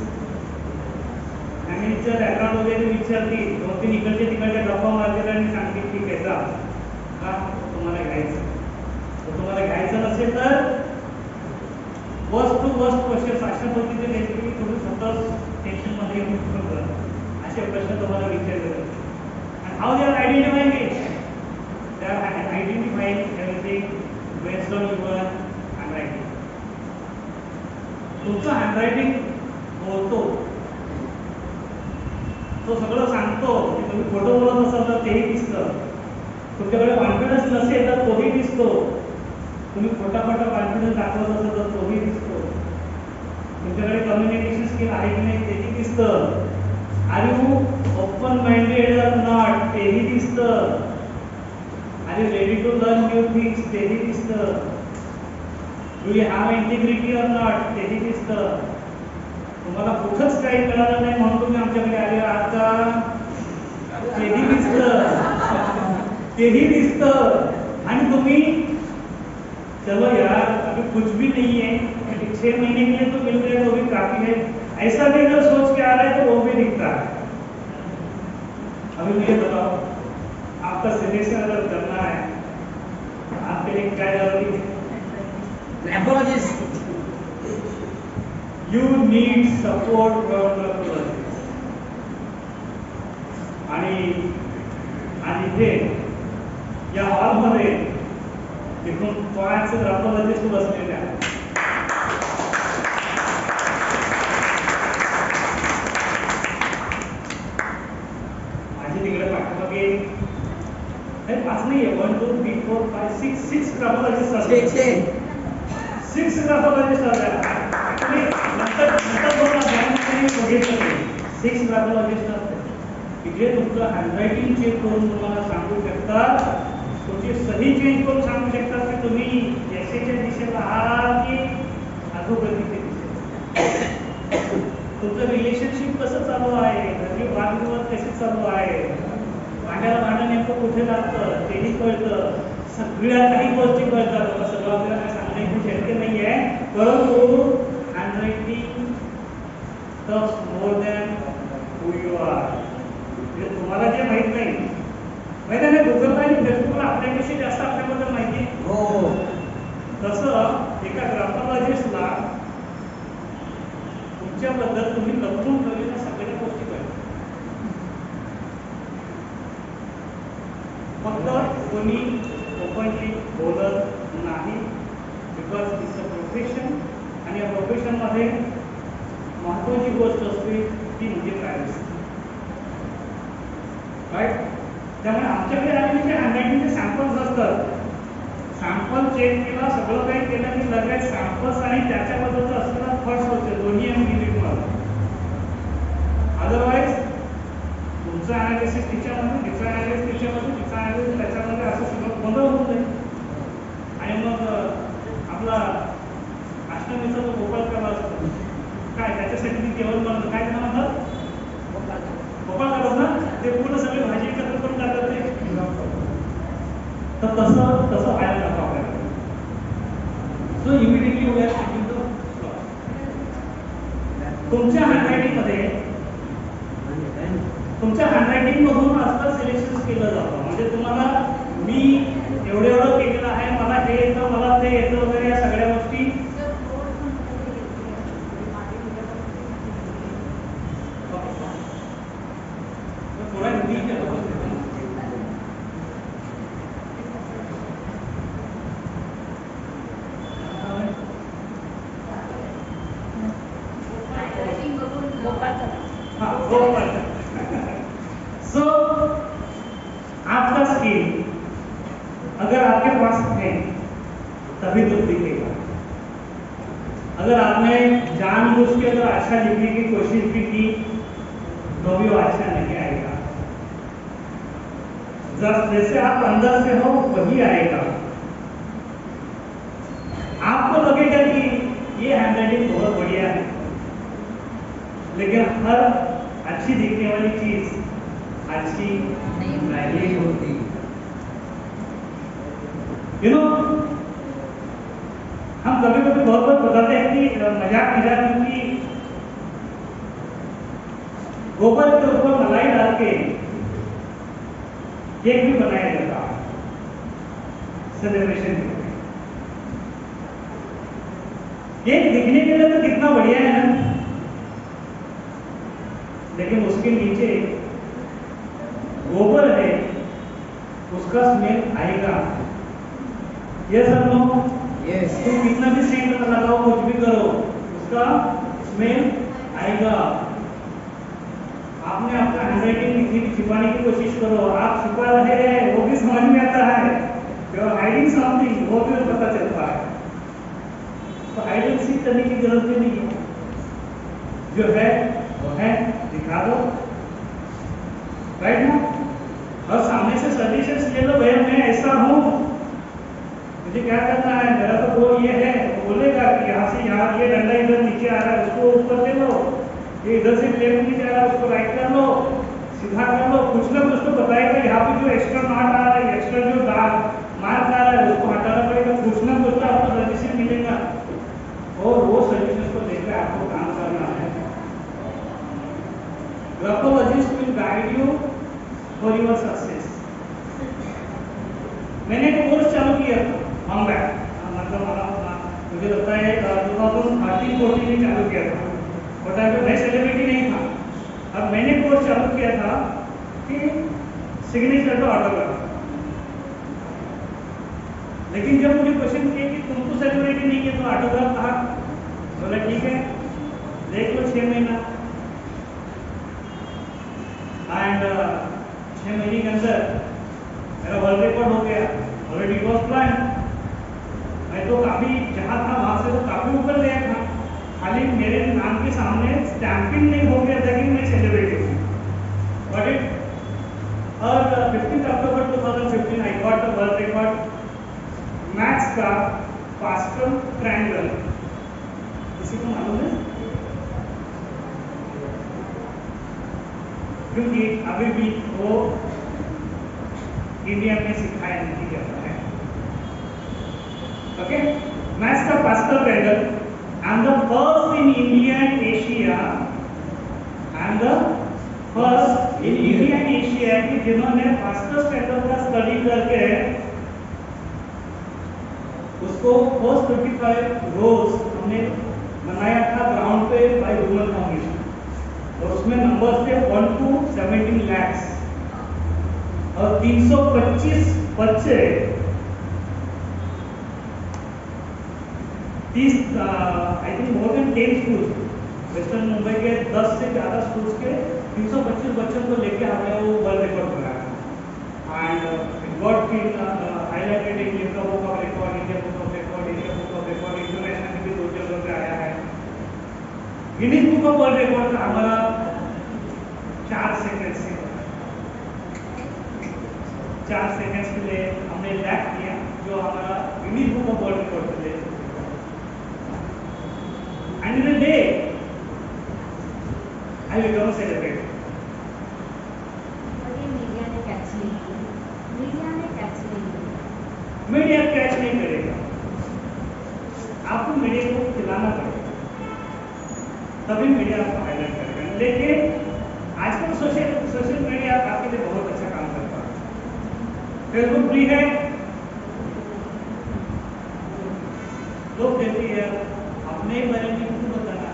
फॅमिलीचं बॅकग्राऊंड वगैरे विचारतील, 2-3 इकडचे तिकडचे गप्पा मारतील आणि सांगतील ठीक आहे जा का तुम्हाला घ्यायचं. तर तुम्हाला घ्यायचं नसेल तर वर्स्ट टू वर्स्ट क्वेश्चन्स अशा पद्धतीने द्यायचे की तुम्ही स्वतः टेन्शनमध्ये येऊन असे प्रश्न तुम्हाला विचारले जातात. And how they are identifying it? They are identifying everything based on your handwriting. तुमचं हँडरायटिंग बोलतो, तो सगळं सांगतो. तुम्ही खोटं बोलत असाल तर तेही दिसतं. तुमच्याकडे कॉन्फिडन्स नसेल तर तोही दिसतो. तुम्ही खोटा कॉन्फिडन्स दाखवत असाल तर तोही दिसतो. तुमच्याकडे कम्युनिकेशन स्किल आहे की नाही तेही दिसतं. Are you open minded or not तेही दिसतं. Are you ready to learn new things तेही दिसतं. Do you have integrity or not तेही दिसतं. तुम्हाला कुठंच काही मिळालं नाही म्हणून तुम्ही आमच्याकडे आले आहात का तेही दिसतं. तेही दिसतं. आणि तुम्ही चलो यार अभी कुछ भी नहीं है, 6 महीने के लिए तो मिल रहे तो भी काफी है, ऐसा भी अगर सोच के आ रहा है तो वो भी दिखता है. अभी मुझे बताओ आपका सिलेक्शन अगर करना है आपके लिए क्या जरूरी है? Laboratories. You need support from the colleges. आणि इथे या हॉलमध्ये तिथून 5 ग्राफॉलॉजिस्ट बसलेले आहेत. माझी तिकडे पाठीमागे 5 नाही आहे, 1 2 3 4 5 6 ग्राफॉलॉजिस्ट असतात. 6 ग्राफॉलॉजिस्ट असतात. नंतर बघितलं 6 ग्राफॉलॉजिस्ट असतात. तिथे तुमचं हँडरायटिंग चेक करून तुम्हाला सांगू शकतात, तुमची सही चेंज करून सांगू शकतात की तुम्ही यशाच्या दिशेला आहात की अधोगतीच्या दिशेला. तुमचं रिलेशनशिप कसं चालू आहे, घरी वादविवाद कसे चालू आहे, भांड्याला भांडं नेमकं कुठे लागतं तेही कळतं. सगळ्या काही गोष्टी कळतात. मला सगळं आपल्याला सांगणं खूप शक्य नाही आहे, परंतु handwriting talks more than who you are. म्हणजे तुम्हाला जे माहित नाही माहिती आहे ना, गुगलला आणि फेसबुकला आपल्यापेक्षा जास्त आपल्याबद्दल माहिती आहे. हो. तसं एका ग्राफॉलॉजिस्टला तुमच्याबद्दल तुम्ही लपवून ठेवलेल्या सगळ्या गोष्टी कळतात. फक्त कोणी ओपनली बोलत नाही, बिकॉज इट्स अ प्रोफेशन. आणि या प्रोफेशनमध्ये महत्त्वाची गोष्ट असते ती म्हणजे प्रायव्हसी. राईट. त्यामुळे आमच्याकडे आलेले जे हँडरायटिंगचे सॅम्पल्स असतात सॅम्पल चेक केला, सगळं काही केलं की लगेच सॅम्पल्स आणि त्याच्याबद्दलचं असलेला थॉट्स होते दोन्ही आम्ही डिलीट मारतो. अदरवाईज तुमचं ॲनालिसिस तिच्यामध्ये, तिचा ॲनालिसिस तिच्यामध्ये, तिचा ॲनालिसिस त्याच्यामध्ये, असं सगळं गोंधळ होऊन जाईल. आणि मग आपला अष्टमीचा जो गोपाळ केला असतो काय, त्याच्यासाठी ती जेवण बनवतं काय त्यांना म्हणतात, गोपाळ करत ना, ते पूर्ण सगळी भाजी एकत्र करून टाकतात ते. तर तसं व्हायला नको आपल्याला. So immediately we are setting the तुमच्या हँडरायटिंगमध्ये, तुमच्या हँडरायटिंग मधून असं सिलेक्शन केलं जातं. म्हणजे तुम्हाला मी एवढं केलेलं आहे, मला हे येतं, मला ते येतं वगैरे, या सगळ्या गोष्टी थोडा नीट आहे. सो आपका स्किल अगर आपके पास है तभी तो दिखेगा. अगर आपने जानबूझ के अगर अच्छा लिखने की कोशिश भी की तो भी वो अच्छा नहीं आएगा. जैसे आप अंदर से हो वही आएगा. आपको लगेगा कि ये हैंडराइटिंग बहुत बढ़िया है, लेकिन हर अच्छी दिखने वाली चीज अच्छी नहीं होती. यू नो, हम कभी कभी बहुत बताते हैं कि मजाक की गोबर के ऊपर मलाई डाल के केक भी बनाया जाता है सेलिब्रेशन के. केक दिखने के लिए तो कितना बढ़िया है ना, लेकिन उसके नीचे गोबर है, उसका स्मेल आएगा. ये सब लोग तुम कितना भी सेंट लगाओ, कुछ भी करो, उसका स्मेल आएगा. आपने अपना हैंडराइटिंग किसी भी छिपाने की कोशिश करो, आप छिपा रहे हैं वो भी समझ में आता है. यू आर हाइडिंग समथिंग, वो भी पता चलता है. तो हाइड एंड सीक करने की जरूरत भी नहीं है. जो है वो है, दिखा दो, राइट ना. और सामने से सजेशंस ले लो, भैया मैं ऐसा हूँ, मुझे क्या करना है, मेरा तो वो ये है. वो बोलेगा कि यहाँ से यहाँ ये डंडा इधर नीचे आ रहा है, उसको ऊपर ले लो, ये इधर से लेफ्ट नीचे आ रहा है, उसको राइट कर लो, सीधा कर लो. कुछ ना कुछ तो बताएगा. यहाँ पे जो एक्स्ट्रा मार्क आ रहा है, एक्स्ट्रा जो मार्क आ रहा है, उसको हटाना पड़ेगा. कुछ ना कुछ तो आपको सजेशन मिलेगा, और वो सजेशन को लेकर आपको काम करना है. Graphologist will guide you for your success. मैंने एक कोर्स चालू किया था मतलब मुझे लगता है 2013-14 में चालू किया था. बट अभी मैं सेलिब्रिटी नहीं था. अब मैंने कोर्स चालू किया था कि सिग्नेचर का ऑटोग्राफ. लेकिन जब मुझे क्वेश्चन किया कि तुम तो सेलिब्रिटी नहीं है तो ऑटोग्राफ कहाँ, बोला ठीक है देख लो 6 महीना. एंड 6 महीने के अंदर मेरा वर्ल्ड रिकॉर्ड हो गया. ऑलरेडी इट वाज प्लान. मैं तो काफी जहाँ था वहां से तो काफी ऊपर गया था. खाली मेरे नाम के सामने स्टैंपिंग नहीं हो गया था कि मैं सेलिब्रिटी हूँ. बट इट और 15 अक्टूबर 2015 I got the world record maths का पास्कल ट्रायंगल. किसी को मालूम है? क्योंकि अभी भी वो इंडिया में सिखाया नहीं जाता है. ओके, मैथ्स का pascal triangle. I am the first in India end Asia, I am the first in India end Asia कि जिन्होंने पास्कल ट्रायंगल का स्टडी करके उसको फर्स्ट 25 रोज हमने बनाया था ground pay by human foundation. और उसमें नंबर्स थे 1 to 17 lakhs और 325 बच्चे 30 I think more than 10 schools western Mumbai के 10 से ज़्यादा स्कूल्स के 325 बच्चों को लेके हमने वो वर्ल्ड रिकॉर्ड बनाया. and it got been highlighted in Limca Book of Record, India Book of Record, India Book of Record, international भी 2 जगह पे आया है। Guinness book of world record का हमारा 4 सेकंड से 4 सेकंड्स के लिए हमने लैप किया, जो हमारा Guinness book of world record के लिए। And in a day I become celebrate. Media catch नहीं करेगा, आपको मीडिया को खिलाना पड़ेगा, तभी मीडिया आपको हाईलाइट करेगा। लेकिन आजकल सोशल मीडिया आपके लिए बहुत अच्छा काम करता है। फेसबुक फ्री है, लोग कहती है अपने बारे में क्यों बताना,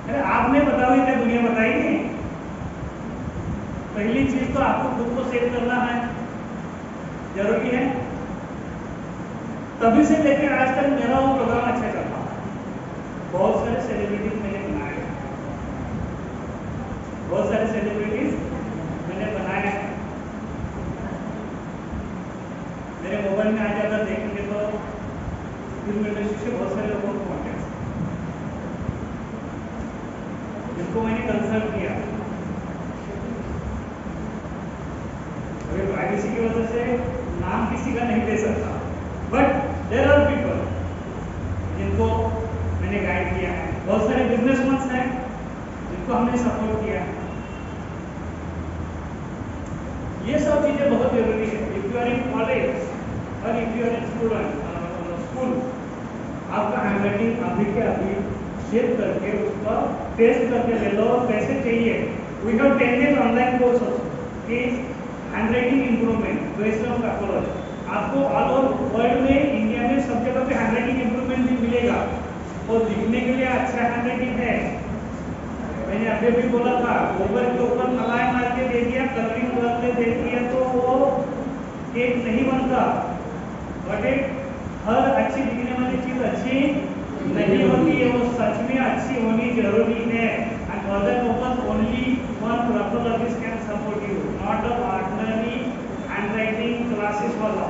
अरे आपने बताओगे क्या दुनिया बताएगी? पहली चीज तो आपको खुद को सेव करना है, जरूरी है। तभी से लेकर आज तक मेरा वो प्रोग्राम अच्छा चल रहा है। बहुत सारे सेलिब्रिटीज मैंने बनाए हैं, बहुत सारे सेलिब्रिटीज मैंने बनाए हैं। मेरे मोबाइल में आ जाता देखेंगे तो फिल्म इंडस्ट्री से बहुत सारे लोगों को कॉन्टेक्ट, जिनको मैंने कंसल्ट किया। अभी प्राइवेसी की वजह से नाम किसी का नहीं दे सकता, बट देयर आर पीपल जिनको मैंने गाइड किया है। बहुत सारे बिजनेसमैन हैं जिनको हमने सपोर्ट किया है। ये सब चीजें बहुत जरूरी है। If you are in college और if you are in school, आपका हैंडराइटिंग अभी के अभी चेक करके उसका टेस्ट करके ले लो कैसे चाहिए। We have 10 days online course कि handwriting improvement based on pathology. आपको ऑल ओवर वर्ल्ड में, इंडिया में सब जगह पे हैंडराइटिंग इंप्रूवमेंट भी मिलेगा। और लिखने के लिए अच्छा हैंडराइटिंग है। मैंने अभी भी बोला था, गोबर के ऊपर मलाई मार के दे दिया, कलरिंग करके दे दिया तो वो केक नहीं बनता। बट हर अच्छी दिखने वाली चीज अच्छी नहीं होती है, वो सच में अच्छी होनी जरूरी है। End further focus only one pathologist can support you, not a ordinary handwriting classes वाला।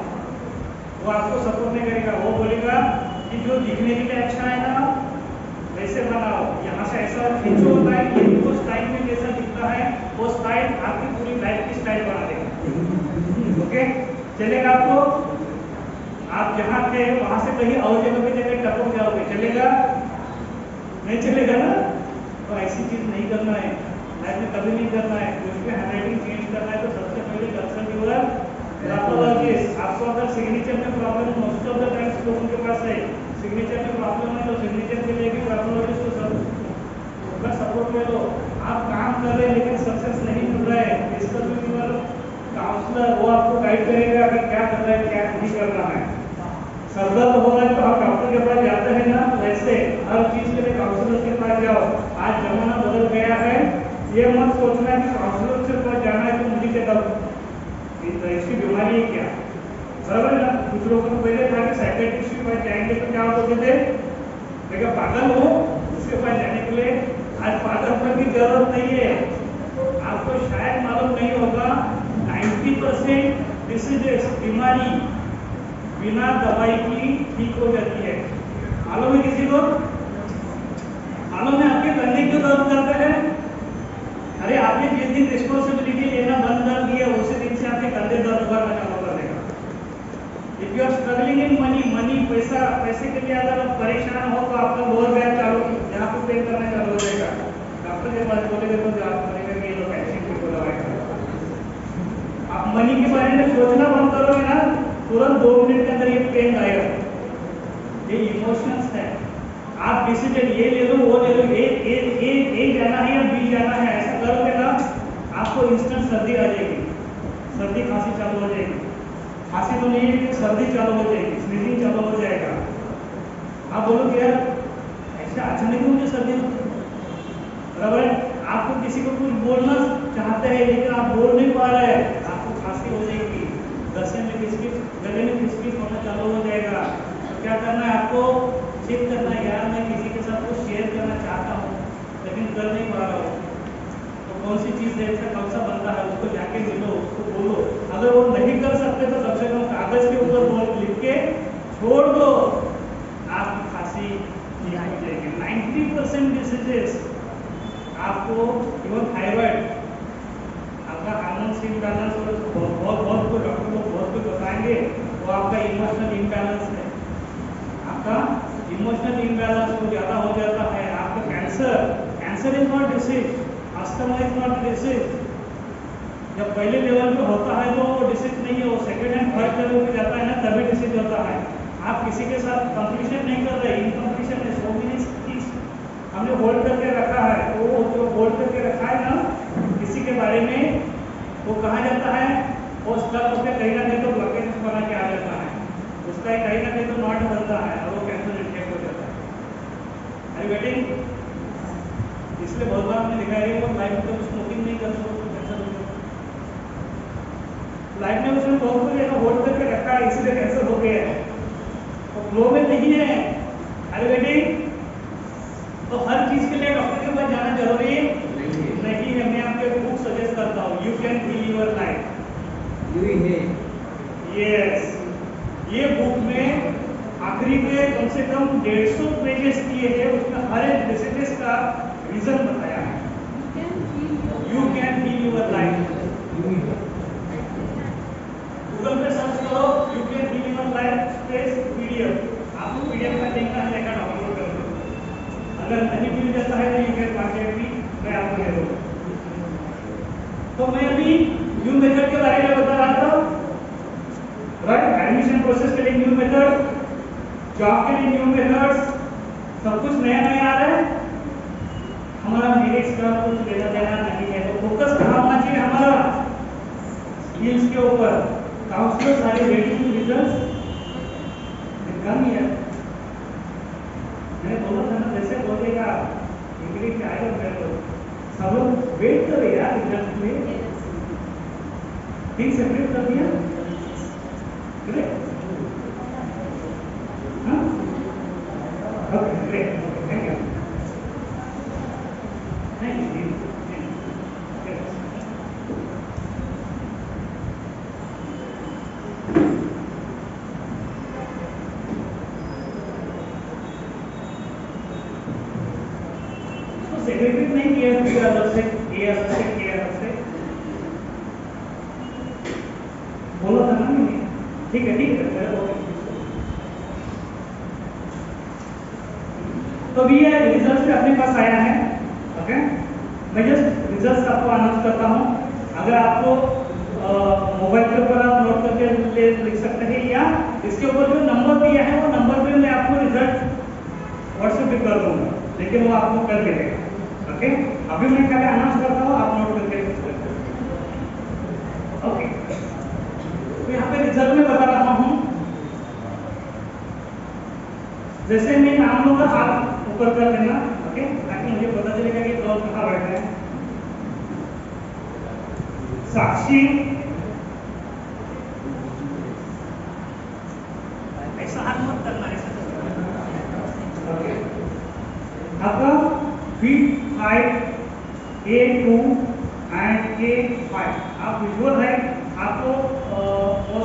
वो आपको सपोर्ट नहीं करेगा, वो बोलेगा कि जो दिखने के लिए अच्छा है ना वैसे बनाओ, यहाँ से ऐसा खींचो होता है कि वो स्टाइल में जैसा दिखता है वो स्टाइल आपकी पूरी लाइफ की स्टाइल बना देगा। ओके, चलेगा आपको? आप जहाँ थे वहाँ से कहीं और जगह पे जाकर टपक जाओगे, चलेगा? नहीं चलेगा ना? तो ऐसी चीज नहीं करना है, लाइफ में कभी नहीं करना है। उसमें हैंडराइटिंग चेंज करना है तो सबसे पहले कंसल्ट यूर पैथोलॉजिस्ट। आपको अगर सिग्नेचर में problem, most of the times लोगों के पास है सिग्नेचर में प्रॉब्लम है, तो सिग्नेचर के लिए भी पैथोलॉजिस्ट को सब सपोर्ट ले लो। आप काम कर रहे हैं लेकिन सक्सेस नहीं मिल रहा है, डिस्कस विद योर काउंसलर, वो आपको गाइड करेगा कि क्या करना है क्या नहीं करना है। सरदर्द हो रहा है तो आप डॉक्टर के पास जाते हैं ना, वैसे हर चीज के लिए काउंसलर के पास जाओ। आज जमाना बदल गया है, ये मत सोचना है कि काउंसलर के पास जाना है तो मुझे क्या इसकी बीमारी है क्या, बराबर है ना? कुछ लोगों को पहले था कि साइकियाट्रिस्ट के पास जाएंगे तो क्या बोलते थे, मैं पागल हूँ उसके पास जाने के लिए। आज पागलपन की जरूरत नहीं है। आपको शायद मालूम नहीं होगा 90% डिसीजेस, बीमारी बिना दवाई की ठीक हो जाती है। मालूम है किसी को? मालूम है आपके कंधे क्यों दर्द करते हैं? अरे आपने जिस दिन रिस्पॉन्सिबिलिटी लेना बंद कर दिया उसी दिन से आपके कंधे दर्द करना चालू कर देगा। If you are struggling in money, पैसे के लिए अगर आप परेशान हो तो आपका लोअर बैक चालू, यहाँ पे पेन करना चालू हो जाएगा। डॉक्टर के पास बोलेंगे तो आप बोलेंगे कि ये लोग कैल्शियम की दवाई करो। आप मनी के बारे में सोचना बंद करोगे ना, तुरंत 2 मिनट के अंदर ये पेन गायब। ये इमोशंस है। आप डिसीजन ये ले लो वो ले लो, ए जाना है या बी जाना है, ऐसा करोगे ना आपको इंस्टेंट सर्दी आ जाएगी, सर्दी खांसी चालू हो जाएगी। खांसी तो नहीं है लेकिन सर्दी चालू हो जाएगी, स्नीजिंग चालू हो जाएगा। आप बोलोगे यार ऐसा अचानक मुझे सर्दी, बराबर है? आपको किसी को कुछ बोलना चाहते हैं लेकिन आप बोल नहीं पा रहे हैं, आपको खांसी हो जाएगी, गले में किसकिस होना चालू हो जाएगा। तो क्या करना है आपको? चेक करना है, यार मैं किसी के साथ कुछ शेयर करना चाहता हूँ लेकिन कर नहीं पा रहा हूँ, तो कौन सी चीज़ है, इसका कौन सा बनता है, उसको जाके मिलो, उसको बोलो। अगर वो नहीं कर सकते तो कम से कम कागज के ऊपर बोल लिख के छोड़ दो, आपकी खांसी ठीक हो जाएगी। 90% डिसीजेस आपको, इवन थायराइड, आपका हार्मोन्स इम्बैलेंस, बहुत को डॉक्टर को बहुत कुछ बताएंगे, वो आपका इमोशनल इम्बैलेंस है। आपका इमोशनल इम्बैलेंस वो ज़्यादा हो जाता है। आपका cancer is not disease, asthma is not disease. जब पहले लेवल पे होता है तो वो डिसीज नहीं है, वो सेकेंड एंड थर्ड लेवल पे जाता है ना, तभी डिसीज होता है। आप किसी के साथ कंपटीशन नहीं कर रहे, इनकम्पटीशन है। सो मेनी थिंग्स हमने होल्ड करके रखा है, तो वो जो होल्ड करके रखा है ना किसी के बारे में, वो कहा जाता है वो स्टक होकर कहीं ना कहीं तो ब्लॉकेज बना के आ जाता है, उसका कहीं ना कहीं तो नॉट बनता है और वो कैंसर इन्फेक्ट हो जाता है। अरे वेटिंग, इसलिए बहुत बार हमने लिखा है वो लाइफ में स्मोकिंग नहीं कर सकते, कैंसर हो जाता है। लाइफ में उसने बहुत कुछ ऐसा होल्ड करके रखा है, इसीलिए कैंसर हो गया है, तो फ्लो में नहीं है। अरे वेटिंग, तो हर चीज के लिए डॉक्टर के पास जाना जरूरी नहीं है। मैं आपको एक बुक सजेस्ट करता हूँ, you can heal your life. Yes, ये बुक में आखिरी में कम से कम 150 पेजेस दिए हैं, उसमें हर एक डिसीजेस का रीजन बताया है। You can heal your life. Google पे सर्च करो you can heal your life space PDF, आपको पीडीएफ का लिंक है, लेकर डाउनलोड कर लो। अगर नहीं मिल जाता है तो यू कैन कॉन्टैक्ट मी, मैं आपको दे दूँगा। तो मैं अभी न्यू मेथड के बारे में बता रहा था, राइट? एडमिशन प्रोसेस के लिए न्यू मेथड, जॉब के लिए न्यू मेथड्स, सब कुछ नया नया आ रहा है। हमारा मेरिट्स का कुछ लेना देना नहीं है, तो फोकस कहाँ होना चाहिए हमारा? स्किल्स के ऊपर। Counsellors are ready to results come here. मैंने बोला था ना, जैसे बोलेगा इंग्लिश आएगा मेरे को, सब लोग वेट करो यार रिजल्ट में। ठीक सेपरेट कर दिया, हाँ, okay great, thank you. Segregate नहीं किया अलग से, ये अलग से, ये अलग से बोला था ना मैंने। ठीक है ओके। तो अभी ये रिजल्ट अपने पास आया है, ओके। मैं जस्ट रिजल्ट आपको अनाउंस करता हूँ। अगर आपको मोबाइल के ऊपर आप नोट करके लिख सकते हैं, या इसके ऊपर जो नंबर दिया है वो नंबर पे मैं आपको रिजल्ट व्हाट्सएप पे कर दूंगा, लेकिन वो आपको कर मिलेगा, ओके। अभी मैं क्या अनाउंस करता हूँ, आप नोट करके लिख सकते हैं, ओके। तो यहाँ पे रिजल्ट में बता रहा हूँ, जैसे मैं नाम लूंगा हाथ ऊपर कर लेना, ओके, ताकि मुझे पता चलेगा कि कौन कहाँ बैठे हैं। साक्षी, ऐसा हाथ मत करना, ऐसा ओके। आपका B5 A2 एंड A5 आप विजुअल है, आपको